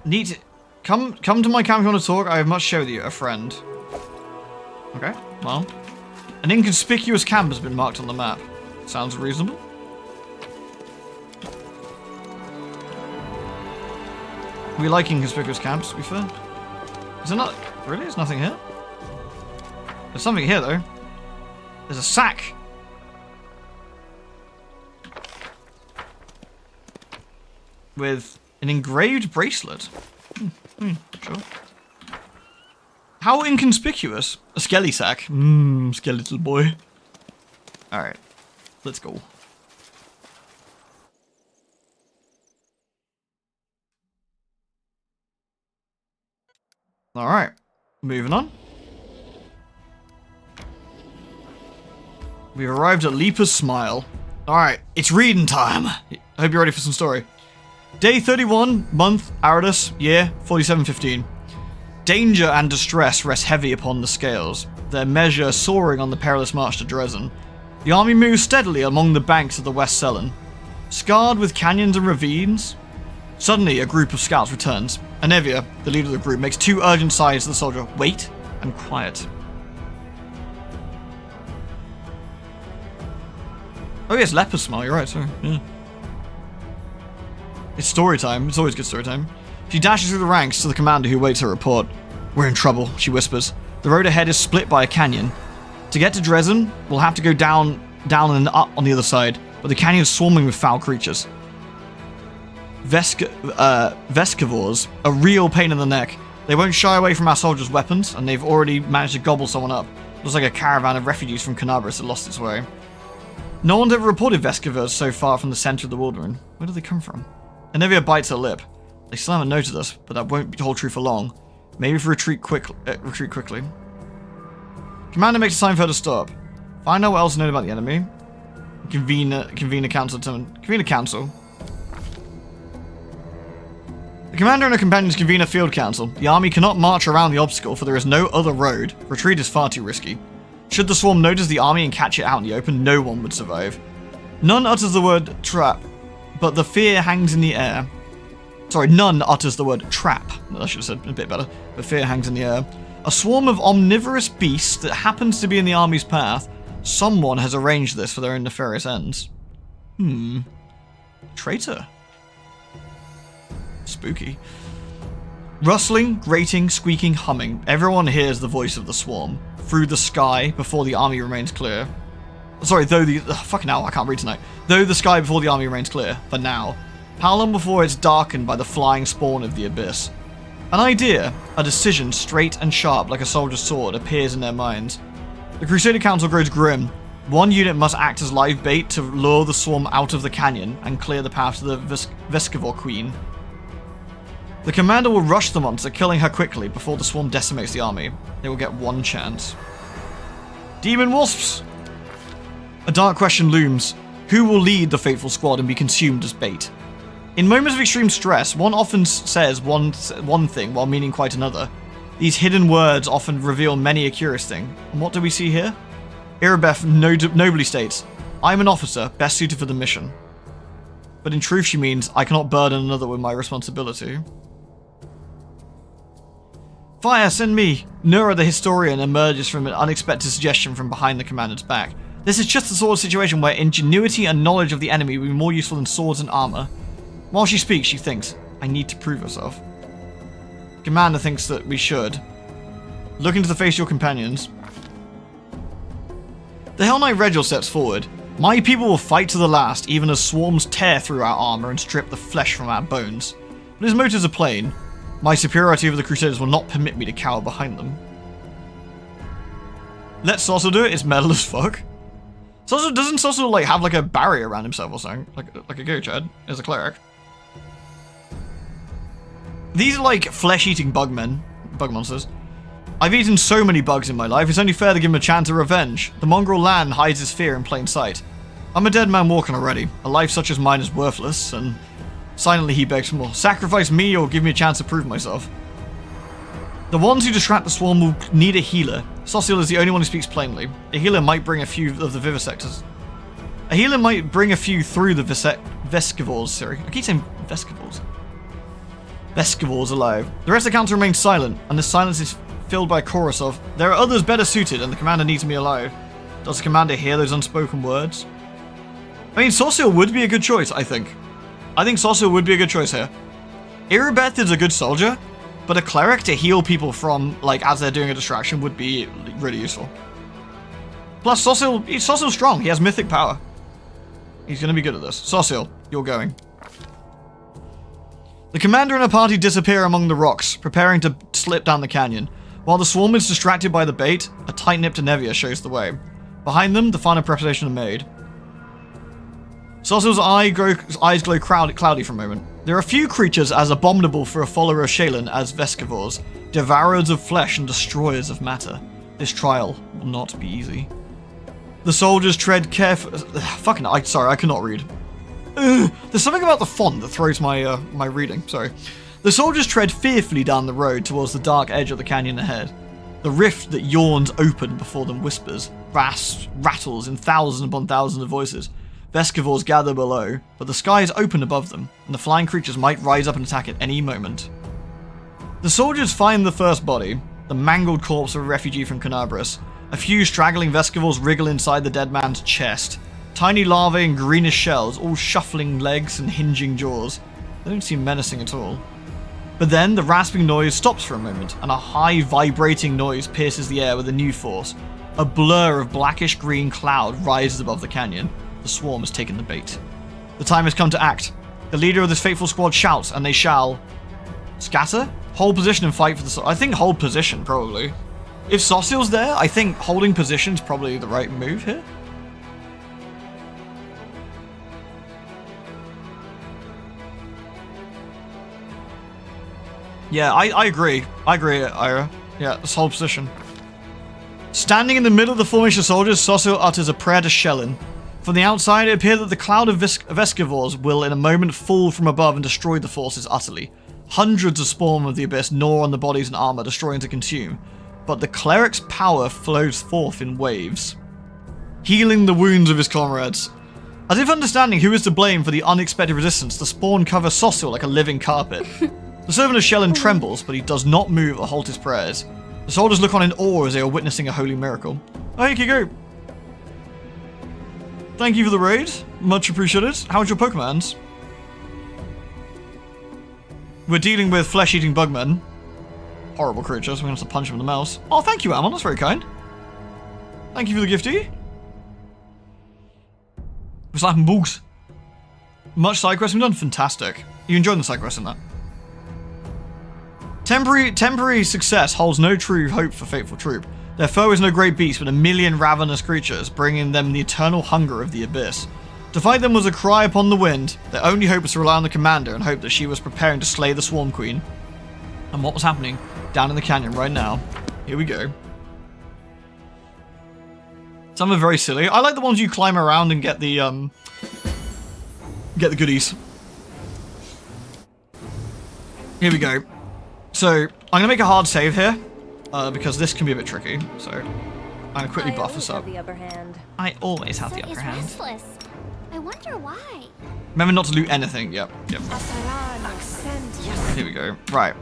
Need to come to my camp if you want to talk. I have much to share with you, a friend. Okay, well. An inconspicuous camp has been marked on the map. Sounds reasonable. We like inconspicuous camps, to be fair. Is there not? Really? There's nothing here? There's something here, though. There's a sack. With an engraved bracelet. Sure. How inconspicuous. A skelly sack. Skeletal boy. Alright. Let's go. Alright, moving on. We've arrived at Leaper's Smile. Alright, it's reading time. I hope you're ready for some story. Day 31, month, Aridus, year 4715. Danger and distress rest heavy upon the scales, their measure soaring on the perilous march to Dresden. The army moves steadily along the banks of the West Selen, scarred with canyons and ravines. Suddenly, a group of scouts returns. Anevia, the leader of the group, makes 2 urgent signs to the soldier. Wait and quiet. Oh yes, Leper's Smile, you're right, sorry. Yeah. It's story time. It's always good story time. She dashes through the ranks to the commander who waits her report. We're in trouble, she whispers. The road ahead is split by a canyon. To get to Dresden, we'll have to go down and up on the other side, but the canyon is swarming with foul creatures. Vescivores, a real pain in the neck. They won't shy away from our soldiers' weapons, and they've already managed to gobble someone up. Looks like a caravan of refugees from Canabris that lost its way. No one's ever reported Vescivores so far from the center of the Wilderness. Where do they come from? Anevia bites her lip. They still haven't noticed us, but that won't hold true for long. Maybe if we retreat quickly. Commander makes a sign for her to stop. Find out what else is known about the enemy. Convene a council. Convene a council. The commander and her companions convene a field council. The army cannot march around the obstacle, for there is no other road. Retreat is far too risky. Should the swarm notice the army and catch it out in the open, no one would survive. None utters the word trap, but the fear hangs in the air. Sorry, none utters the word trap. I should have said a bit better, but fear hangs in the air. A swarm of omnivorous beasts that happens to be in the army's path. Someone has arranged this for their own nefarious ends. Traitor. Spooky. Rustling, grating, squeaking, humming. Everyone hears the voice of the swarm. Through the sky before the army remains clear. Sorry, fucking hell, I can't read tonight. Though the sky before the army remains clear. For now. How long before it's darkened by the flying spawn of the abyss? An idea, a decision straight and sharp like a soldier's sword, appears in their minds. The Crusader Council grows grim. One unit must act as live bait to lure the swarm out of the canyon and clear the path to the Vescivore Queen. The commander will rush the monster, killing her quickly before the swarm decimates the army. They will get one chance. Demon Wasps! A dark question looms. Who will lead the fateful squad and be consumed as bait? In moments of extreme stress, one often says one thing while meaning quite another. These hidden words often reveal many a curious thing. And what do we see here? Irabeth nobly states, I'm an officer, best suited for the mission. But in truth she means, I cannot burden another with my responsibility. Fire, send me! Nura the historian emerges from an unexpected suggestion from behind the commander's back. This is just the sort of situation where ingenuity and knowledge of the enemy will be more useful than swords and armor. While she speaks, she thinks, I need to prove herself. Commander thinks that we should. Look into the face of your companions. The Hell Knight Regil steps forward. My people will fight to the last, even as swarms tear through our armor and strip the flesh from our bones. But his motives are plain. My superiority over the Crusaders will not permit me to cower behind them. Let Sossel do it, it's metal as fuck. Doesn't Sossel like have like a barrier around himself or something? Like a go chad as a cleric. These are like flesh-eating bug monsters. I've eaten so many bugs in my life, it's only fair to give him a chance of revenge. The mongrel land hides his fear in plain sight. I'm a dead man walking already. A life such as mine is worthless, and silently he begs for more. Sacrifice me or give me a chance to prove myself. The ones who distract the swarm will need a healer. Sossel is the only one who speaks plainly. A healer might bring a few of the vivisectors. A healer might bring a few through the Vescivores, sorry. I keep saying Vescivores. Vescivores alive. The rest of the council remains silent, and the silence is filled by a chorus of, there are others better suited, and the commander needs me alive. Does the commander hear those unspoken words? I mean, Sossel would be a good choice, I think. I think Sossel would be a good choice here. Irabeth is a good soldier, but a cleric to heal people from, like, as they're doing a distraction would be really useful. Plus, Sossel's strong. He has mythic power. He's going to be good at this. Sossel, you're going. The commander and a party disappear among the rocks, preparing to slip down the canyon. While the swarm is distracted by the bait, a tight-nipped Anevia shows the way. Behind them, the final preparation are made. Sossel's eyes glow cloudy for a moment. There are few creatures as abominable for a follower of Shaylin as Vescivores, devourers of flesh and destroyers of matter. This trial will not be easy. The soldiers tread carefully. Sorry, I cannot read. There's something about the font that throws my my reading. Sorry. The soldiers tread fearfully down the road towards the dark edge of the canyon ahead. The rift that yawns open before them whispers, rasps, rattles in thousands upon thousands of voices. Vescivores gather below, but the sky is open above them, and the flying creatures might rise up and attack at any moment. The soldiers find the first body, the mangled corpse of a refugee from Canabris. A few straggling Vescivores wriggle inside the dead man's chest. Tiny larvae and greenish shells, all shuffling legs and hinging jaws. They don't seem menacing at all. But then the rasping noise stops for a moment, and a high vibrating noise pierces the air with a new force. A blur of blackish green cloud rises above the canyon. The swarm has taken the bait. The time has come to act. The leader of this fateful squad shouts, and they shall... scatter? Hold position and fight for the... I think hold position, probably. If Sauciel's there, I think holding position is probably the right move here. Yeah, I agree. I agree, Ira. Yeah, let's hold position. Standing in the middle of the formation of soldiers, Sauciel utters a prayer to Shellin. From the outside, it appears that the cloud of Vescivores will in a moment fall from above and destroy the forces utterly. Hundreds of spawn of the abyss gnaw on the bodies and armor, destroying to consume. But the cleric's power flows forth in waves, healing the wounds of his comrades. As if understanding who is to blame for the unexpected resistance, the spawn cover Sauciel like a living carpet. The servant of Shellin trembles, but he does not move or halt his prayers. The soldiers look on in awe as they are witnessing a holy miracle. Oh, here you go. Thank you for the raid. Much appreciated. How's your Pokemons? We're dealing with flesh-eating bugmen. Horrible creatures. We're going to have to punch them in the mouth. Oh, thank you, Amon. That's very kind. Thank you for the gifty. We're slapping bugs. Much side questing done? Fantastic. You enjoying the side quest in that? Temporary success holds no true hope for faithful troop. Their foe is no great beast, but a million ravenous creatures, bringing them the eternal hunger of the abyss. To fight them was a cry upon the wind. Their only hope was to rely on the commander and hope that she was preparing to slay the Swarm Queen. And what was happening down in the canyon right now. Here we go. Some are very silly. I like the ones you climb around and get the goodies. Here we go. So, I'm going to make a hard save here, because this can be a bit tricky. So, I'm going to quickly buff this up. I always have the upper hand. Restless. I wonder why. Remember not to loot anything. Yep. Here we go. Right.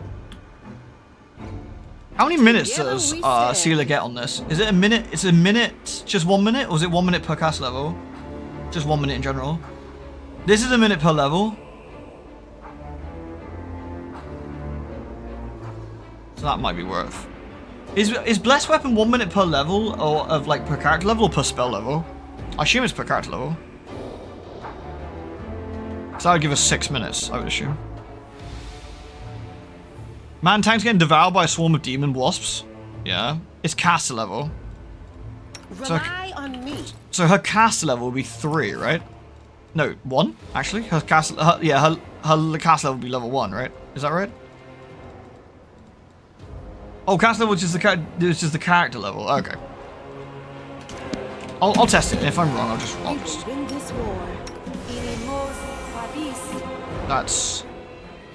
How many minutes does Sealer get on this? Is it a minute? It's a minute, just 1 minute? Or is it 1 minute per cast level? Just 1 minute in general. This is a minute per level. So that might be worth. Is Blessed Weapon 1 minute per level, or of like per character level or per spell level? I assume it's per character level. So that would give us 6 minutes, I would assume. Man tank's getting devoured by a swarm of demon wasps. Yeah. It's caster level. Rely on me. So her caster level will be 3, right? No, 1, actually. Her caster her caster level will be level 1, right? Is that right? Oh, caster level is just the character level. Okay. I'll test it. If I'm wrong, I'll just win this war. That's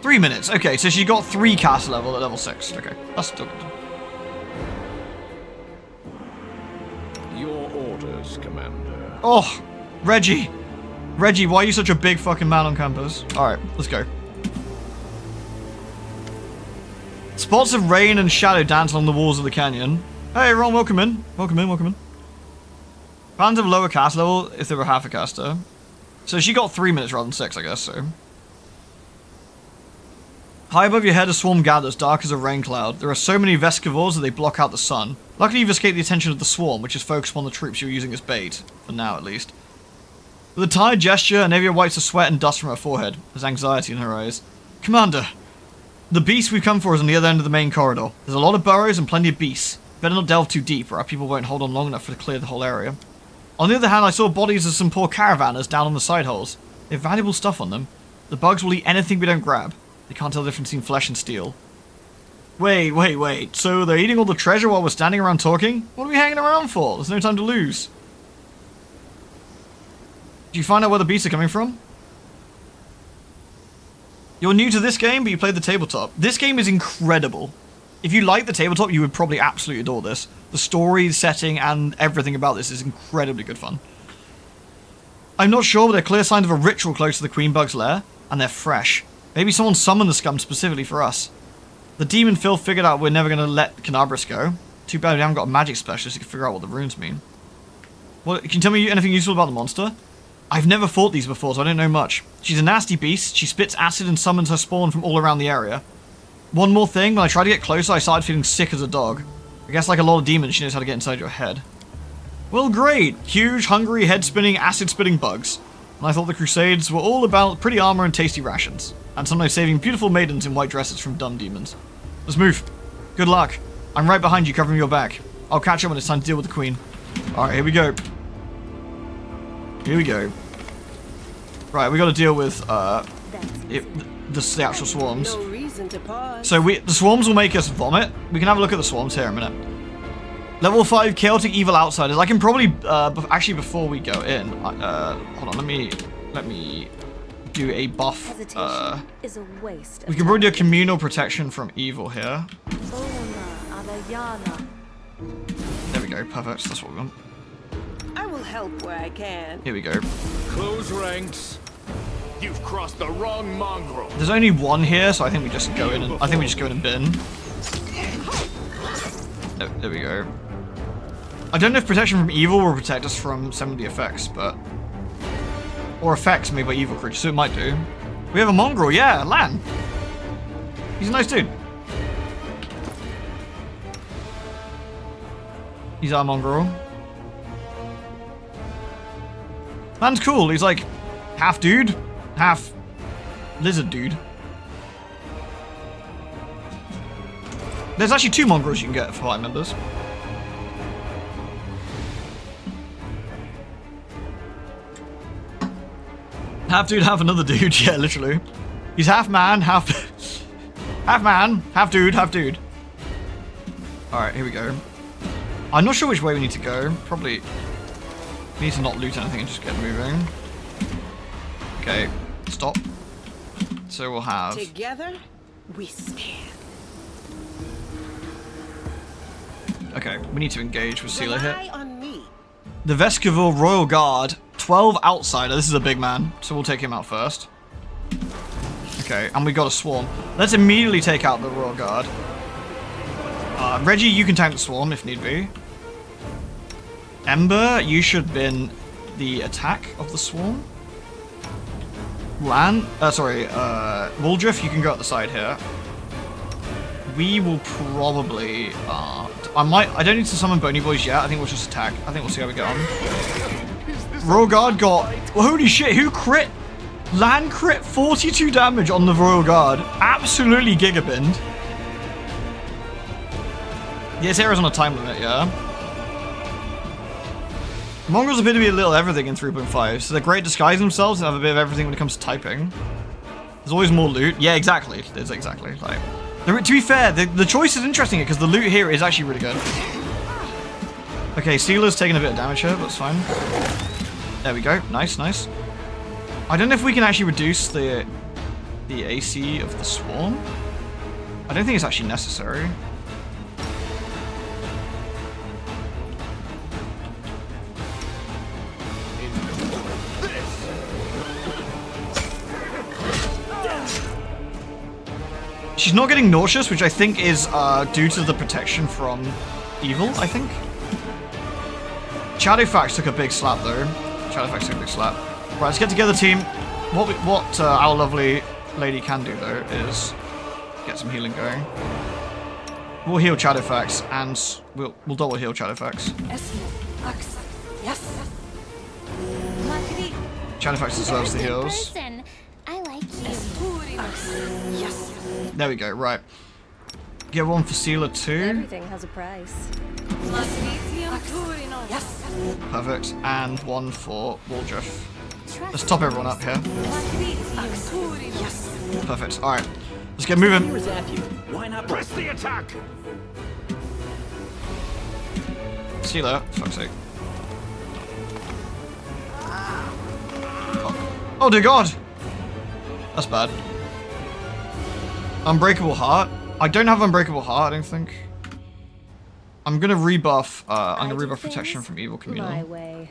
3 minutes. Okay, so she got 3 caster level at level 6. Okay, that's still good. Your orders, Commander. Oh, Reggie. Reggie, why are you such a big fucking man on campus? Alright, let's go. Spots of rain and shadow dance along the walls of the canyon. Hey, Ron, welcome in. Welcome in, welcome in. Fans of lower cast level if they were half a caster. So she got 3 minutes rather than 6, I guess, so. High above your head, a swarm gathers, dark as a rain cloud. There are so many Vescivores that they block out the sun. Luckily, you've escaped the attention of the swarm, which is focused upon the troops you're using as bait. For now, at least. With a tired gesture, Anavia wipes the sweat and dust from her forehead. There's anxiety in her eyes. Commander! The beast we've come for is on the other end of the main corridor. There's a lot of burrows and plenty of beasts. Better not delve too deep, or our people won't hold on long enough to clear the whole area. On the other hand, I saw bodies of some poor caravanners down on the side holes. They have valuable stuff on them. The bugs will eat anything we don't grab. They can't tell the difference between flesh and steel. Wait. So they're eating all the treasure while we're standing around talking? What are we hanging around for? There's no time to lose. Did you find out where the beasts are coming from? You're new to this game, but you played the tabletop. This game is incredible. If you like the tabletop, you would probably absolutely adore this. The story, setting, and everything about this is incredibly good fun. I'm not sure, but there are clear signs of a ritual close to the Queen Bug's lair, and they're fresh. Maybe someone summoned the scum specifically for us. The demon Phil figured out we're never going to let Canabras go. Too bad we haven't got a magic specialist who can figure out what the runes mean. Well, can you tell me anything useful about the monster? I've never fought these before, so I don't know much. She's a nasty beast. She spits acid and summons her spawn from all around the area. One more thing, when I tried to get closer, I started feeling sick as a dog. I guess like a lot of demons, she knows how to get inside your head. Well, great. Huge, hungry, head-spinning, acid-spitting bugs. And I thought the Crusades were all about pretty armor and tasty rations. And sometimes saving beautiful maidens in white dresses from dumb demons. Let's move. Good luck. I'm right behind you, covering your back. I'll catch up when it's time to deal with the Queen. Alright, here we go. Here we go. Right, we got to deal with the actual swarms. No reason to pause. So the swarms will make us vomit. We can have a look at the swarms here in a minute. Level 5 chaotic evil outsiders. I can probably actually before we go in. Hold on, let me do a buff. Hesitation is a waste. We can probably do a communal protection from evil here. There we go. Perfect. That's what we want. I will help where I can. Here we go. Close ranks. You've crossed the wrong mongrel. There's only one here, so I think we just go in and bin. There we go. I don't know if protection from evil will protect us from some of the effects, but or effects made by evil creatures, so it might do. We have a mongrel, yeah, Lan. He's a nice dude. He's our mongrel. Lan's cool. He's like half dude, half lizard dude. There's actually 2 mongrels you can get for party members. Half dude, half another dude. Yeah, literally. He's half man, half dude, half dude. Alright, here we go. I'm not sure which way we need to go. Probably we need to not loot anything and just get moving. Okay, stop. So we'll have... Together, we stand. Okay, we need to engage with Sealer here. Rely on me. The Vescovil Royal Guard, 12 outsider. This is a big man, so we'll take him out first. Okay, and we got a swarm. Let's immediately take out the Royal Guard. Reggie, you can tank the swarm if need be. Ember, you should bin the attack of the swarm. Wooldriff, you can go at the side here. We will probably, I don't need to summon Bony Boys yet. I think we'll just attack. I think we'll see how we get on. Royal Guard got, holy shit, who crit? Lan crit 42 damage on the Royal Guard. Absolutely gigabinned. This area's on a time limit, yeah? Mongrels appear to be a little everything in 3.5, so they're great at disguising themselves and have a bit of everything when it comes to typing. There's always more loot. Yeah, exactly. There's exactly. Like, to be fair, the choice is interesting because the loot here is actually really good. Okay, Sealer's taking a bit of damage here, but it's fine. There we go. Nice, nice. I don't know if we can actually reduce the AC of the swarm. I don't think it's actually necessary. She's not getting nauseous, which I think is due to the protection from evil, I think. Shadowfax took a big slap, though. Shadowfax took a big slap. Right, let's get together, team. What our lovely lady can do, though, is get some healing going. We'll heal Shadowfax, and we'll double heal Shadowfax. Shadowfax deserves the heals. I like you. Yes. There we go, right. Get one for Sealer too. Everything has a price. Yes. Perfect. And one for Wooldriff. Let's top everyone up here. Yes. Perfect. Alright. Let's get moving. Here's at you. Why not Press the attack! See you later. Fuck's sake. Oh dear God! That's bad. Unbreakable Heart. I don't have Unbreakable Heart, I don't think. I'm gonna rebuff. I'm gonna rebuff protection from evil communal. My way.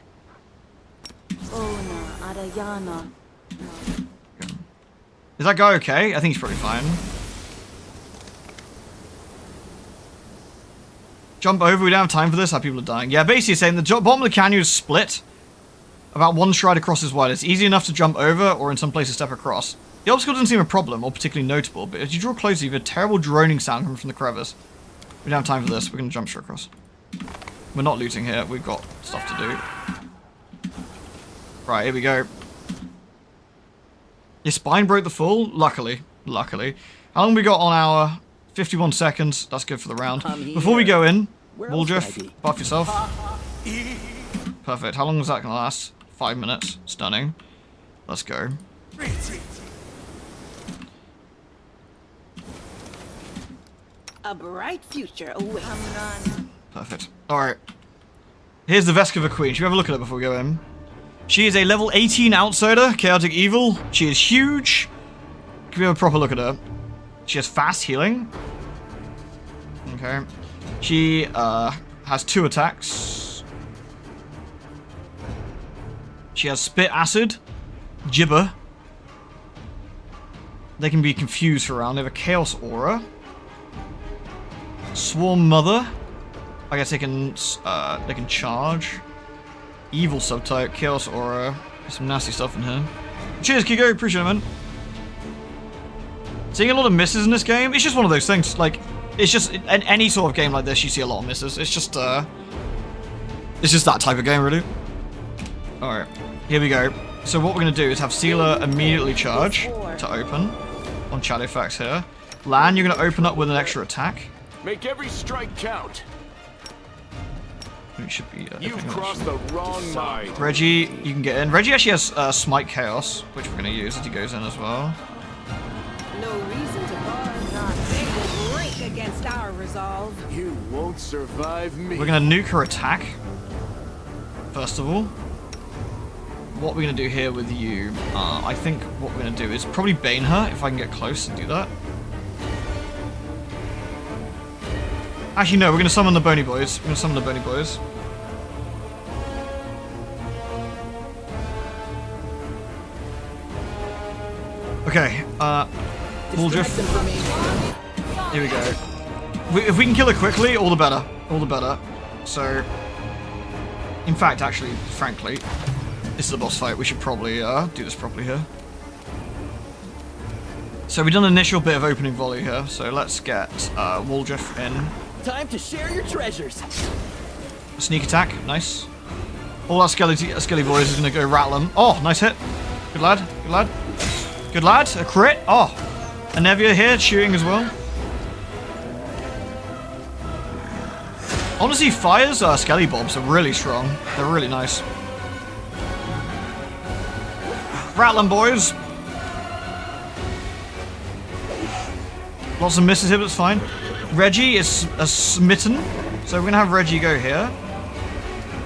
Is that guy okay? I think he's probably fine. Jump over. We don't have time for this. How people are dying. Yeah, basically saying the bottom of the canyon is split. About one stride across is wide. It's easy enough to jump over, or in some places step across. The obstacle doesn't seem a problem, or particularly notable, but as you draw closer, you hear a terrible droning sound coming from the crevice. We don't have time for this. We're going to jump straight across. We're not looting here. We've got stuff to do. Right, here we go. Your spine broke the fall? Luckily. Luckily. How long we got on our 51 seconds? That's good for the round. Before we go in, Woldriff, buff yourself. Perfect. How long is that going to last? 5 minutes. Stunning. Let's go. A bright future awaits. Perfect. Alright. Here's the Vescova Queen. Should we have a look at her before we go in? She is a level 18 outsider, chaotic evil. She is huge. Can we have a proper look at her? She has fast healing. Okay. She has 2 attacks. She has Spit Acid, Gibber. They can be confused for a round. They have a Chaos Aura. Swarm Mother. I guess they can charge. Evil subtype, Chaos Aura. There's some nasty stuff in here. Cheers, Kiko. Appreciate it, man. Seeing a lot of misses in this game, it's just one of those things. Like, it's just in any sort of game like this, you see a lot of misses. It's just that type of game, really. All right, here we go. So what we're gonna do is have Sealer immediately charge to open on Shadowfax here. Lan, you're gonna open up with an extra attack. Make every strike count. It should be. You've crossed the wrong side. Reggie, you can get in. Reggie actually has Smite Chaos, which we're gonna use as he goes in as well. No reason to pause. They will break against our resolve. You won't survive me. We're gonna nuke her attack. First of all, what we're gonna do here with you, I think what we're gonna do is probably Bane her if I can get close and do that. Actually, no, we're gonna summon the Bony Boys. We're gonna summon the Bony Boys. Okay, Woldriff. Here we go. If we can kill her quickly, all the better. All the better. So, in fact, actually, frankly, this is a boss fight. We should probably do this properly here. So we've done an initial bit of opening volley here. So let's get Woldriff in. Time to share your treasures. Sneak attack, nice. All our Skelly boys is gonna go rattle them. Oh, nice hit. Good lad, good lad. Good lad, a crit. Oh, Anevia here shooting as well. Honestly, Fire's Skelly Bobs are really strong. They're really nice. Rattle them, boys. Lots of misses here, but it's fine. Reggie is a smitten, so we're gonna have Reggie go here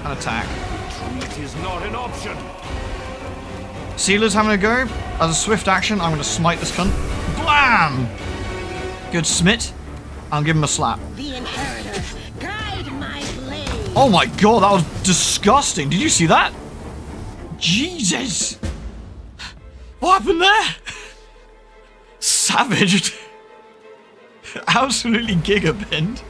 and attack. Retreat is not an option. Sealer's having a go. As a swift action, I'm gonna smite this cunt. Blam! Good smit. I'll give him a slap. The inheritor, guide my blade. Oh my god, that was disgusting. Did you see that? Jesus! What happened there? Savaged. Absolutely gigapinned.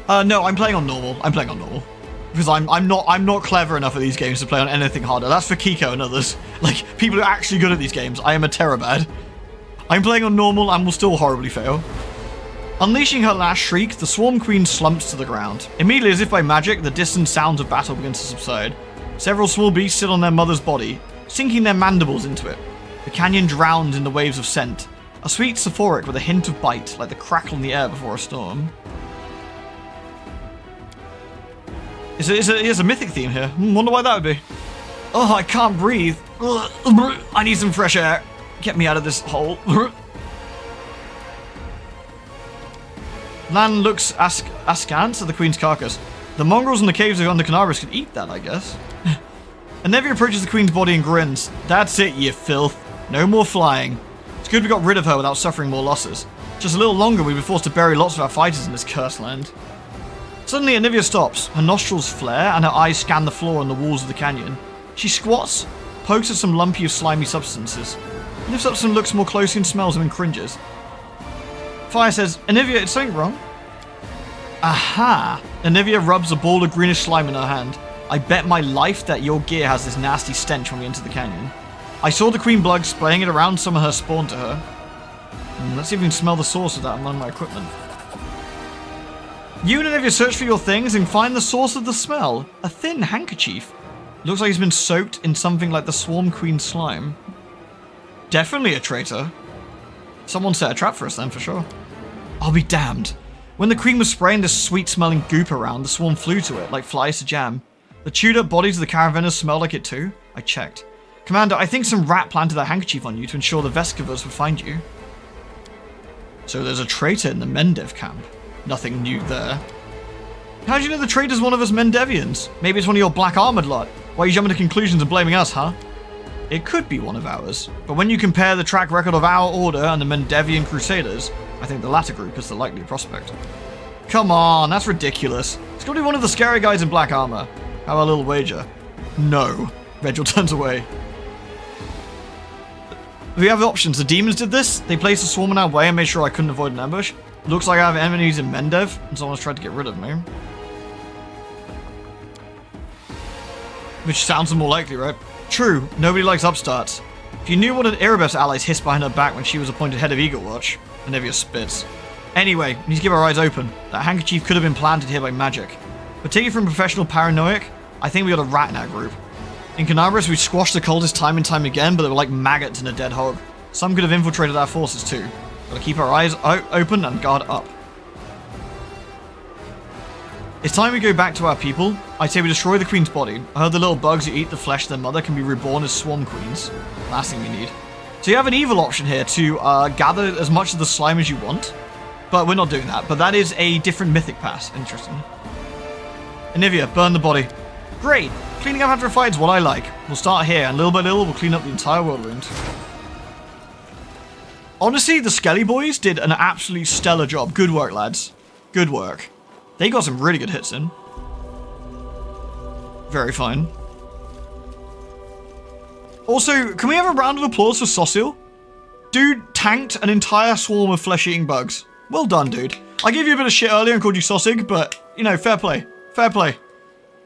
No, I'm playing on normal. I'm playing on normal. Because I'm not clever enough at these games to play on anything harder. That's for Kiko and others. Like, people who are actually good at these games. I am a terrabad. I'm playing on normal and will still horribly fail. Unleashing her last shriek, the Swarm Queen slumps to the ground. Immediately, as if by magic, the distant sounds of battle begin to subside. Several small beasts sit on their mother's body, sinking their mandibles into it. The canyon drowns in the waves of scent. A sweet sulfuric with a hint of bite, like the crackle in the air before a storm. It's a mythic theme here. Wonder why that would be. Oh, I can't breathe. I need some fresh air. Get me out of this hole. Lan looks askance at the queen's carcass. The mongrels in the caves under Canaris could eat that, I guess. Anevia approaches the queen's body and grins. That's it, you filth. No more flying. It's good we got rid of her without suffering more losses. Just a little longer, we'd be forced to bury lots of our fighters in this cursed land. Suddenly, Anevia stops. Her nostrils flare, and her eyes scan the floor and the walls of the canyon. She squats, pokes at some lumpy, slimy substances, lifts up some looks more closely and smells them and cringes. Fire says, Anevia, is something wrong? Aha! Anevia rubs a ball of greenish slime in her hand. I bet my life that your gear has this nasty stench when we enter the canyon. I saw the queen blood spraying it around some of her spawn to her. Let's see if we can smell the source of that among my equipment. You and Anevia search for your things and find the source of the smell. A thin handkerchief. Looks like he's been soaked in something like the Swarm Queen slime. Definitely a traitor. Someone set a trap for us then, for sure. I'll be damned. When the queen was spraying this sweet-smelling goop around, the swarm flew to it, like flies to jam. The chewed-up bodies of the caravanners smelled like it too. I checked. Commander, I think some rat planted that handkerchief on you to ensure the Vescovers would find you. So there's a traitor in the Mendev camp. Nothing new there. How do you know the traitor's one of us Mendevians? Maybe it's one of your black armored lot. Why are you jumping to conclusions and blaming us, huh? It could be one of ours, but when you compare the track record of our order and the Mendevian Crusaders, I think the latter group is the likely prospect. Come on, that's ridiculous. It's got to be one of the scary guys in black armor. How about a little wager? No. Regil turns away. We have options. The demons did this. They placed a swarm in our way and made sure I couldn't avoid an ambush. Looks like I have enemies in Mendev, and someone's tried to get rid of me. Which sounds more likely, right? True, nobody likes upstarts. If you knew what an Erebus allies hissed behind her back when she was appointed head of Eagle Watch, Anevia spits. Anyway, we need to keep our eyes open. That handkerchief could have been planted here by magic. But take it from professional paranoiac, I think we got a rat in our group. In Canaris, we squashed the cultists time and time again, but they were like maggots in a dead hog. Some could have infiltrated our forces too. Gotta keep our eyes open and guard up. It's time we go back to our people. I say we destroy the queen's body. I heard the little bugs who eat the flesh of their mother can be reborn as swarm queens. Last thing we need. So you have an evil option here to gather as much of the slime as you want. But we're not doing that. But that is a different mythic pass. Interesting. Anevia, burn the body. Great. Cleaning up after a fight is what I like. We'll start here, and little by little we'll clean up the entire world wound. Honestly, the Skelly boys did an absolutely stellar job. Good work, lads. Good work. They got some really good hits in. Very fine. Also, can we have a round of applause for Sosil? Dude tanked an entire swarm of flesh-eating bugs. Well done, dude. I gave you a bit of shit earlier and called you Sosig, but, you know, fair play. Fair play.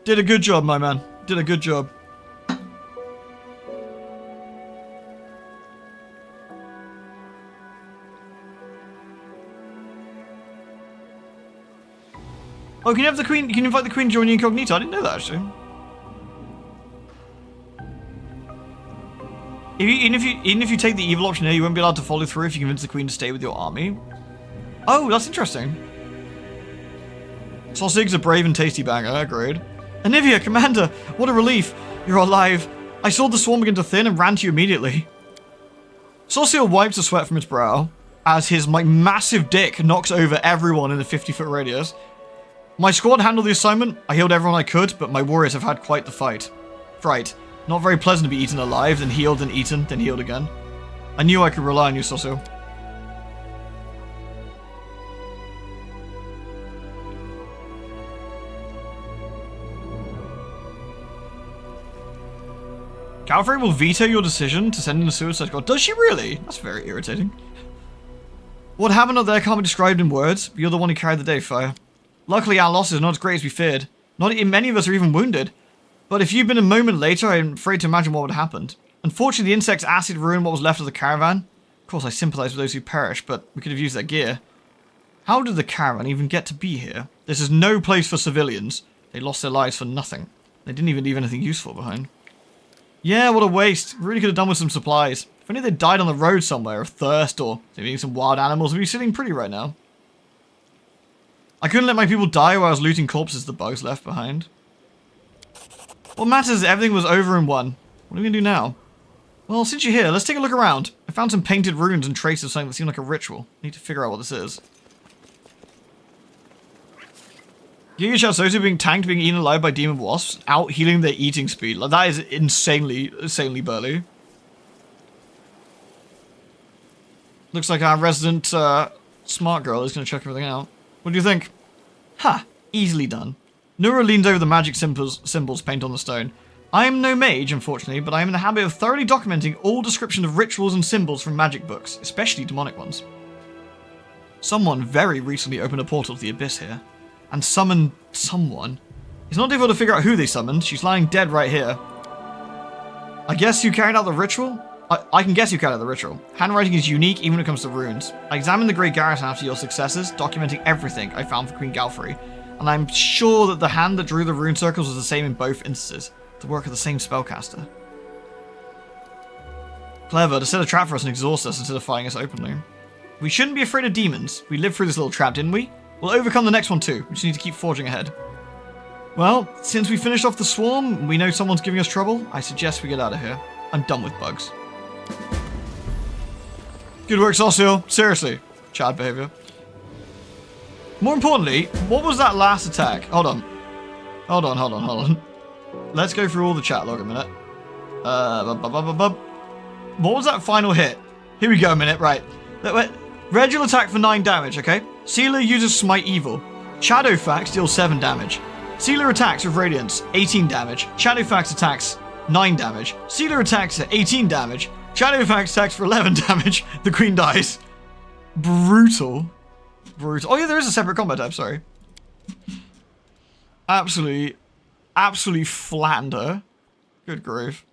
Did a good job, my man. Did a good job. Oh, can you have the queen? You can invite the queen to join you incognito. I didn't know that actually. Even if you take the evil option here, you won't be allowed to follow through if you convince the queen to stay with your army. Oh, that's interesting. Sausig's a brave and tasty banger. Agreed. Anevia, Commander, what a relief! You're alive. I saw the swarm begin to thin and ran to you immediately. Sausil wipes the sweat from his brow as his massive dick knocks over everyone in a 50-foot radius. My squad handled the assignment. I healed everyone I could, but my warriors have had quite the fight. Fright. Not very pleasant to be eaten alive, then healed, then eaten, then healed again. I knew I could rely on you, Sosil. Calvary will veto your decision to send in a suicide squad. Does she really? That's very irritating. What happened up there can't be described in words, but you're the one who carried the day, Fire. Luckily, our losses are not as great as we feared. Not many of us are even wounded. But if you'd been a moment later, I'm afraid to imagine what would have happened. Unfortunately, the insect's acid ruined what was left of the caravan. Of course, I sympathize with those who perished, but we could have used their gear. How did the caravan even get to be here? This is no place for civilians. They lost their lives for nothing. They didn't even leave anything useful behind. Yeah, what a waste. Really could have done with some supplies. If only they'd died on the road somewhere of thirst or eating some wild animals, we'd be sitting pretty right now. I couldn't let my people die while I was looting corpses the bugs left behind. What matters is everything was over in one. What are we gonna do now? Well, since you're here, let's take a look around. I found some painted runes and traces of something that seemed like a ritual. Need to figure out what this is. Giga Chasosu being tanked, being eaten alive by demon wasps, out healing their eating speed. Like, that is insanely burly. Looks like our resident smart girl is going to check everything out. What do you think? Ha! Easily done. Nura leans over the magic symbols painted on the stone. I am no mage, unfortunately, but I am in the habit of thoroughly documenting all description of rituals and symbols from magic books, especially demonic ones. Someone very recently opened a portal to the abyss here, and summoned someone. It's not difficult to figure out who they summoned. She's lying dead right here. I guess you carried out the ritual? I can guess you carried out the ritual. Handwriting is unique even when it comes to runes. I examined the Great Garrison after your successes, documenting everything I found for Queen Galfrey, and I'm sure that the hand that drew the rune circles was the same in both instances. The work of the same spellcaster. Clever, to set a trap for us and exhaust us instead of fighting us openly. We shouldn't be afraid of demons. We lived through this little trap, didn't we? We'll overcome the next one too. We just need to keep forging ahead. Well, since we finished off the swarm, we know someone's giving us trouble, I suggest we get out of here. I'm done with bugs. Good work, Sauciel. Seriously. Chad behavior. More importantly, what was that last attack? Hold on. Let's go through all the chat log a minute. What was that final hit? Here we go a minute, right. Regular attack for 9 damage, okay? Sealer uses Smite Evil. Shadowfax deals 7 damage. Sealer attacks with Radiance, 18 damage. Shadowfax attacks 9 damage. Sealer attacks at 18 damage. Shadowfax attacks for 11 damage. The Queen dies. Brutal. Oh yeah, there is a separate combat type, sorry. Absolutely flattened her. Good grief.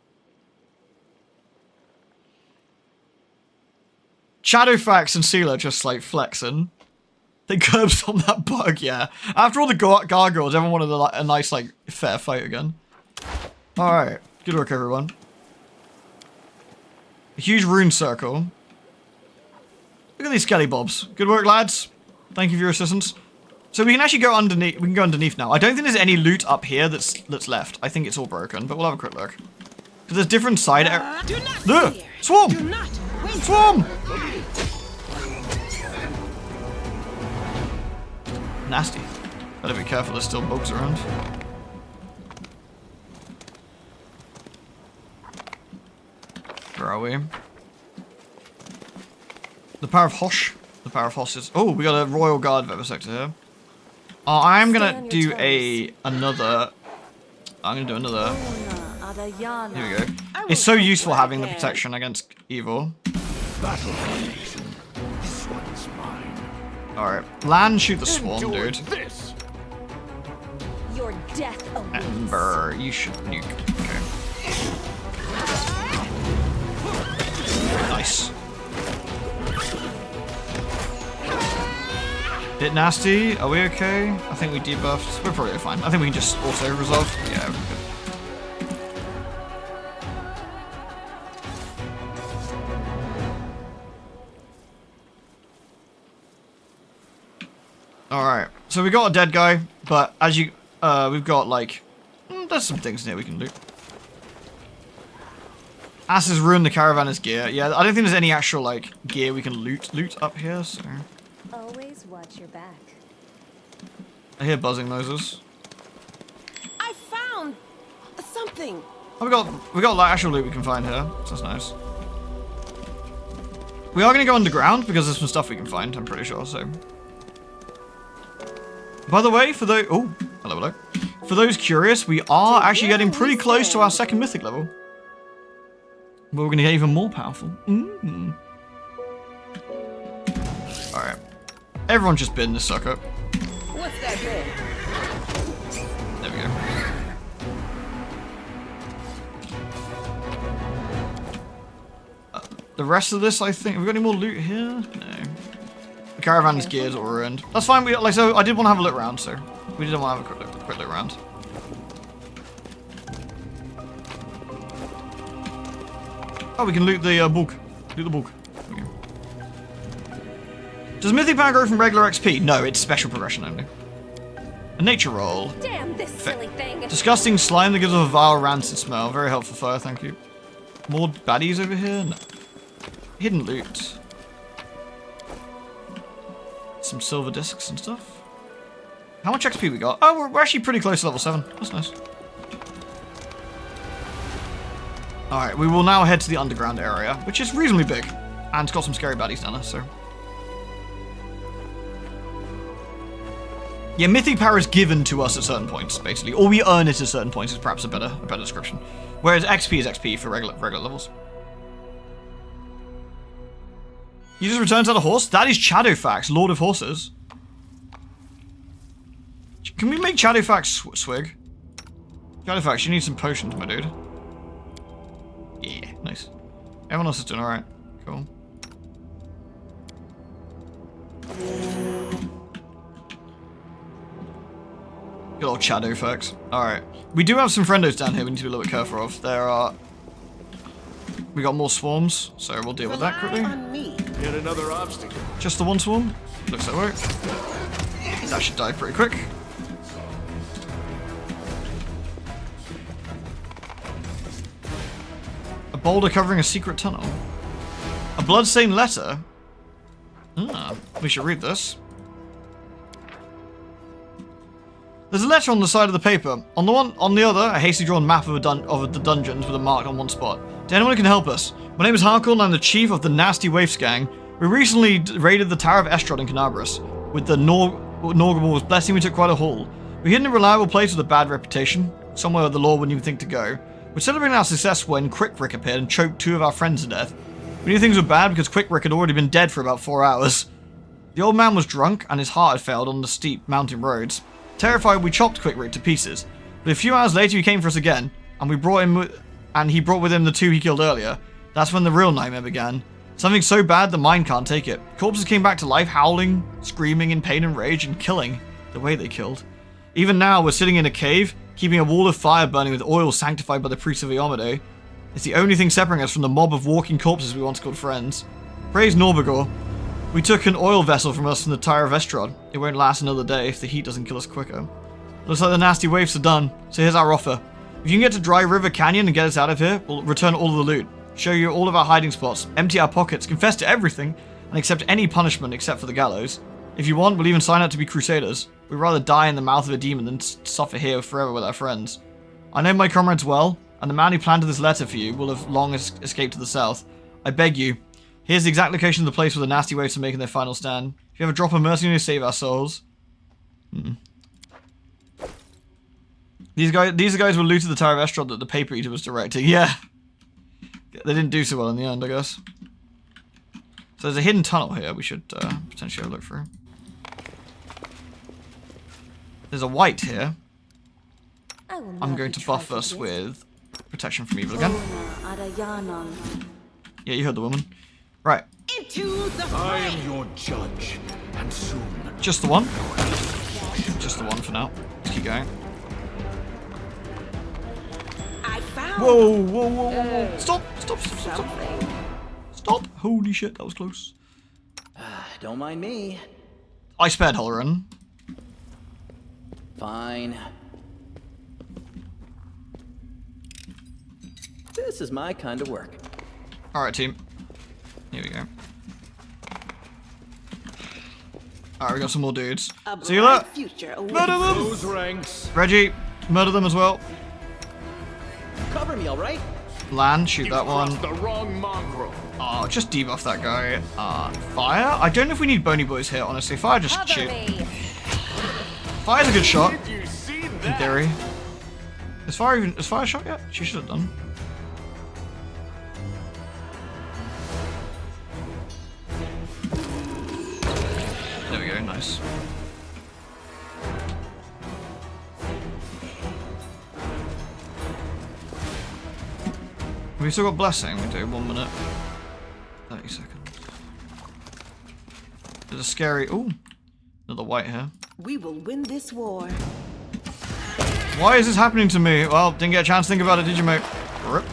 Shadowfax and Sealer just like flexing. They curbs on that bug, yeah. After all the gargoyles, everyone wanted a nice like fair fight again. Alright, good work everyone. A huge rune circle. Look at these skelly bobs. Good work lads. Thank you for your assistance. So we can actually go underneath. We can go underneath now. I don't think there's any loot up here that's left. I think it's all broken, but we'll have a quick look. Because there's different side areas. Swarm! Swarm! Nasty. Better be careful, there's still bugs around. Where are we? The Power of Hosh. The Power of Hosh is... Oh, we got a Royal Guard Vivisector here. I'm gonna do another... I'm gonna do another... Here we go. It's so useful having the protection against evil. Alright. Land, shoot the swarm, dude. Your death awaits. Ember, you should nuke. Okay. Nice. Bit nasty. Are we okay? I think we debuffed. We're probably fine. I think we can just auto-resolve. Yeah, we're good. Alright, so we got a dead guy, but as you, we've got like, there's some things in here we can loot. Ass has ruined the caravanner's gear. Yeah, I don't think there's any actual like gear we can loot up here, so. Always watch your back. I hear buzzing noises. I found something. Oh, we got like actual loot we can find here, so that's nice. We are gonna go underground because there's some stuff we can find, I'm pretty sure, so. By the way, for those... Oh, hello. For those curious, we are actually getting pretty close to our second mythic level. But we're going to get even more powerful. Alright. Everyone just bid in this sucker. What's that bid? There we go. The rest of this, I think... Have we got any more loot here? No. The caravan's gears are ruined. That's fine. So I did want to have a look around, so we did want to have a quick look around. Oh, we can loot the book. Loot the book. Okay. Does mythic power grow from regular XP? No, it's special progression only. A nature roll. Damn this silly thing. Disgusting slime that gives off a vile rancid smell. Very helpful fire, thank you. More baddies over here? No. Hidden loot. Some silver discs and stuff. How much XP we got? Oh, we're actually pretty close to level 7. That's nice. Alright, we will now head to the underground area, which is reasonably big. And it's got some scary baddies down there, so... Yeah, mythic power is given to us at certain points, basically. Or we earn it at certain points is perhaps a better description. Whereas XP is XP for regular levels. You just returned to the horse? That is Shadowfax, Lord of Horses. Can we make Shadowfax swig? Shadowfax, you need some potions, my dude. Yeah, nice. Everyone else is doing alright. Cool. Good old Shadowfax. Alright. We do have some friendos down here we need to be a little bit careful of. There are... We got more swarms, so we'll deal with that quickly. Yet another obstacle. Just the one swarm? Looks that way. That should die pretty quick. A boulder covering a secret tunnel. A bloodstained letter? Ah, we should read this. There's a letter on the side of the paper. On the other, a hastily drawn map of the dungeons with a mark on one spot. To anyone who can help us. My name is Harkle and I'm the chief of the Nasty Waifs gang. We recently raided the Tower of Estrad in Canabras. With the Norgabal's blessing, we took quite a haul. We hid in a reliable place with a bad reputation. Somewhere where the law wouldn't even think to go. We're celebrating our success when Quick Rick appeared and choked 2 of our friends to death. We knew things were bad because Quick Rick had already been dead for about 4 hours. The old man was drunk and his heart had failed on the steep mountain roads. Terrified, we chopped Quick Rick to pieces. But a few hours later, he came for us again, and he brought with him the 2 he killed earlier. That's when the real nightmare began. Something so bad the mind can't take it. Corpses came back to life, howling, screaming in pain and rage, and killing the way they killed. Even now, we're sitting in a cave, keeping a wall of fire burning with oil sanctified by the priests of Iomade. It's the only thing separating us from the mob of walking corpses we once called friends. Praise Norbagor. We took an oil vessel from us from the Tower of Estrad. It won't last another day if the heat doesn't kill us quicker. Looks like the nasty waves are done, so here's our offer. If you can get to Dry River Canyon and get us out of here, we'll return all of the loot, show you all of our hiding spots, empty our pockets, confess to everything, and accept any punishment except for the gallows. If you want, we'll even sign up to be crusaders. We'd rather die in the mouth of a demon than suffer here forever with our friends. I know my comrades well, and the man who planted this letter for you will have long escaped to the south. I beg you, here's the exact location of the place where the nasty waves are making their final stand. If you have a drop of mercy, you save our souls. These guys were looted the Tower of Estrad that the paper eater was directing. Yeah. They didn't do so well in the end, I guess. So there's a hidden tunnel here we should potentially have a look through. There's a white here. I'm going to buff us with protection from evil again. Yeah, you heard the woman. Right. I am your judge, and soon. Just the one. Just the one for now. Let's keep going. Whoa, whoa, whoa, whoa, whoa. Stop. Stop. Holy shit, that was close. Don't mind me. I spared Holleran. Fine. This is my kind of work. Alright, team. Here we go. Alright, we got some more dudes. See you later. Murder them! Those ranks. Reggie, murder them as well. Cover me, alright? Land, shoot that one. The wrong mongrel. Oh, just debuff that guy. Fire? I don't know if we need bony boys here, honestly. Fire, just shoot. Fire's a good shot. In theory. Is Fire shot yet? She should have done. There we go, nice. We still got blessing, we do, 1 minute. 30 seconds. There's a scary ooh. Another white here. We will win this war. Why is this happening to me? Well, didn't get a chance to think about it, did you, mate? Rip.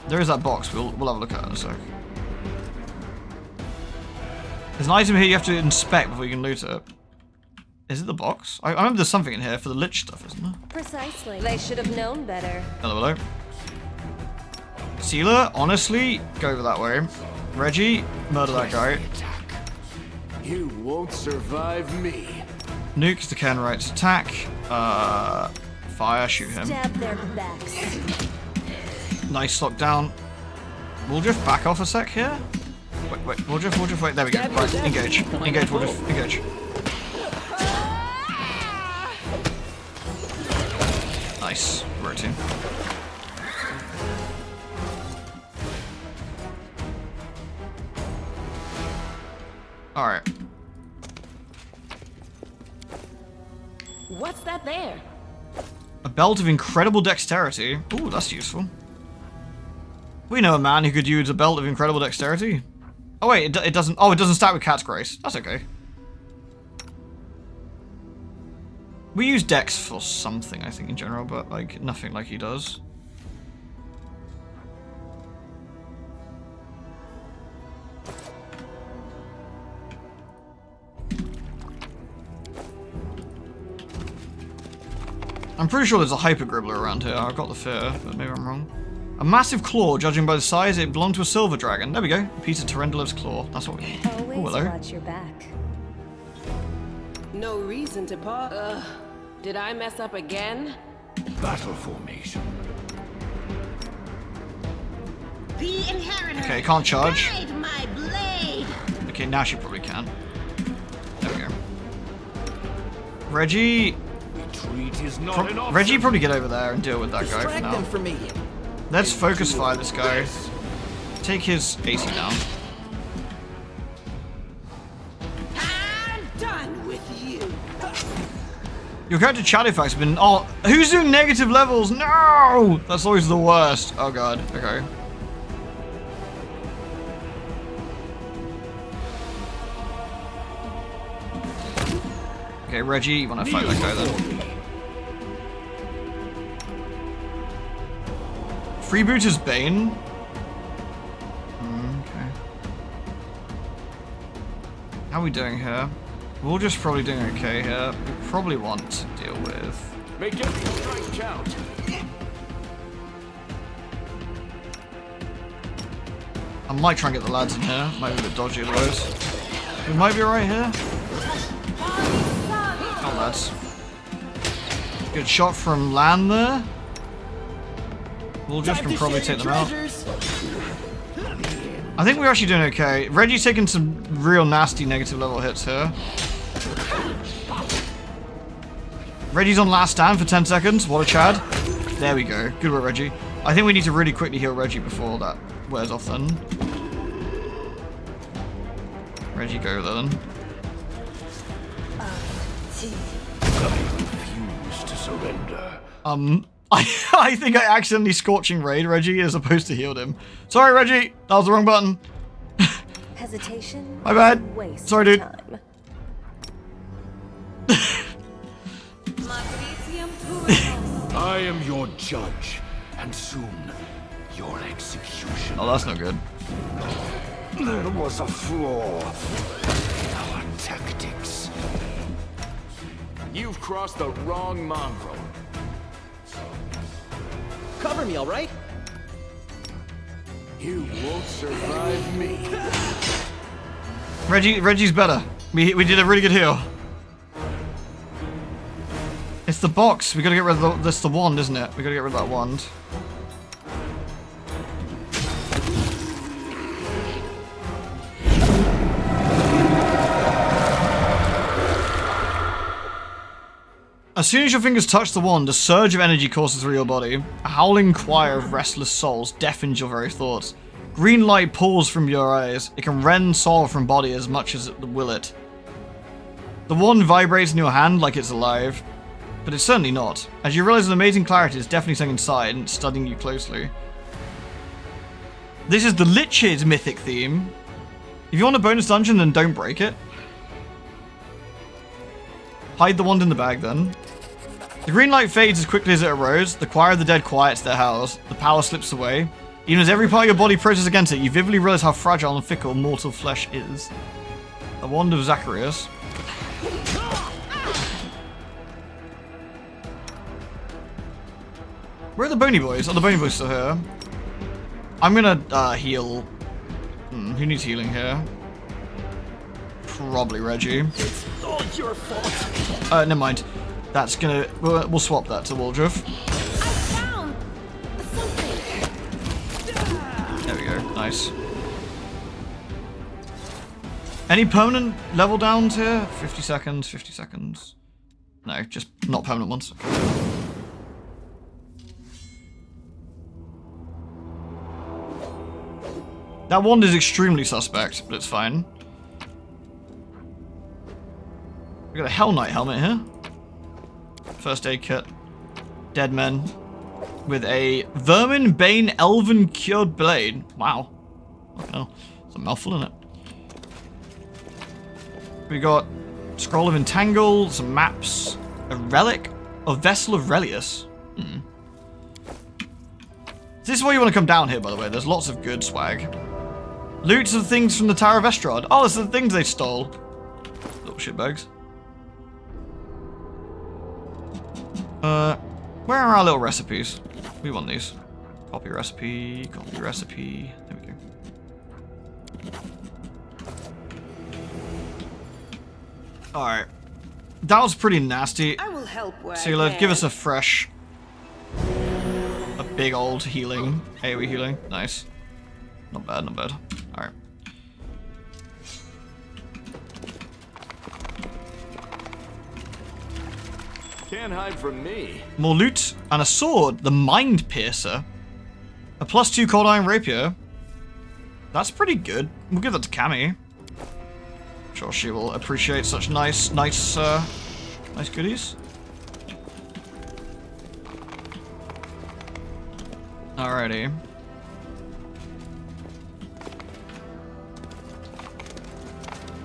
There is that box, we'll have a look at it in a sec. There's an item here you have to inspect before you can loot it. Is it the box? I remember there's something in here for the lich stuff, isn't there? Precisely. They should have known better. Hello. Sealer, honestly, go over that way. Reggie, murder that guy. You won't survive me. Nuke the Ken Wright's attack. Fire, shoot him. Stab their backs. Nice lockdown. Woodruff, back off a sec here. Wait, Woodruff, wait. There we go. Right, engage, Woodruff, engage. Nice, routine. Alright. What's that there? A belt of incredible dexterity. Ooh, that's useful. We know a man who could use a belt of incredible dexterity. Oh wait, it doesn't. Oh, it doesn't start with Cat's Grace. That's okay. We use Dex for something, I think, in general, but like nothing like he does. I'm pretty sure there's a hyper gribbler around here. I've got the fear, but maybe I'm wrong. A massive claw, judging by the size, it belonged to a silver dragon. There we go. A piece of Terendalev's claw. That's what we. Always hello. watch your back. No reason to pause. Did I mess up again? Battle formation. The inheritor. Okay, can't charge. Guide my blade. Okay, now she probably can. There we go. Reggie. Retreat is not an option. Reggie, probably get over there and deal with that guy for Distract now. them for me. Let's focus fire this guy. Take his AC down. I'm done with you. Your character chat effects have been. Oh, who's doing negative levels? No! That's always the worst. Oh god. Okay. Okay, Reggie, you want to fight that guy then? Freebooter's Bane? Okay. How are we doing here? We're just probably doing okay here. We probably want to deal with... Make every strike count. I might try and get the lads in here. Might be a bit dodgy otherwise. We might be right here. Oh, lads. Good shot from land there. We'll just can probably take them out. I think we're actually doing okay. Reggie's taking some real nasty negative level hits here. Reggie's on last stand for 10 seconds. What a Chad. There we go. Good work, Reggie. I think we need to really quickly heal Reggie before that wears off then. Reggie, go then. I refuse to surrender. I think I accidentally Scorching Raid Reggie as opposed to healed him. Sorry, Reggie. That was the wrong button. Hesitation. My bad. Waste Sorry, dude. Time. I am your judge, and soon your execution. Oh, that's not good. There was a flaw in our tactics. You've crossed the wrong mongrel. Cover me, all right? You won't survive me. Reggie's better. We did a really good heal. It's the box. We gotta get rid of the wand, isn't it? We gotta get rid of that wand. As soon as your fingers touch the wand, a surge of energy courses through your body. A howling choir of restless souls deafens your very thoughts. Green light pours from your eyes. It can rend soul from body as much as it will it. The wand vibrates in your hand like it's alive, but it's certainly not. As you realize an amazing clarity is definitely something inside and studying you closely. This is the Lich's mythic theme. If you want a bonus dungeon, then don't break it. Hide the wand in the bag then. The green light fades as quickly as it arose. The choir of the dead quiets their howls. The power slips away. Even as every part of your body protests against it, you vividly realize how fragile and fickle mortal flesh is. The wand of Zacharias. Where are the bony boys? Oh, the bony boys still here. I'm gonna heal. Who needs healing here? Probably Reggie. It's all your fault. Never mind. That's gonna. We'll swap that to Waldriff. There we go. Nice. Any permanent level downs here? 50 seconds, 50 seconds. No, just not permanent ones. That wand is extremely suspect, but it's fine. We got a Hell Knight helmet here. First aid kit. Dead men. With a Vermin Bane Elven Cured Blade. Wow. Okay, no. There's a mouthful in it. We got Scroll of Entangle, some maps, a relic, a Vessel of Relius. This is why you want to come down here, by the way. There's lots of good swag. Loots of things from the Tower of Estrad. Oh, it's the things they stole. Little shitbags. Where are our little recipes? We want these. Copy recipe, copy recipe. There we go. Alright. That was pretty nasty. I will help where Sealer, I can. give us a fresh... A big old healing. AoE healing. Nice. Not bad, not bad. Alright. Can't hide from me. More loot and a sword. The Mind Piercer. A +2 Cold Iron Rapier. That's pretty good. We'll give that to Cammy. I'm sure she will appreciate such nice goodies. Alrighty.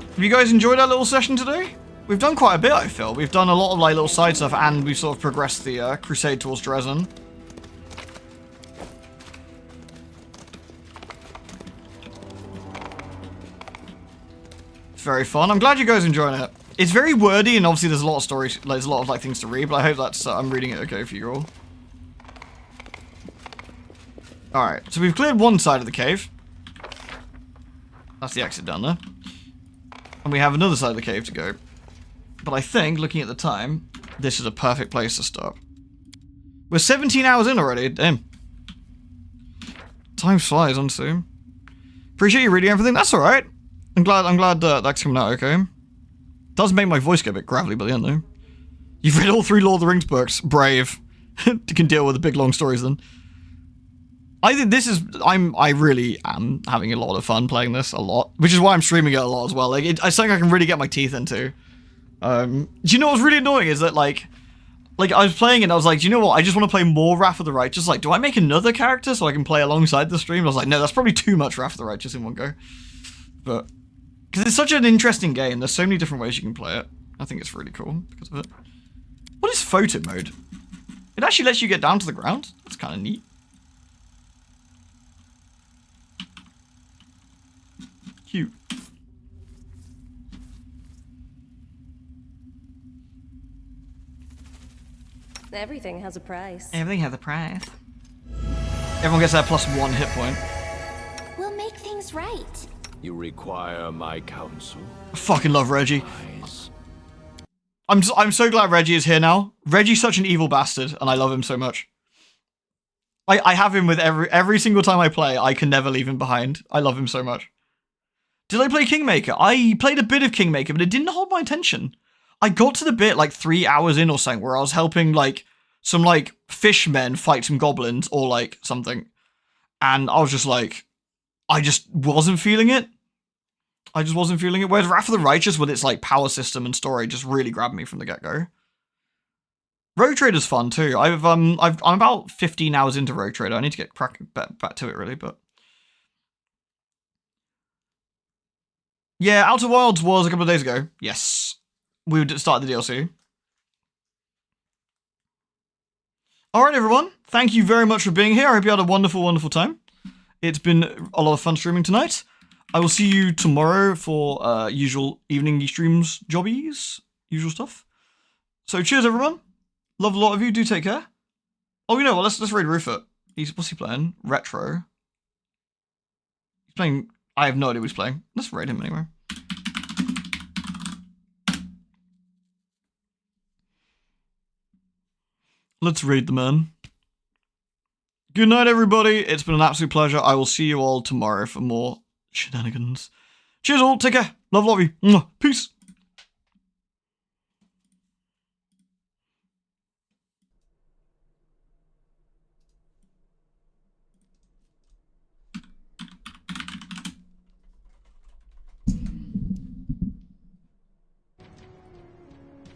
Have you guys enjoyed our little session today? We've done quite a bit, I feel. We've done a lot of like little side stuff, and we've sort of progressed the crusade towards Dresden. It's very fun. I'm glad you guys are enjoying it. It's very wordy, and obviously there's a lot of stories, like, there's a lot of like things to read. But I hope that's I'm reading it okay for you all. All right, so we've cleared one side of the cave. That's the exit down there. And we have another side of the cave to go. But I think, looking at the time, this is a perfect place to stop. We're 17 hours in already. Damn. Time flies, honestly. Appreciate you reading everything. That's alright. I'm glad that's coming out okay. Does make my voice get a bit gravelly by the end, though. You've read all 3 Lord of the Rings books. Brave. You can deal with the big long stories then. I think this is, I really am having a lot of fun playing this a lot, which is why I'm streaming it a lot as well. Like, it's something I can really get my teeth into. Do you know what's really annoying is that, like I was playing it and I was like, do you know what? I just want to play more Wrath of the Righteous. Like, do I make another character so I can play alongside the stream? I was like, no, that's probably too much Wrath of the Righteous in one go. But, because it's such an interesting game. There's so many different ways you can play it. I think it's really cool because of it. What is photo mode? It actually lets you get down to the ground. That's kind of neat. Cute. Everything has a price. Everything has a price. Everyone gets their +1 hit point. We'll make things right. You require my counsel? I fucking love Reggie. I'm so glad Reggie is here now. Reggie's such an evil bastard, and I love him so much. I have him with every single time I play. I can never leave him behind. I love him so much. Did I play Kingmaker? I played a bit of Kingmaker, but it didn't hold my attention. I got to the bit like 3 hours in or something where I was helping like some like fishmen fight some goblins or like something. And I was just like, I just wasn't feeling it. I just wasn't feeling it. Whereas Wrath of the Righteous with its like power system and story just really grabbed me from the get-go. Rogue Trader's fun too. I'm about 15 hours into Rogue Trader. I need to get back to it really, but yeah, Outer Wilds was a couple of days ago. Yes. We would start the DLC. Alright everyone, thank you very much for being here. I hope you had a wonderful, wonderful time. It's been a lot of fun streaming tonight. I will see you tomorrow for usual evening streams, jobbies, usual stuff. So cheers everyone. Love a lot of you. Do take care. Oh, you know what? Let's raid Rufus. What's he playing? Retro. He's playing. I have no idea what he's playing. Let's raid him anyway. Let's raid the man. Good night, everybody. It's been an absolute pleasure. I will see you all tomorrow for more shenanigans. Cheers all. Take care. Love you. Peace.